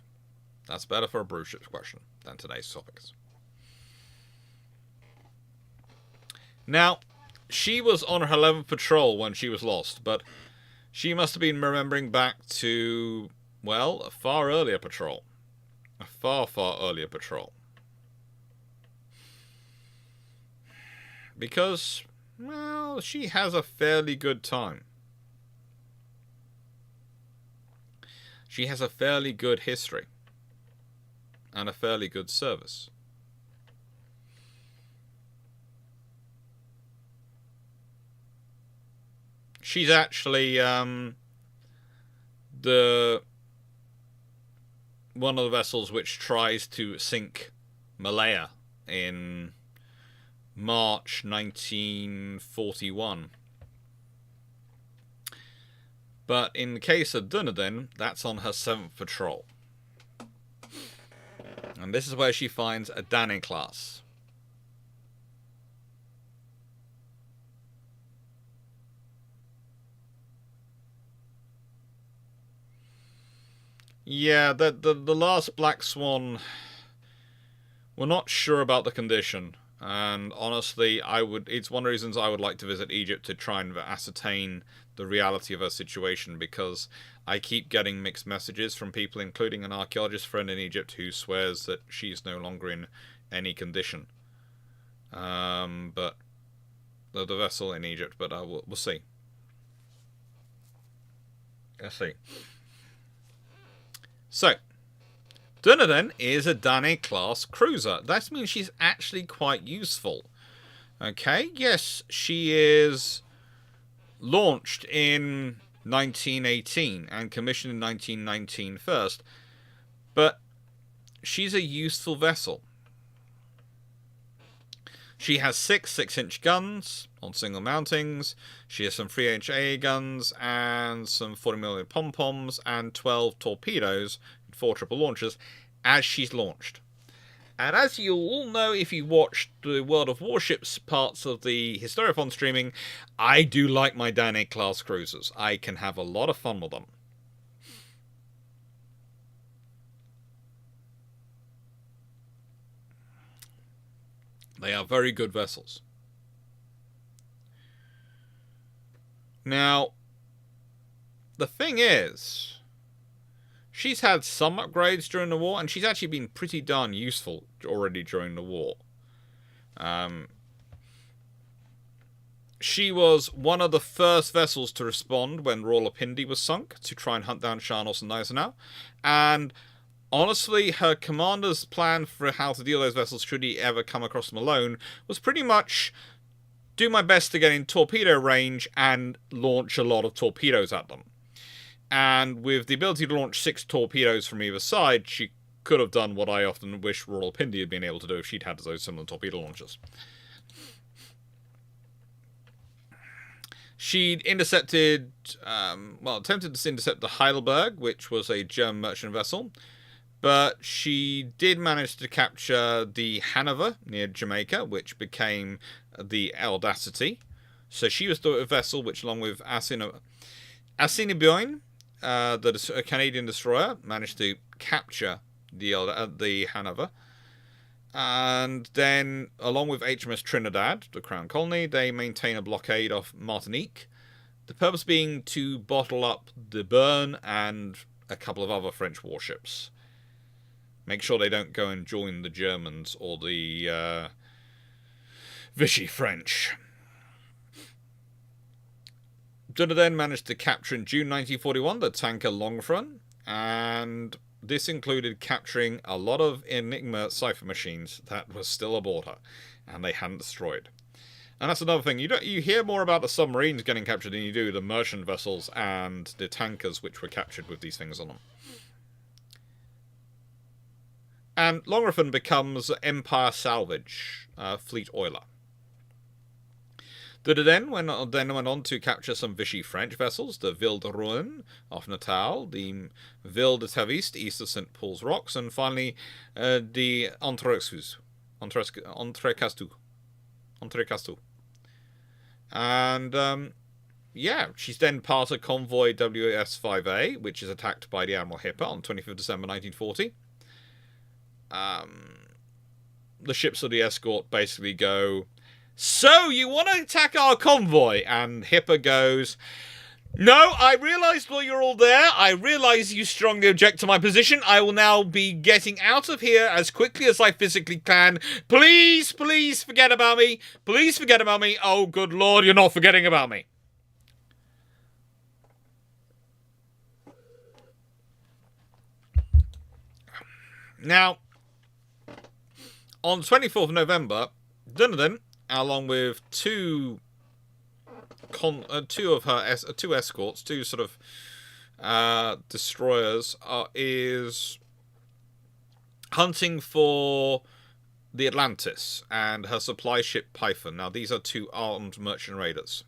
That's better for a brew ships question than today's topics. Now, she was on her 11th patrol when she was lost, but she must have been remembering back to, well, a far earlier patrol. A far, far earlier patrol. Because, well, she has a fairly good time. She has a fairly good history. And a fairly good service. She's actually one of the vessels which tries to sink Malaya in March 1941. But in the case of Dunedin, that's on her 7th patrol. And this is where she finds a Danny class. Yeah, the last Black Swan, we're not sure about the condition. And honestly, it's one of the reasons I would like to visit Egypt to try and ascertain the reality of her situation, because I keep getting mixed messages from people, including an archaeologist friend in Egypt who swears that she's no longer in any condition. But the vessel in Egypt, but we'll see. Let's see. So, Dunedin is a Danny class cruiser. That means she's actually quite useful. Okay, yes, she is launched in 1918 and commissioned in 1919 first, but she's a useful vessel. She has 6 6-inch guns on single mountings. She has some 3-inch AA guns and some 40mm pom-poms and 12 torpedoes, 4 triple launchers, as she's launched. And as you all know, if you watched the World of Warships parts of the Historiathon streaming, I do like my Danny class cruisers. I can have a lot of fun with them. They are very good vessels. Now, the thing is, she's had some upgrades during the war, and she's actually been pretty darn useful already during the war. She was one of the first vessels to respond when Rawalpindi was sunk, to try and hunt down Sharnos and Gneisenau. And honestly, her commander's plan for how to deal with those vessels, should he ever come across them alone, was pretty much do my best to get in torpedo range and launch a lot of torpedoes at them. And with the ability to launch 6 torpedoes from either side, she could have done what I often wish Rawalpindi had been able to do if she'd had those similar torpedo launchers. She'd intercepted, attempted to intercept the Heidelberg, which was a German merchant vessel. But she did manage to capture the Hanover near Jamaica, which became the Audacity. So she was the vessel which, along with Assiniboine, the Canadian destroyer, managed to capture the Hanover. And then, along with HMS Trinidad, the Crown Colony, they maintain a blockade of Martinique. The purpose being to bottle up the Bern and a couple of other French warships. Make sure they don't go and join the Germans or the Vichy French. Dunedin managed to capture in June 1941 the tanker Longfront, and this included capturing a lot of Enigma cipher machines that were still aboard her, and they hadn't destroyed. And that's another thing. You hear more about the submarines getting captured than you do the merchant vessels and the tankers which were captured with these things on them. And Longfront becomes Empire Salvage Fleet Oiler. Dunedin then went on to capture some Vichy French vessels, the Ville de Rouen off Natal, the Ville de Taviste east of St. Paul's Rocks, and finally the Entrecastou. And yeah, she's then part of convoy WS-5A, which is attacked by the Admiral Hipper on 25th December 1940. The ships of the escort basically go, "So, you want to attack our convoy?" And Hipper goes, "No, I realised while you're all there, I realise you strongly object to my position. I will now be getting out of here as quickly as I physically can. Please, please forget about me. Please forget about me. Oh, good Lord, you're not forgetting about me." Now, on the 24th of November, Dunedin, along with two escorts, two sort of destroyers, is hunting for the Atlantis and her supply ship Python. Now, these are two armed merchant raiders.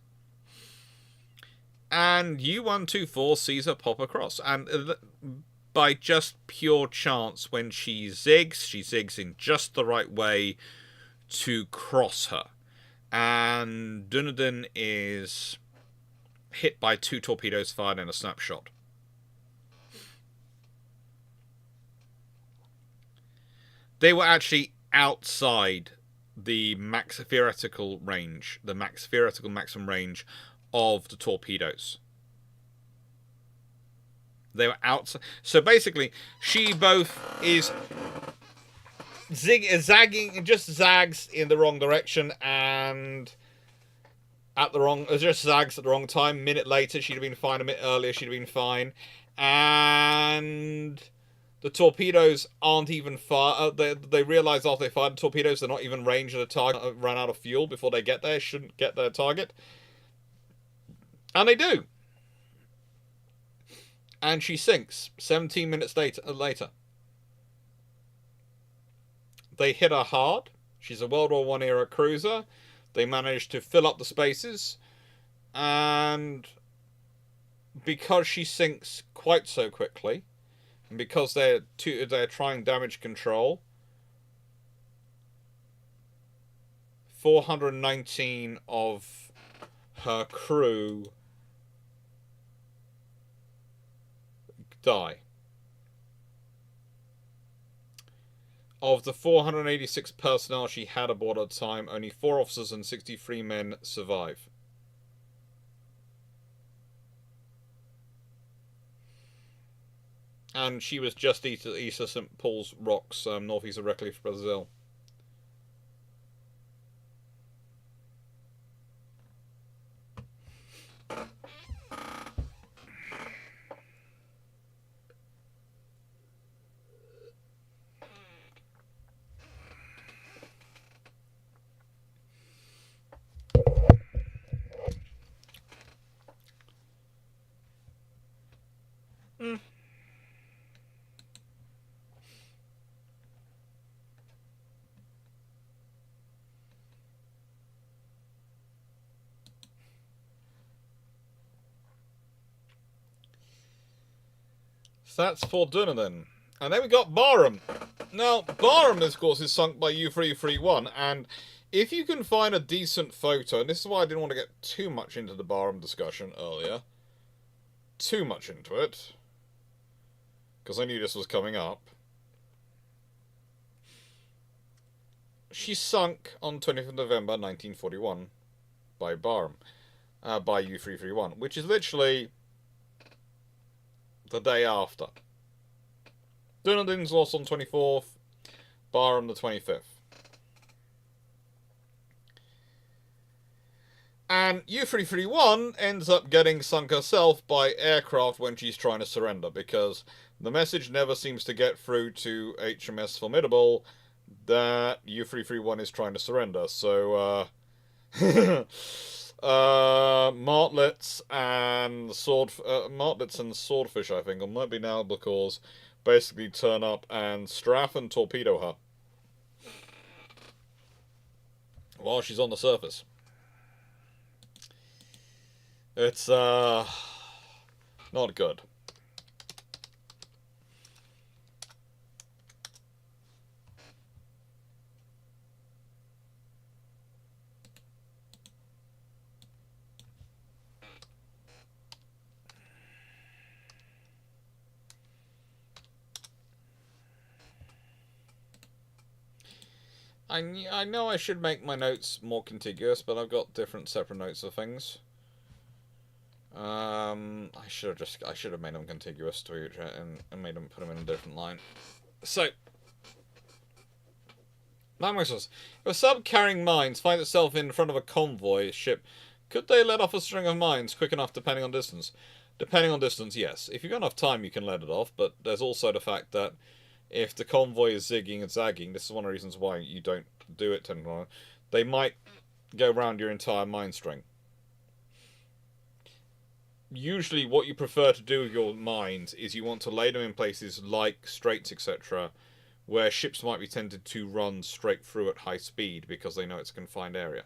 And U-124 sees her pop across, and by just pure chance, when she zigs in just the right way to cross her. And Dunedin is hit by two torpedoes fired in a snapshot. They were actually outside the theoretical maximum range of the torpedoes. They were outside. So basically, she both is zagging, just zags in the wrong direction, and just zags at the wrong time. A minute later, she'd have been fine. A minute earlier, she'd have been fine. And the torpedoes aren't even fired. They realise after they fired the torpedoes, they're not even range of the target. Ran out of fuel before they get there. Shouldn't get their target. And they do. And she sinks 17 minutes later. They hit her hard. She's a World War I era cruiser. They managed to fill up the spaces. And because she sinks quite so quickly, and because they're trying damage control, 419 of her crew die. Of the 486 personnel she had aboard at the time, only 4 officers and 63 men survive. And she was just east of St. Paul's Rocks, northeast of Recliffe, Brazil. So that's for Dunedin. And then we got Barham. Now, Barham, of course, is sunk by U-331, and if you can find a decent photo, and this is why I didn't want to get too much into the Barham discussion earlier, too much into it, because I knew this was coming up. She sunk on 20th of November 1941 by Barham, by U-331, which is literally the day after. Dunedin's lost on 24th, Barham the 25th. And U-331 ends up getting sunk herself by aircraft when she's trying to surrender, because the message never seems to get through to HMS Formidable that U-331 is trying to surrender. So, martlets and swordfish, I think, or might be now because basically turn up and strafe and torpedo her while she's on the surface. It's not good. I know I should make my notes more contiguous, but I've got different separate notes of things. I should have made them contiguous to each and made them put them in a different line. So, if a sub carrying mines finds itself in front of a convoy ship, could they let off a string of mines quick enough depending on distance? Depending on distance, yes. If you've got enough time, you can let it off, but there's also the fact that if the convoy is zigging and zagging, this is one of the reasons why you don't do it technically, they might go around your entire mine string. Usually what you prefer to do with your mines is you want to lay them in places like straits, etc., where ships might be tempted to run straight through at high speed because they know it's a confined area.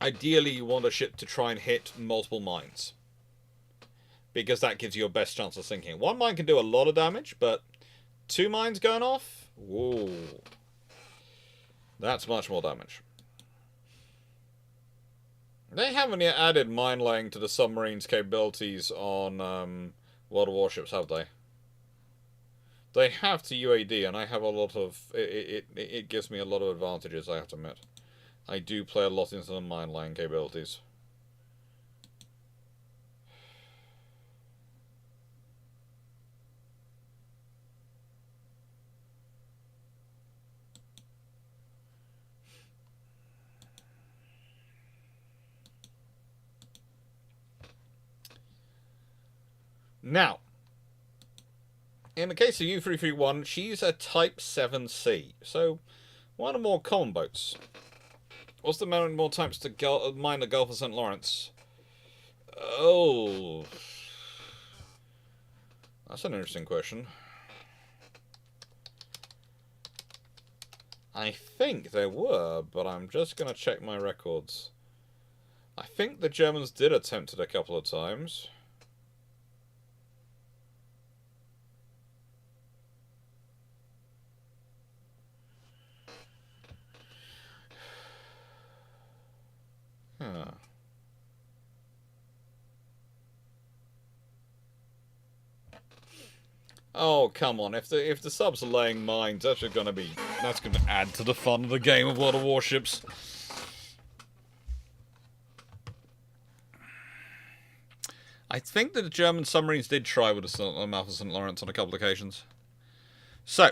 Ideally, you want a ship to try and hit multiple mines, because that gives you your best chance of sinking. One mine can do a lot of damage, but 2 mines going off? Whoa. That's much more damage. They haven't yet added mine laying to the submarines' capabilities on World of Warships, have they? They have to UAD, and I have a lot of... It gives me a lot of advantages, I have to admit. I do play a lot into the mine laying capabilities. Now, in the case of U-331, she's a Type 7C, so one of the more common boats. What's the amount more types to mine the Gulf of St. Lawrence? Oh, that's an interesting question. I think there were, but I'm just going to check my records. I think the Germans did attempt it a couple of times. Huh. Oh, come on. If the subs are laying mines, that's going to add to the fun of the game of World of Warships. I think that the German submarines did try with the mouth of St. Lawrence on a couple of occasions. So,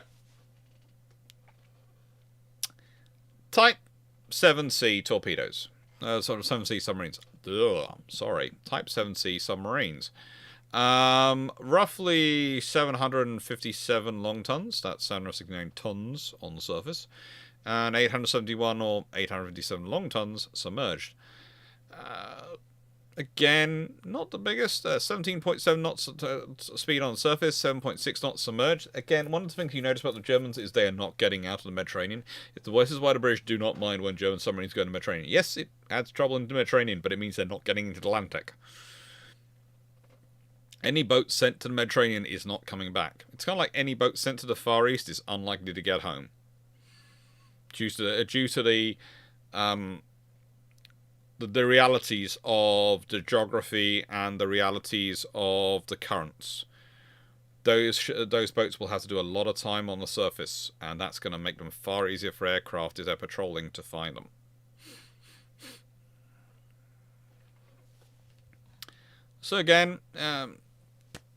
Type 7C torpedoes. Sort of 7C submarines. Type 7C submarines. Roughly 757 long tons. That's 769 tons on the surface. And 871 or 857 long tons submerged. Again, not the biggest. 17.7 knots speed on the surface, 7.6 knots submerged. Again, one of the things you notice about the Germans is they are not getting out of the Mediterranean. This is why the British do not mind when German submarines go into the Mediterranean. Yes, it adds trouble in the Mediterranean, but it means they're not getting into the Atlantic. Any boat sent to the Mediterranean is not coming back. It's kind of like any boat sent to the Far East is unlikely to get home. Due to the realities of the geography and the realities of the currents. Those boats will have to do a lot of time on the surface, and that's going to make them far easier for aircraft as they're patrolling to find them. So again,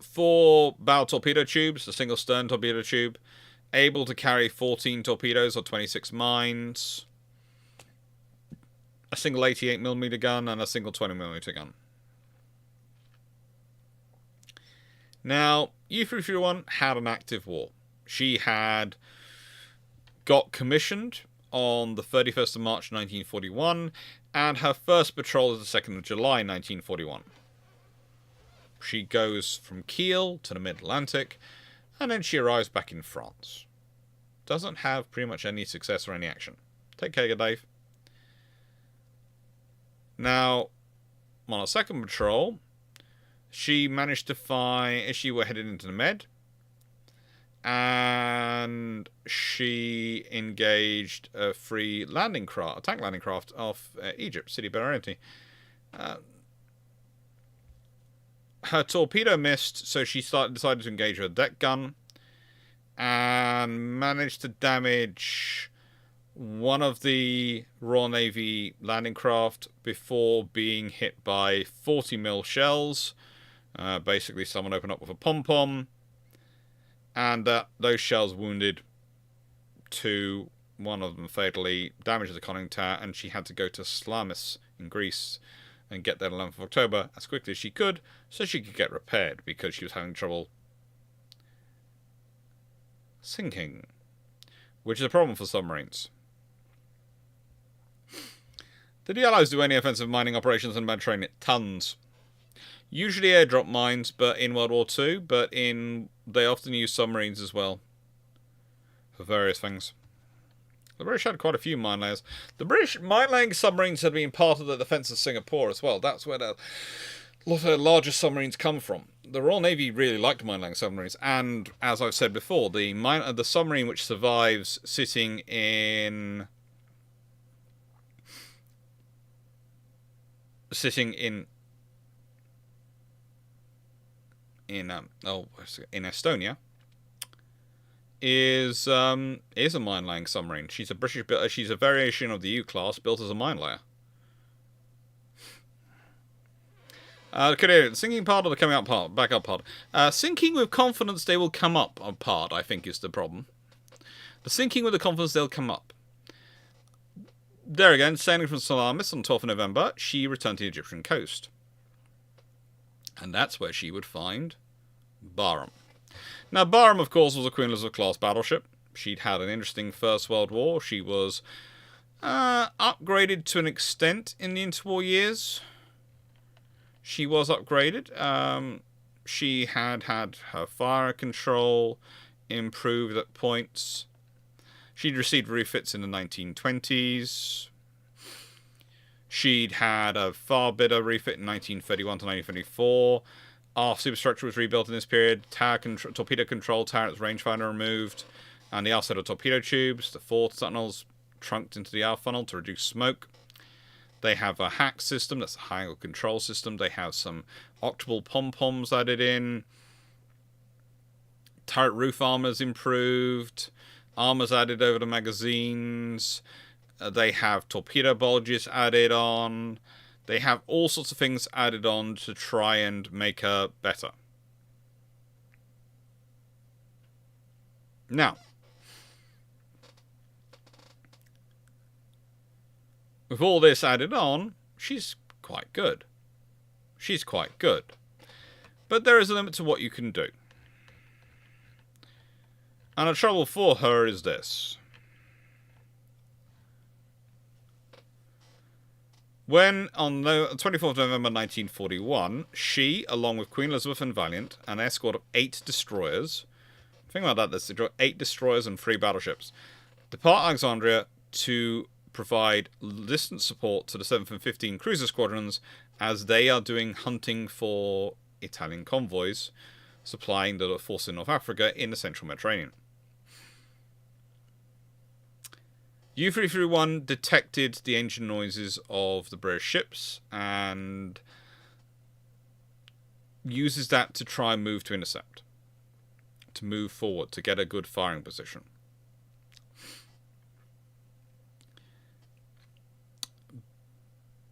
4 bow torpedo tubes, a single stern torpedo tube, able to carry 14 torpedoes or 26 mines. a single 88mm gun, and a single 20mm gun. Now, U331 had an active war. She had got commissioned on the 31st of March 1941, and her first patrol is the 2nd of July 1941. She goes from Kiel to the Mid-Atlantic, and then she arrives back in France. Doesn't have pretty much any success or any action. Take care, Dave. Now, on her second patrol, she managed to find... She were headed into the Med, and she engaged a free landing craft, a tank landing craft off Egypt, City Berenity. Her torpedo missed, so she decided to engage her deck gun, and managed to damage one of the Royal Navy landing craft before being hit by 40mm shells. Basically, someone opened up with a pom-pom, and those shells wounded two, one of them fatally, damaged the conning tower, and she had to go to Salamis in Greece and get there on 11th of October as quickly as she could, so she could get repaired, because she was having trouble sinking, which is a problem for submarines. Did the Allies do any offensive mining operations in the Mediterranean? Tons. Usually airdrop mines, but in World War II, they often use submarines as well for various things. The British had quite a few mine layers. The British mine-laying submarines had been part of the defence of Singapore as well. That's where a lot of the largest submarines come from. The Royal Navy really liked mine-laying submarines, and as I've said before, the submarine which survives sitting in Estonia is a mine-laying submarine. She's a variation of the U-class built as a mine layer. The sinking part or the coming up part? Back up part. Sinking with confidence they will come up part, I think, is the problem. The sinking with the confidence they'll come up. There again, sailing from Salamis on 12th of November, she returned to the Egyptian coast. And that's where she would find Barham. Now, Barham, of course, was a Queen Elizabeth-class battleship. She'd had an interesting First World War. She was upgraded to an extent in the interwar years. She was upgraded. She had her fire control improved at points. She'd received refits in the 1920s. She'd had a far better refit in 1931 to 1934. Our superstructure was rebuilt in this period. Torpedo control turrets, rangefinder removed, and the aft set of torpedo tubes. The fore tunnels trunked into the aft funnel to reduce smoke. They have a hack system, that's a high-angle control system. They have some octable pom-poms added in. Turret roof armor's improved. Armor's added over the magazines. They have torpedo bulges added on. They have all sorts of things added on to try and make her better. Now, with all this added on, she's quite good. She's quite good. But there is a limit to what you can do. And the trouble for her is this. When, on the 24th of November 1941, she, along with Queen Elizabeth and Valiant, an escort of 8 destroyers, think about that, there's 8 destroyers and 3 battleships, depart Alexandria to provide distant support to the 7th and 15 cruiser squadrons as they are doing hunting for Italian convoys, supplying the force in North Africa in the central Mediterranean. U331 detected the engine noises of the British ships and uses that to try and move to intercept, to move forward, to get a good firing position.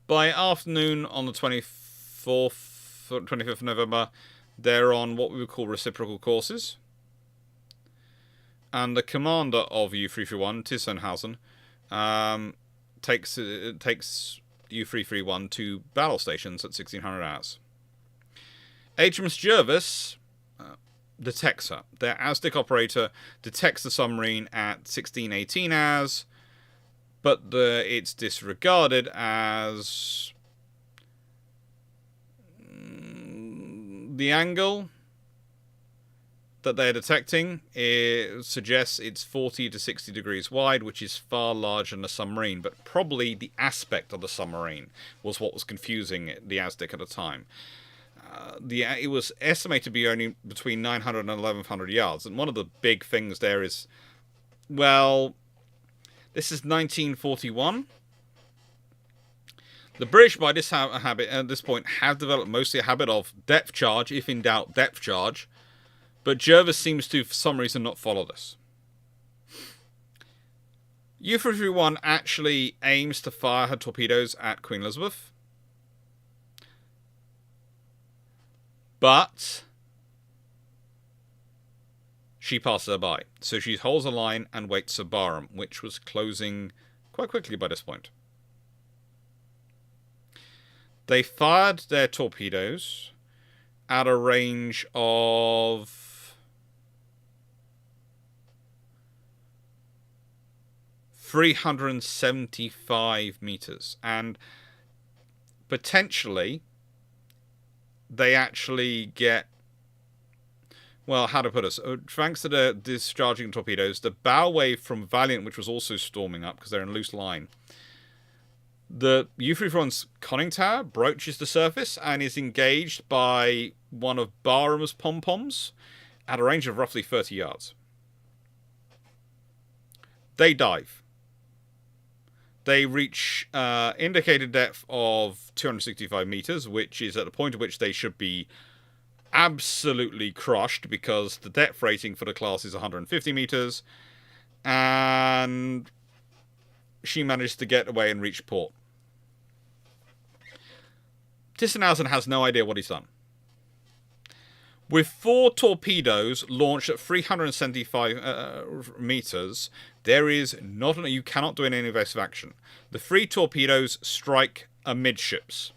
By afternoon on the 25th of November, they're on what we would call reciprocal courses. And the commander of U331, Tissenhausen, takes U-331 to battle stations at 1600 hours. HMS Jervis detects her. Their ASDIC operator detects the submarine at 1618 hours, but it's disregarded as the angle that they're detecting suggests it's 40 to 60 degrees wide, which is far larger than a submarine, but probably the aspect of the submarine was what was confusing the ASDIC at the time. It was estimated to be only between 900 and 1100 yards, and one of the big things there is, well, this is 1941. The British, by this at this point, have developed mostly a habit of depth charge, if in doubt, depth charge, but Jervis seems to, for some reason, not follow this. U-331 actually aims to fire her torpedoes at Queen Elizabeth, but she passes her by. So she holds a line and waits for Barham, which was closing quite quickly by this point. They fired their torpedoes at a range of 375 meters, and potentially they actually get, well, how to put it? Thanks to the discharging torpedoes, the bow wave from Valiant, which was also storming up because they're in loose line, the U-331's conning tower broaches the surface and is engaged by one of Barham's pom-poms at a range of roughly 30 yards. They dive. They reach indicated depth of 265 meters, which is at the point at which they should be absolutely crushed because the depth rating for the class is 150 meters, and she managed to get away and reach port. Tissenhausen has no idea what he's done. With 4 torpedoes launched at 375 meters, you cannot do any evasive action. The 3 torpedoes strike amidships.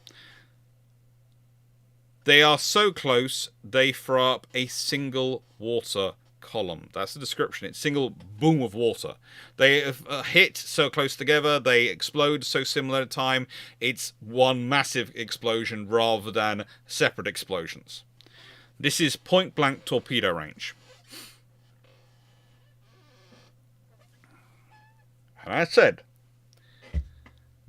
They are so close, they throw up a single water column. That's the description. It's single boom of water. They hit so close together, they explode so similar at time. It's one massive explosion rather than separate explosions. This is point-blank torpedo range. And I said,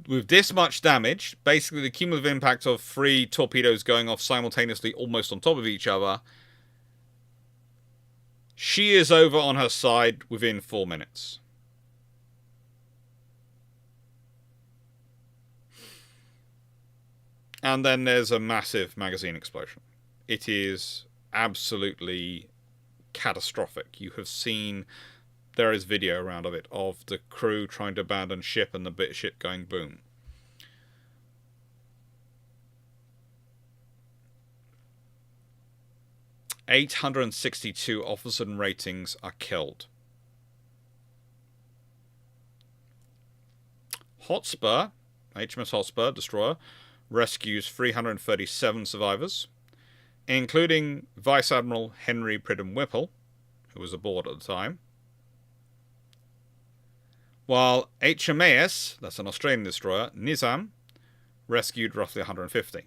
with this much damage, basically the cumulative impact of 3 torpedoes going off simultaneously almost on top of each other, she is over on her side within 4 minutes. And then there's a massive magazine explosion. It is absolutely catastrophic. You have seen, there is video around of it, of the crew trying to abandon ship and the ship going boom. .862 officers and ratings are killed. Hotspur, HMS Hotspur, destroyer, rescues 337 survivors, including Vice Admiral Henry Pridham Whipple, who was aboard at the time, while HMAS, that's an Australian destroyer, Nizam, rescued roughly 150.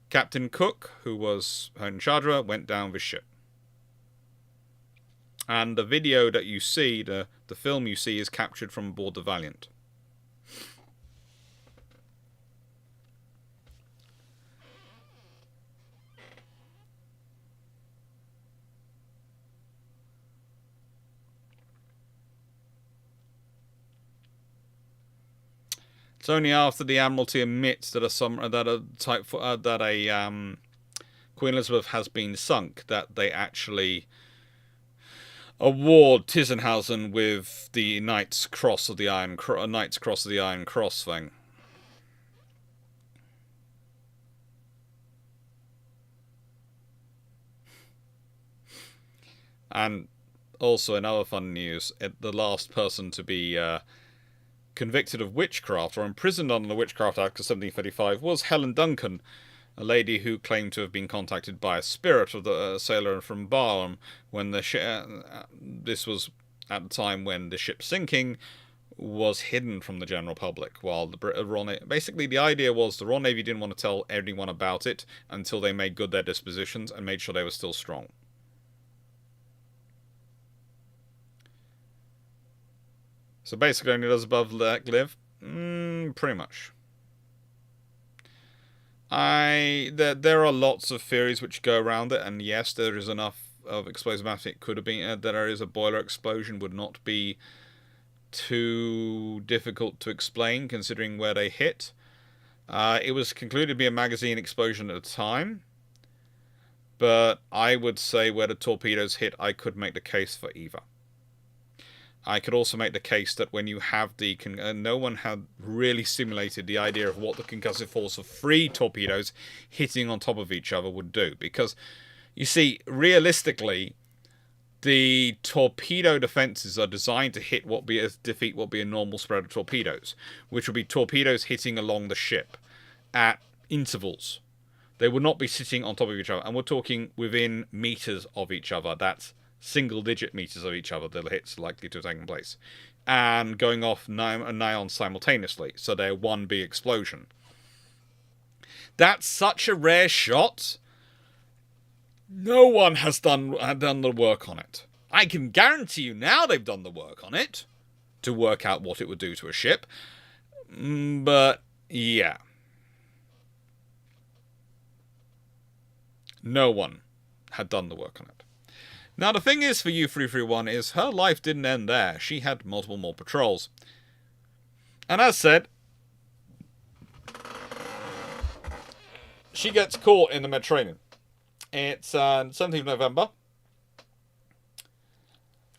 Captain Cook, who was in charge of her, went down with ship. And the video that you see, the film you see, is captured from aboard the Valiant. It's only after the Admiralty admits that a Queen Elizabeth has been sunk that they actually award Tissenhausen with the Knight's Cross of the Iron Cross thing. And also, in other fun news, the last person to be convicted of witchcraft or imprisoned under the Witchcraft Act of 1735 was Helen Duncan, a lady who claimed to have been contacted by a spirit of the sailor from Barham when the this was at the time when the ship sinking was hidden from the general public, while the Royal Navy, basically the idea was the Royal Navy didn't want to tell anyone about it until they made good their dispositions and made sure they were still strong. So basically only does above deck live? Pretty much. There are lots of theories which go around it, and yes, there is enough of explosive matter. It could have been that there is a boiler explosion, would not be too difficult to explain considering where they hit. It was concluded to be a magazine explosion at the time, but I would say where the torpedoes hit, I could make the case for either. I could also make the case that when you have the... no one had really simulated the idea of what the concussive force of 3 torpedoes hitting on top of each other would do. Because, you see, realistically, the torpedo defenses are designed to hit defeat what would be a normal spread of torpedoes, which would be torpedoes hitting along the ship at intervals. They would not be sitting on top of each other, and we're talking within meters of each other. That's single-digit meters of each other that the hits are likely to have taken place, and going off nigh on simultaneously, so they're one big explosion. That's such a rare shot. No one has done the work on it. I can guarantee you now they've done the work on it to work out what it would do to a ship. But, yeah. No one had done the work on it. Now, the thing is for U331 is her life didn't end there. She had multiple more patrols. And as said, she gets caught in the Mediterranean. It's 17th of November.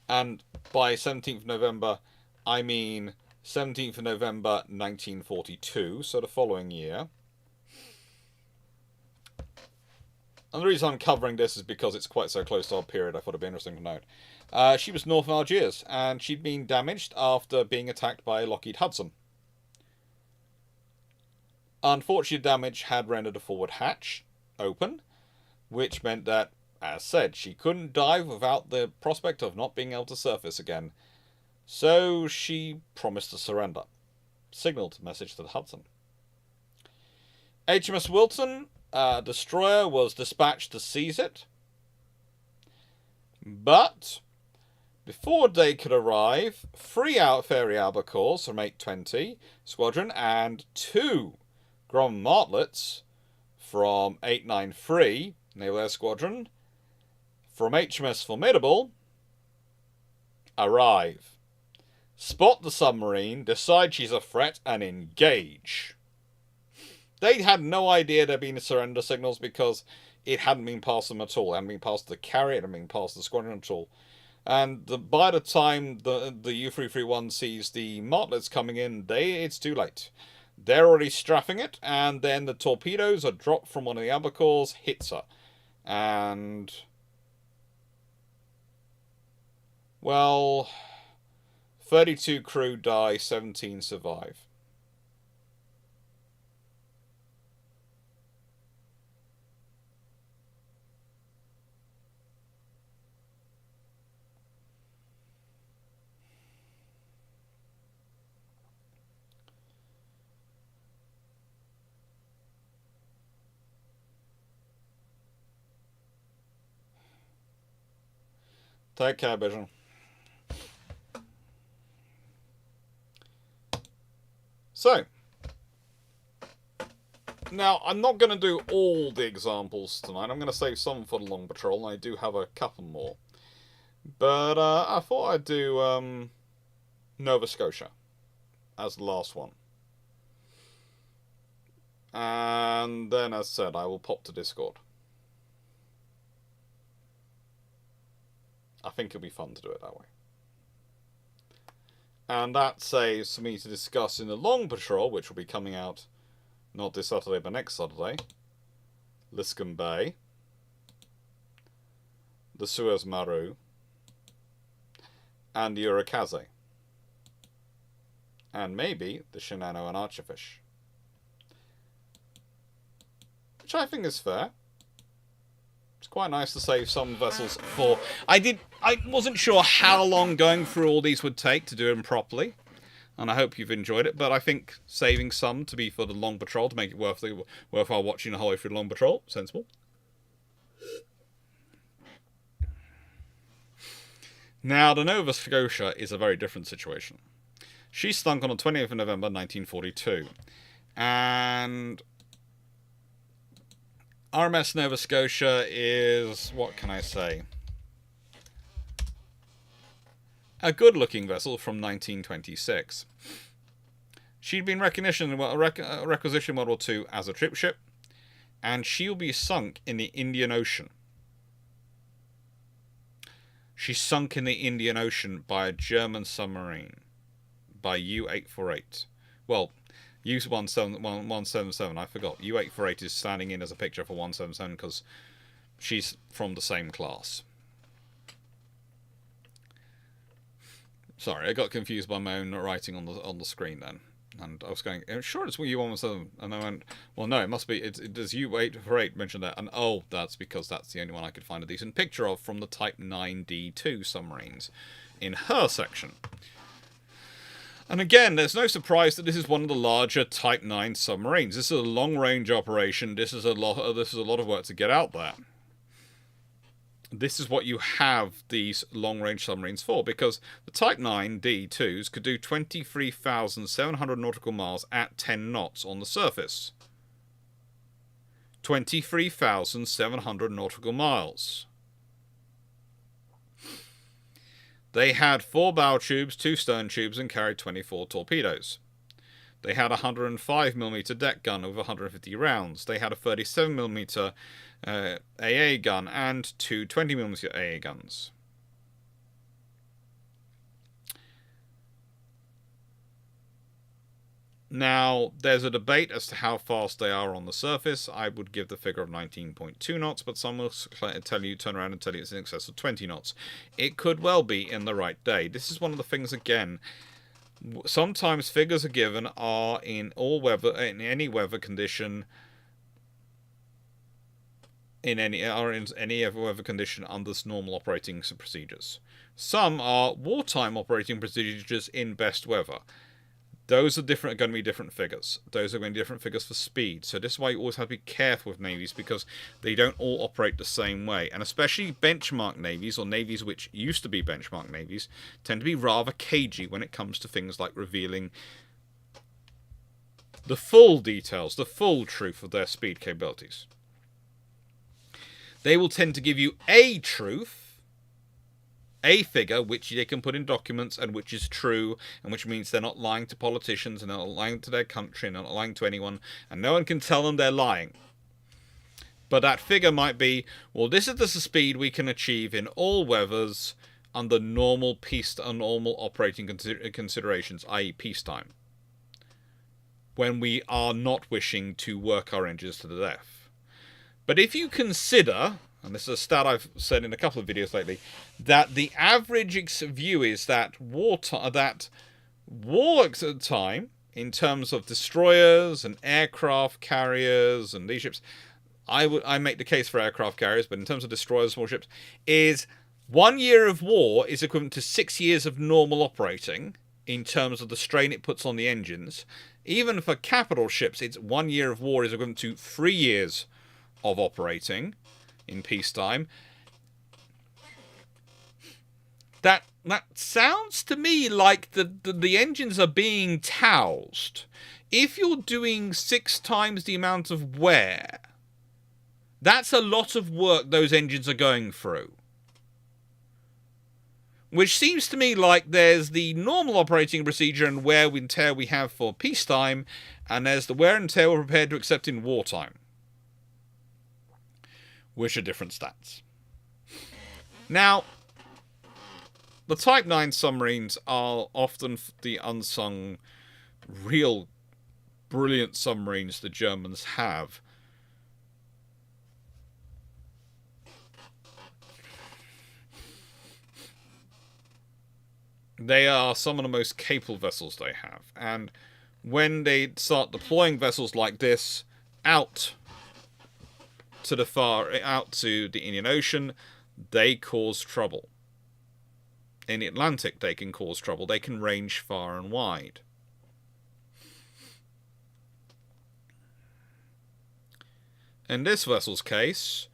And by 17th of November, I mean 17th of November 1942, so the following year. And the reason I'm covering this is because it's quite so close to our period, I thought it'd be interesting to note. She was north of Algiers, and she'd been damaged after being attacked by Lockheed Hudson. Unfortunate damage had rendered the forward hatch open, which meant that, as said, she couldn't dive without the prospect of not being able to surface again. So she promised to surrender. Signalled message to the Hudson. HMS Wilton, destroyer, was dispatched to seize it. But before day could arrive, 3 ferry albacores from 820 Squadron and 2 Grumman Martlets from 893 Naval Air Squadron from HMS Formidable arrive. Spot the submarine, decide she's a threat, and engage. They had no idea there'd been surrender signals because it hadn't been past them at all. It hadn't been past the carrier, it hadn't been past the squadron at all. And by the time the U331 sees the Martlets coming in, it's too late. They're already strafing it, and then the torpedoes are dropped from one of the albacores, hits her. And, well, 32 crew die, 17 survive. Take care, Vision. So, now I'm not going to do all the examples tonight. I'm going to save some for the long patrol, and I do have a couple more. But I thought I'd do Nova Scotia as the last one. And then, as said, I will pop to Discord. I think it'll be fun to do it that way. And that saves for me to discuss in the long patrol, which will be coming out not this Saturday but next Saturday, Liscombe Bay, the Suez Maru, and the Urakaze. and maybe the Shinano and Archerfish. Which I think is fair. It's quite nice to save some vessels for... I wasn't sure how long going through all these would take to do them properly. And I hope you've enjoyed it. But I think saving some to be for the long patrol, to make it worthwhile watching the whole way through the long patrol. Sensible. Now, the Nova Scotia is a very different situation. She sunk on the 20th of November 1942. And RMS Nova Scotia is, what can I say, a good-looking vessel from 1926. She'd been requisitioned in World War II as a trip ship, and she'll be sunk in the Indian Ocean. She sunk in the Indian Ocean by a German submarine, by U-848. Well, U-177, I forgot. U-848 is standing in as a picture for 177 because she's from the same class. Sorry, I got confused by my own writing on the screen then. And I was going, sure, it's U-117. And I went, well, no, it must be, does U-848 mention that? And oh, that's because that's the only one I could find a decent picture of from the Type 9D2 submarines in her section. And again, there's no surprise that this is one of the larger Type 9 submarines. This is a long-range operation. This is a lot of work to get out there. This is what you have these long-range submarines for, because the Type 9 D2s could do 23,700 nautical miles at 10 knots on the surface. 23,700 nautical miles. They had 4 bow tubes, 2 stern tubes, and carried 24 torpedoes. They had a 105mm deck gun with 150 rounds. They had a 37mm AA gun and 2 20mm AA guns. Now, there's a debate as to how fast they are on the surface. I would give the figure of 19.2 knots, but some will turn around and tell you it's in excess of 20 knots. It could well be in the right day. This is one of the things, again, sometimes figures are given are in any weather condition, in any weather condition under normal operating procedures. Some are wartime operating procedures in best weather. Those are going to be different figures. Those are going to be different figures for speed. So this is why you always have to be careful with navies, because they don't all operate the same way. And especially benchmark navies, or navies which used to be benchmark navies, tend to be rather cagey when it comes to things like revealing the full details, the full truth of their speed capabilities. They will tend to give you a truth, a figure which they can put in documents and which is true, and which means they're not lying to politicians, and they're not lying to their country, and they're not lying to anyone, and no one can tell them they're lying. But that figure might be, well, this is the speed we can achieve in all weathers under normal operating considerations, i.e. peacetime, when we are not wishing to work our engines to the death. But if you consider, and this is a stat I've said in a couple of videos lately, that the average view is that war time, in terms of destroyers and aircraft carriers and these ships, I make the case for aircraft carriers, but in terms of destroyers, small ships, is 1 year of war is equivalent to 6 years of normal operating in terms of the strain it puts on the engines. Even for capital ships, it's 1 year of war is equivalent to 3 years of operating in peacetime. That sounds to me like the engines are being toused. If you're doing 6 times the amount of wear, that's a lot of work those engines are going through. Which seems to me like there's the normal operating procedure and wear and tear we have for peacetime, and there's the wear and tear we're prepared to accept in wartime, which are different stats. Now, the Type 9 submarines are often the unsung, real brilliant submarines the Germans have. They are some of the most capable vessels they have. And when they start deploying vessels like this out to the Indian Ocean, they cause trouble. In the Atlantic, they can cause trouble. They can range far and wide. In this vessel's case,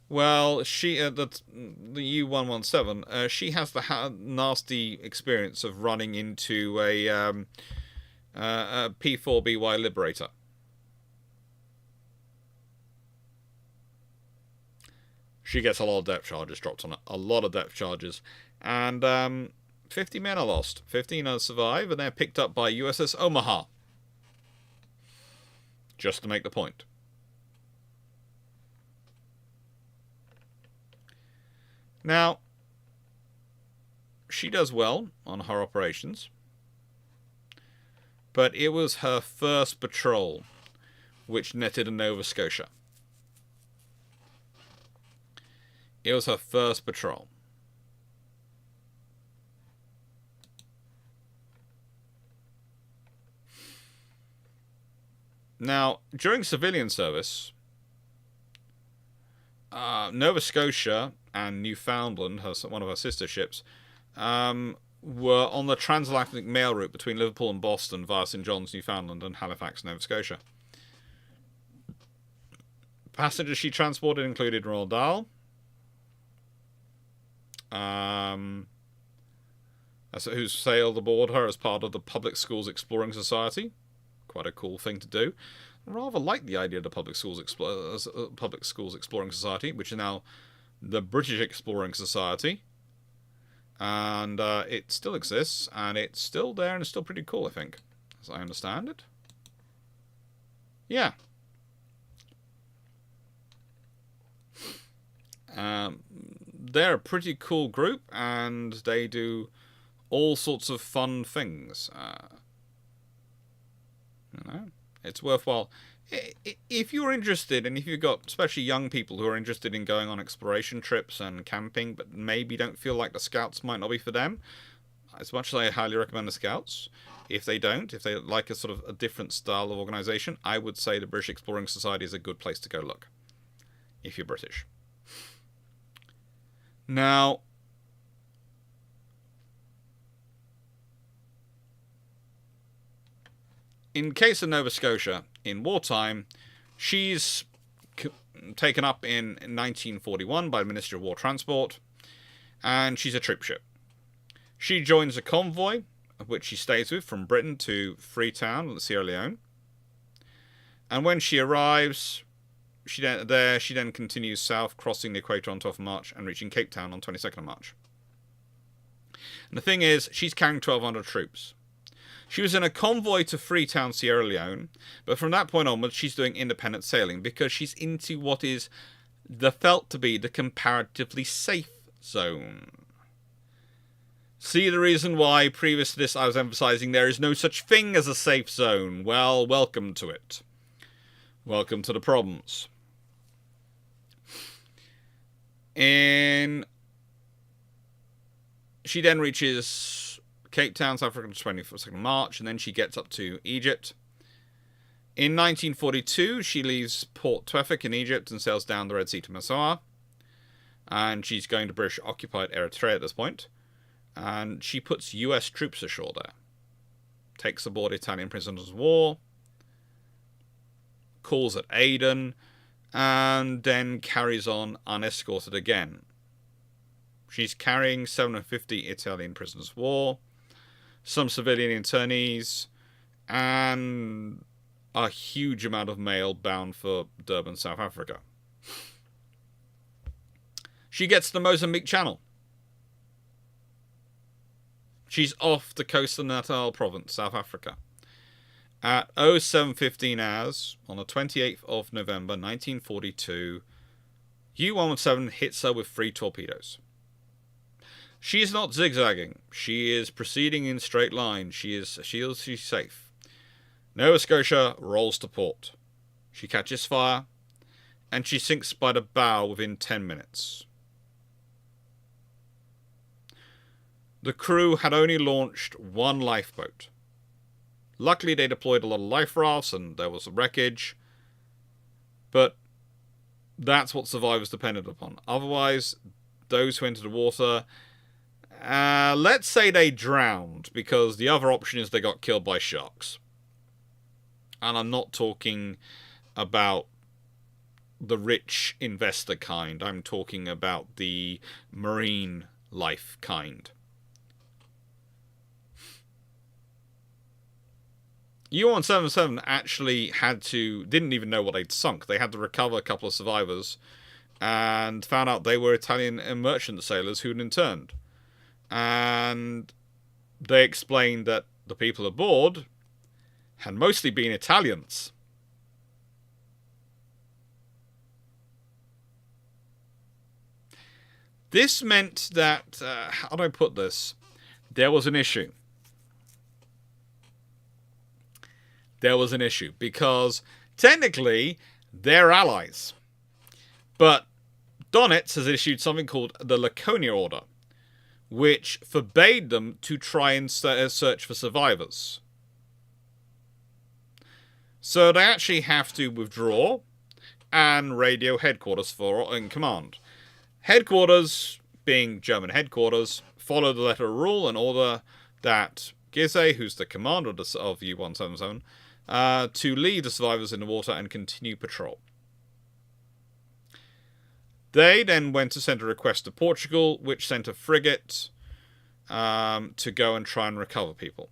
well, she the U-117, she has the nasty experience of running into a P-4BY Liberator. She gets a lot of depth charges dropped on it. A lot of depth charges. And 50 men are lost. 15 are survive, and they're picked up by USS Omaha. Just to make the point. Now, she does well on her operations. But it was her first patrol which netted a Nova Scotia. It was her first patrol. Now, during civilian service, Nova Scotia and Newfoundland, one of her sister ships, were on the transatlantic mail route between Liverpool and Boston via St. John's, Newfoundland, and Halifax, Nova Scotia. Passengers she transported included Roald Dahl, who sailed aboard her as part of the Public Schools Exploring Society. Quite a cool thing to do. I rather like the idea of the Public Schools Exploring Society, which is now the British Exploring Society. And it still exists, and it's still there, and it's still pretty cool, I think, as I understand it. Yeah. They're a pretty cool group, and they do all sorts of fun things. It's worthwhile. If you're interested, and if you've got especially young people who are interested in going on exploration trips and camping, but maybe don't feel like the Scouts might not be for them, as much as I highly recommend the Scouts, if they like a sort of a different style of organisation, I would say the British Exploring Society is a good place to go look, if you're British. Now, in case of Nova Scotia, in wartime, she's taken up in 1941 by the Ministry of War Transport, and she's a troop ship. She joins a convoy, which she stays with from Britain to Freetown, Sierra Leone. And when she arrives, she then continues south, crossing the equator on 12th of March and reaching Cape Town on 22nd of March. And the thing is, she's carrying 1,200 troops. She was in a convoy to Freetown, Sierra Leone, but from that point onwards, she's doing independent sailing because she's into what is felt to be the comparatively safe zone. See the reason why previous to this I was emphasizing there is no such thing as a safe zone? Well, welcome to it. Welcome to the problems. She then reaches Cape Town, South Africa, on 22nd March, and then she gets up to Egypt. In 1942, she leaves Port Tewfik in Egypt and sails down the Red Sea to Massawa. And she's going to British-occupied Eritrea at this point. And she puts US troops ashore there. Takes aboard Italian prisoners of war. Calls at Aden. And then carries on unescorted again. She's carrying 750 Italian prisoners of war, some civilian internees, and a huge amount of mail bound for Durban, South Africa. She gets to the Mozambique Channel. She's off the coast of Natal Province, South Africa. At 07:15 hours, on the 28th of November 1942, U-117 hits her with 3 torpedoes. She is not zigzagging. She is proceeding in straight line. She's safe. Nova Scotia rolls to port. She catches fire, and she sinks by the bow within 10 minutes. The crew had only launched one lifeboat. Luckily, they deployed a lot of life rafts and there was wreckage. But that's what survivors depended upon. Otherwise, those who entered the water, let's say they drowned, because the other option is they got killed by sharks. And I'm not talking about the rich investor kind. I'm talking about the marine life kind. U-177 actually didn't even know what they'd sunk. They had to recover a couple of survivors and found out they were Italian merchant sailors who'd interned. And they explained that the people aboard had mostly been Italians. This meant that, how do I put this? There was an issue. There was an issue because technically they're allies. But Donitz has issued something called the Laconia Order, which forbade them to try and search for survivors. So they actually have to withdraw and radio headquarters in command. Headquarters, being German headquarters, follow the letter of rule and order that Gizeh, who's the commander of U-177, to leave the survivors in the water and continue patrol. They then went to send a request to Portugal, which sent a frigate to go and try and recover people.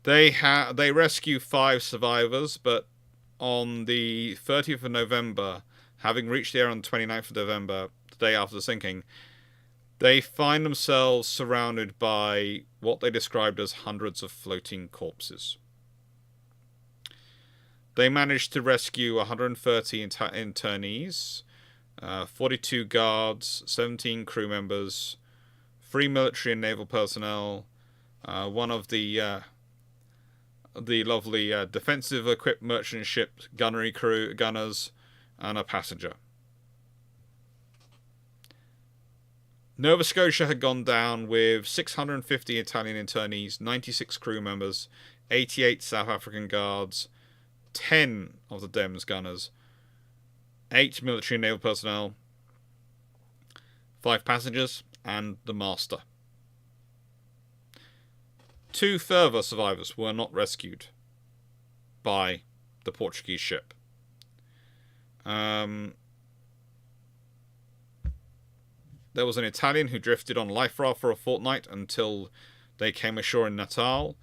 They rescue 5 survivors, but on the 30th of November, having reached the area on the 29th of November, the day after the sinking, they find themselves surrounded by what they described as hundreds of floating corpses. They managed to rescue 130 internees, 42 guards, 17 crew members, 3 military and naval personnel, one of the lovely defensive equipped merchant ship gunners, and a passenger. Nova Scotia had gone down with 650 Italian internees, 96 crew members, 88 South African guards, 10 of the DEMS gunners, 8 military and naval personnel, 5 passengers, and the master. 2 further survivors were not rescued by the Portuguese ship. There was an Italian who drifted on life raft for a fortnight until they came ashore in Natal,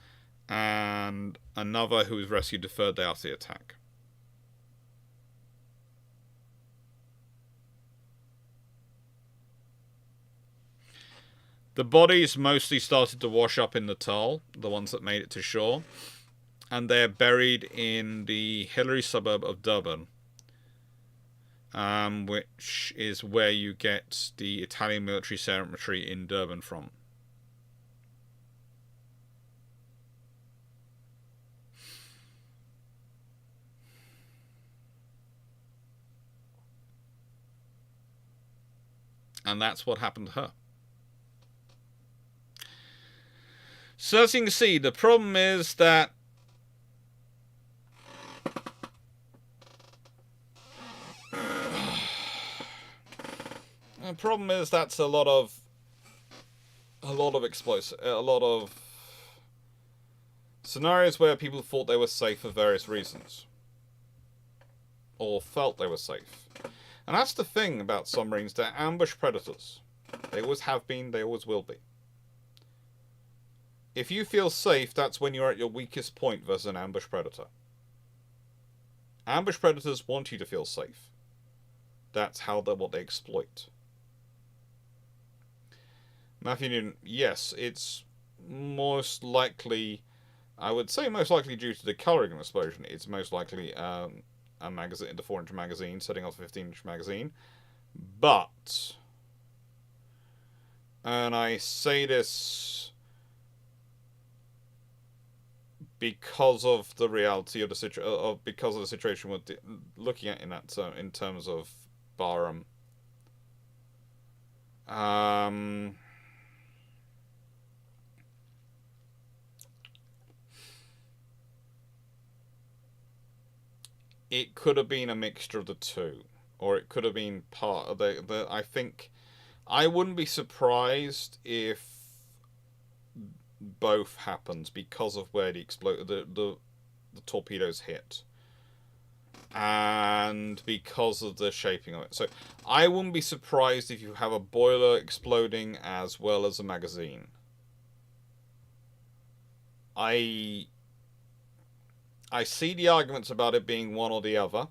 and another who was rescued the 3rd day after the attack. The bodies mostly started to wash up in Natal, the ones that made it to shore, and they're buried in the Hillary suburb of Durban, which is where you get the Italian military cemetery in Durban from. And that's what happened to her. So as you can see, the problem is that that's a lot of scenarios where people thought they were safe for various reasons, or felt they were safe. And that's the thing about submarines: they're ambush predators. They always have been. They always will be. If you feel safe, that's when you're at your weakest point versus an ambush predator. Ambush predators want you to feel safe. That's what they exploit. Matthew Newton, yes, it's most likely, I would say most likely due to the colouring of the explosion. It's most likely a magazine, the 4-inch magazine, setting off the 15-inch magazine. But, and I say this because of the reality of the situation we're looking at in terms of Barham. It could have been a mixture of the two, or it could have been part of the. I think I wouldn't be surprised if both happens because of where the torpedoes hit, and because of the shaping of it. So I wouldn't be surprised if you have a boiler exploding as well as a magazine. I see the arguments about it being one or the other,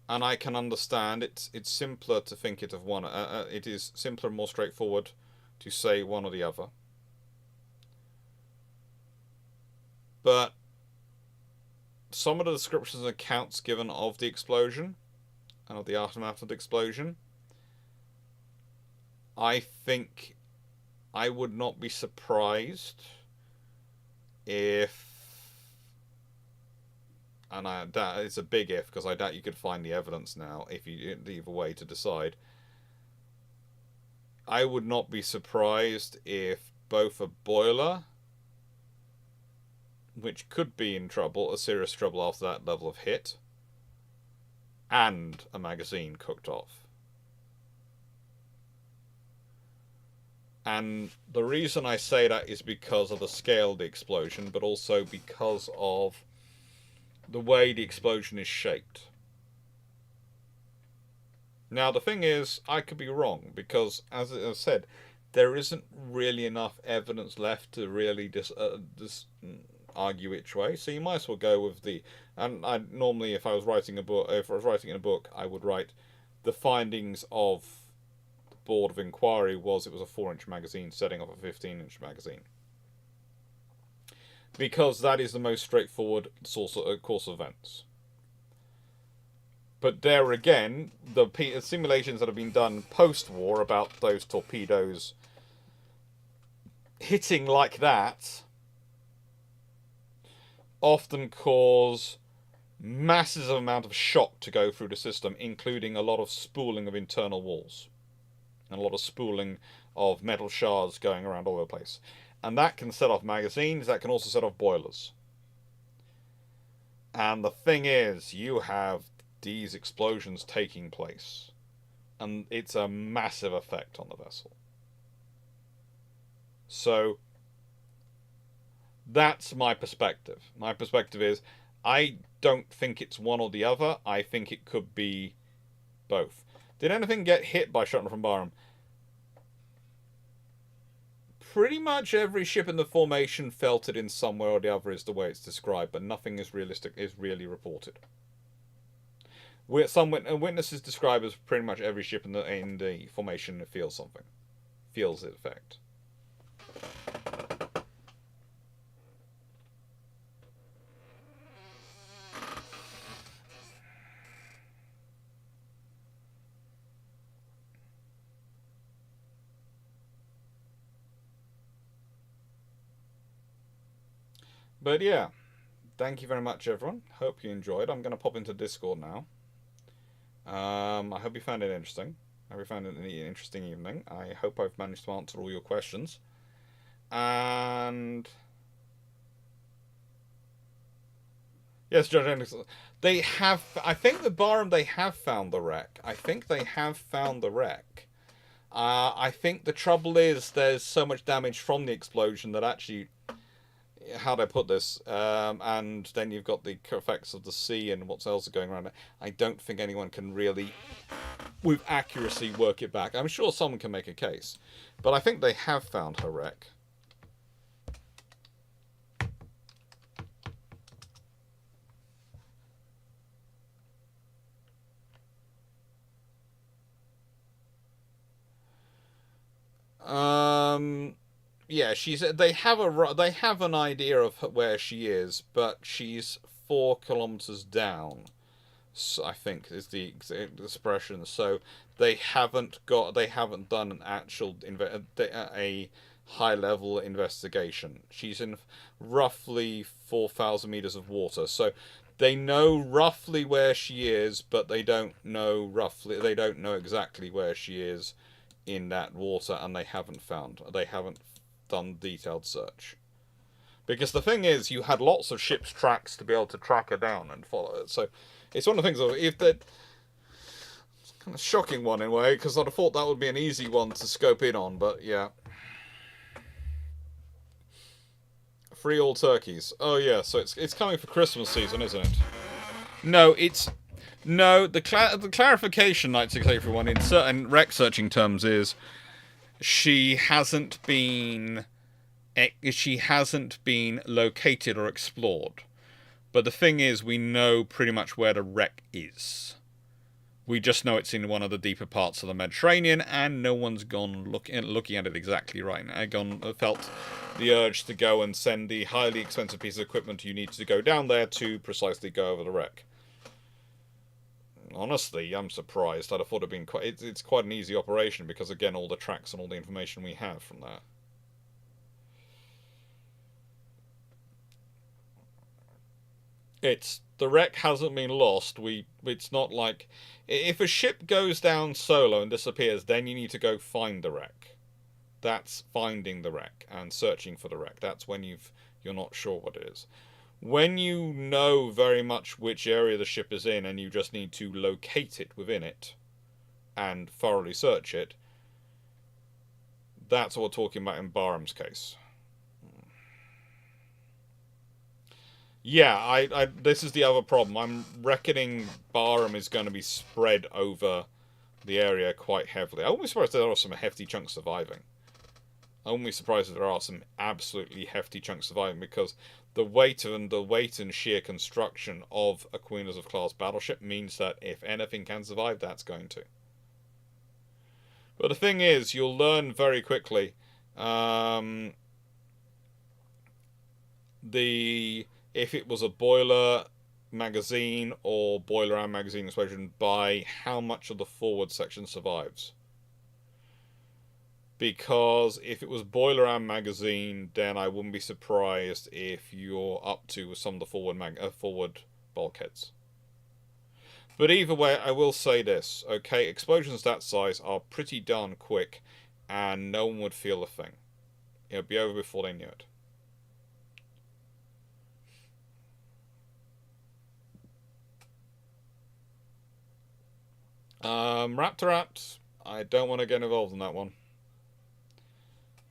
and I can understand it's simpler to think it of one. It is simpler and more straightforward to say one or the other. But some of the descriptions and accounts given of the explosion and of the aftermath of the explosion, I think I would not be surprised if, and that is a big if, because I doubt you could find the evidence now if you leave a way to decide. I would not be surprised if both a boiler, which could be in trouble, a serious trouble after that level of hit, and a magazine cooked off. And the reason I say that is because of the scale of the explosion, but also because of the way the explosion is shaped. Now, the thing is, I could be wrong, because, as I said, there isn't really enough evidence left to really argue which way. So you might as well go with the. And I normally, if I was writing in a book, I would write the findings of the Board of Inquiry was it was a 4-inch magazine setting off a 15-inch magazine, because that is the most straightforward course of events. But there again, the simulations that have been done post-war about those torpedoes hitting like that often cause massive amount of shock to go through the system, including a lot of spooling of internal walls and a lot of spooling of metal shards going around all over the place. And that can set off magazines, that can also set off boilers. And the thing is, you have these explosions taking place, and it's a massive effect on the vessel. So that's my perspective. My perspective is, I don't think it's one or the other. I think it could be both. Did anything get hit by Shuttler from Barham? Pretty much every ship in the formation felt it in some way or the other, is the way it's described, but nothing is really reported. Some witnesses describe as pretty much every ship in the formation feels something, feels the effect. But yeah, thank you very much, everyone. Hope you enjoyed. I'm going to pop into Discord now. I hope you found it interesting. I hope you found it an interesting evening. I hope I've managed to answer all your questions. And yes, Judge Anderson, they have. I think the Barham, they have found the wreck. I think the trouble is there's so much damage from the explosion that actually, how do I put this? And then you've got the effects of the sea and what else is going around. I don't think anyone can really, with accuracy, work it back. I'm sure someone can make a case, but I think they have found her wreck. Yeah, they have an idea of where she is, but she's 4 kilometers down. So I think is the expression. So they haven't done an actual high-level investigation. She's in roughly 4,000 meters of water, so they know roughly where she is, but they don't know exactly where she is in that water, and they haven't done detailed search. Because the thing is, you had lots of ship's tracks to be able to track her down and follow it. So it's one of the things of, if that, it's kind of shocking one in a way, because I'd have thought that would be an easy one to scope in on, but yeah. Free all turkeys. Oh yeah, so it's coming for Christmas season, isn't it? No, the clarification, 9681, in certain rec searching terms is she hasn't been located or explored. But the thing is, we know pretty much where the wreck is. We just know it's in one of the deeper parts of the Mediterranean, and no one's gone looking at it exactly right now. Felt the urge to go and send the highly expensive piece of equipment you need to go down there to precisely go over the wreck. Honestly, I'm surprised. I'd have thought it'd been it's quite an easy operation because, again, all the tracks and all the information we have from that. The wreck hasn't been lost. It's not like if a ship goes down solo and disappears, then you need to go find the wreck. That's finding the wreck and searching for the wreck. That's when you're not sure what it is. When you know very much which area the ship is in and you just need to locate it within it and thoroughly search it, that's what we're talking about in Barham's case. Yeah, this is the other problem. I'm reckoning Barham is going to be spread over the area quite heavily. I'm only surprised there are some hefty chunks surviving. I'm only surprised that there are some absolutely hefty chunks surviving because the weight and sheer construction of a Queen Elizabeth class battleship means that if anything can survive, that's going to. But the thing is, you'll learn very quickly if it was a boiler magazine or boiler and magazine explosion by how much of the forward section survives. Because if it was boiler and magazine, then I wouldn't be surprised if you're up to some of the forward bulkheads. But either way, I will say this, okay? Explosions that size are pretty darn quick, and no one would feel a thing. It would be over before they knew it. Raptor, I don't want to get involved in that one.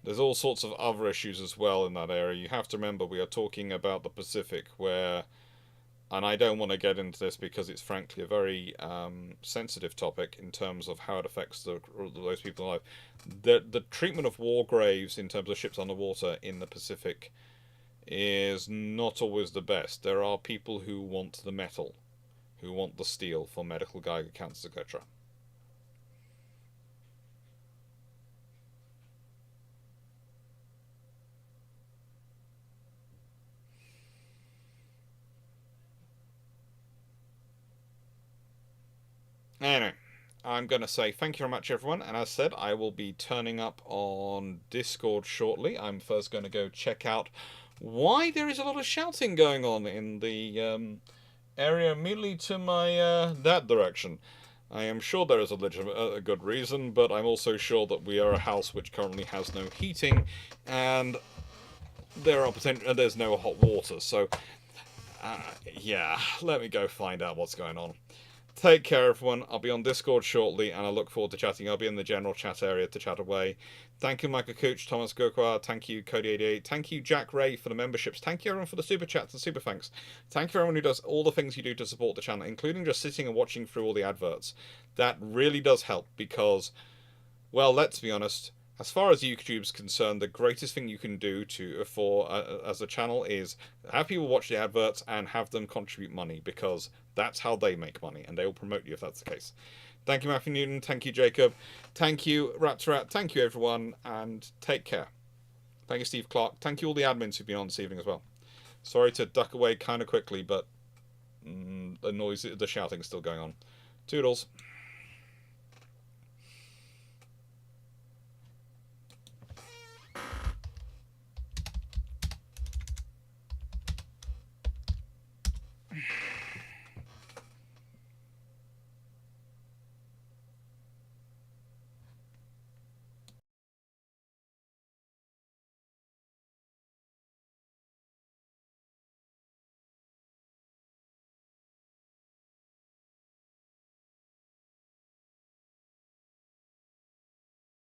There's all sorts of other issues as well in that area. You have to remember we are talking about the Pacific where, and I don't want to get into this because it's frankly a very sensitive topic in terms of how it affects those people alive. The treatment of war graves in terms of ships underwater in the Pacific is not always the best. There are people who want the metal, who want the steel for medical Geiger counters, etc. Anyway, I'm going to say thank you very much, everyone. And as I said, I will be turning up on Discord shortly. I'm first going to go check out why there is a lot of shouting going on in the area immediately to my that direction. I am sure there is a good reason, but I'm also sure that we are a house which currently has no heating, and there's no hot water. So, yeah, let me go find out what's going on. Take care, everyone. I'll be on Discord shortly, and I look forward to chatting. I'll be in the general chat area to chat away. Thank you, Michael Cooch, Thomas Gokwa. Thank you, Cody88. Thank you, Jack Ray, for the memberships. Thank you, everyone, for the super chats and super thanks. Thank you, everyone who does all the things you do to support the channel, including just sitting and watching through all the adverts. That really does help because, well, let's be honest, as far as YouTube's concerned, the greatest thing you can do as a channel is have people watch the adverts and have them contribute money, because that's how they make money, and they will promote you if that's the case. Thank you, Matthew Newton. Thank you, Jacob. Thank you, Raptorat. Thank you, everyone, and take care. Thank you, Steve Clarke. Thank you, all the admins who've been on this evening as well. Sorry to duck away kind of quickly, but the shouting is still going on. Toodles.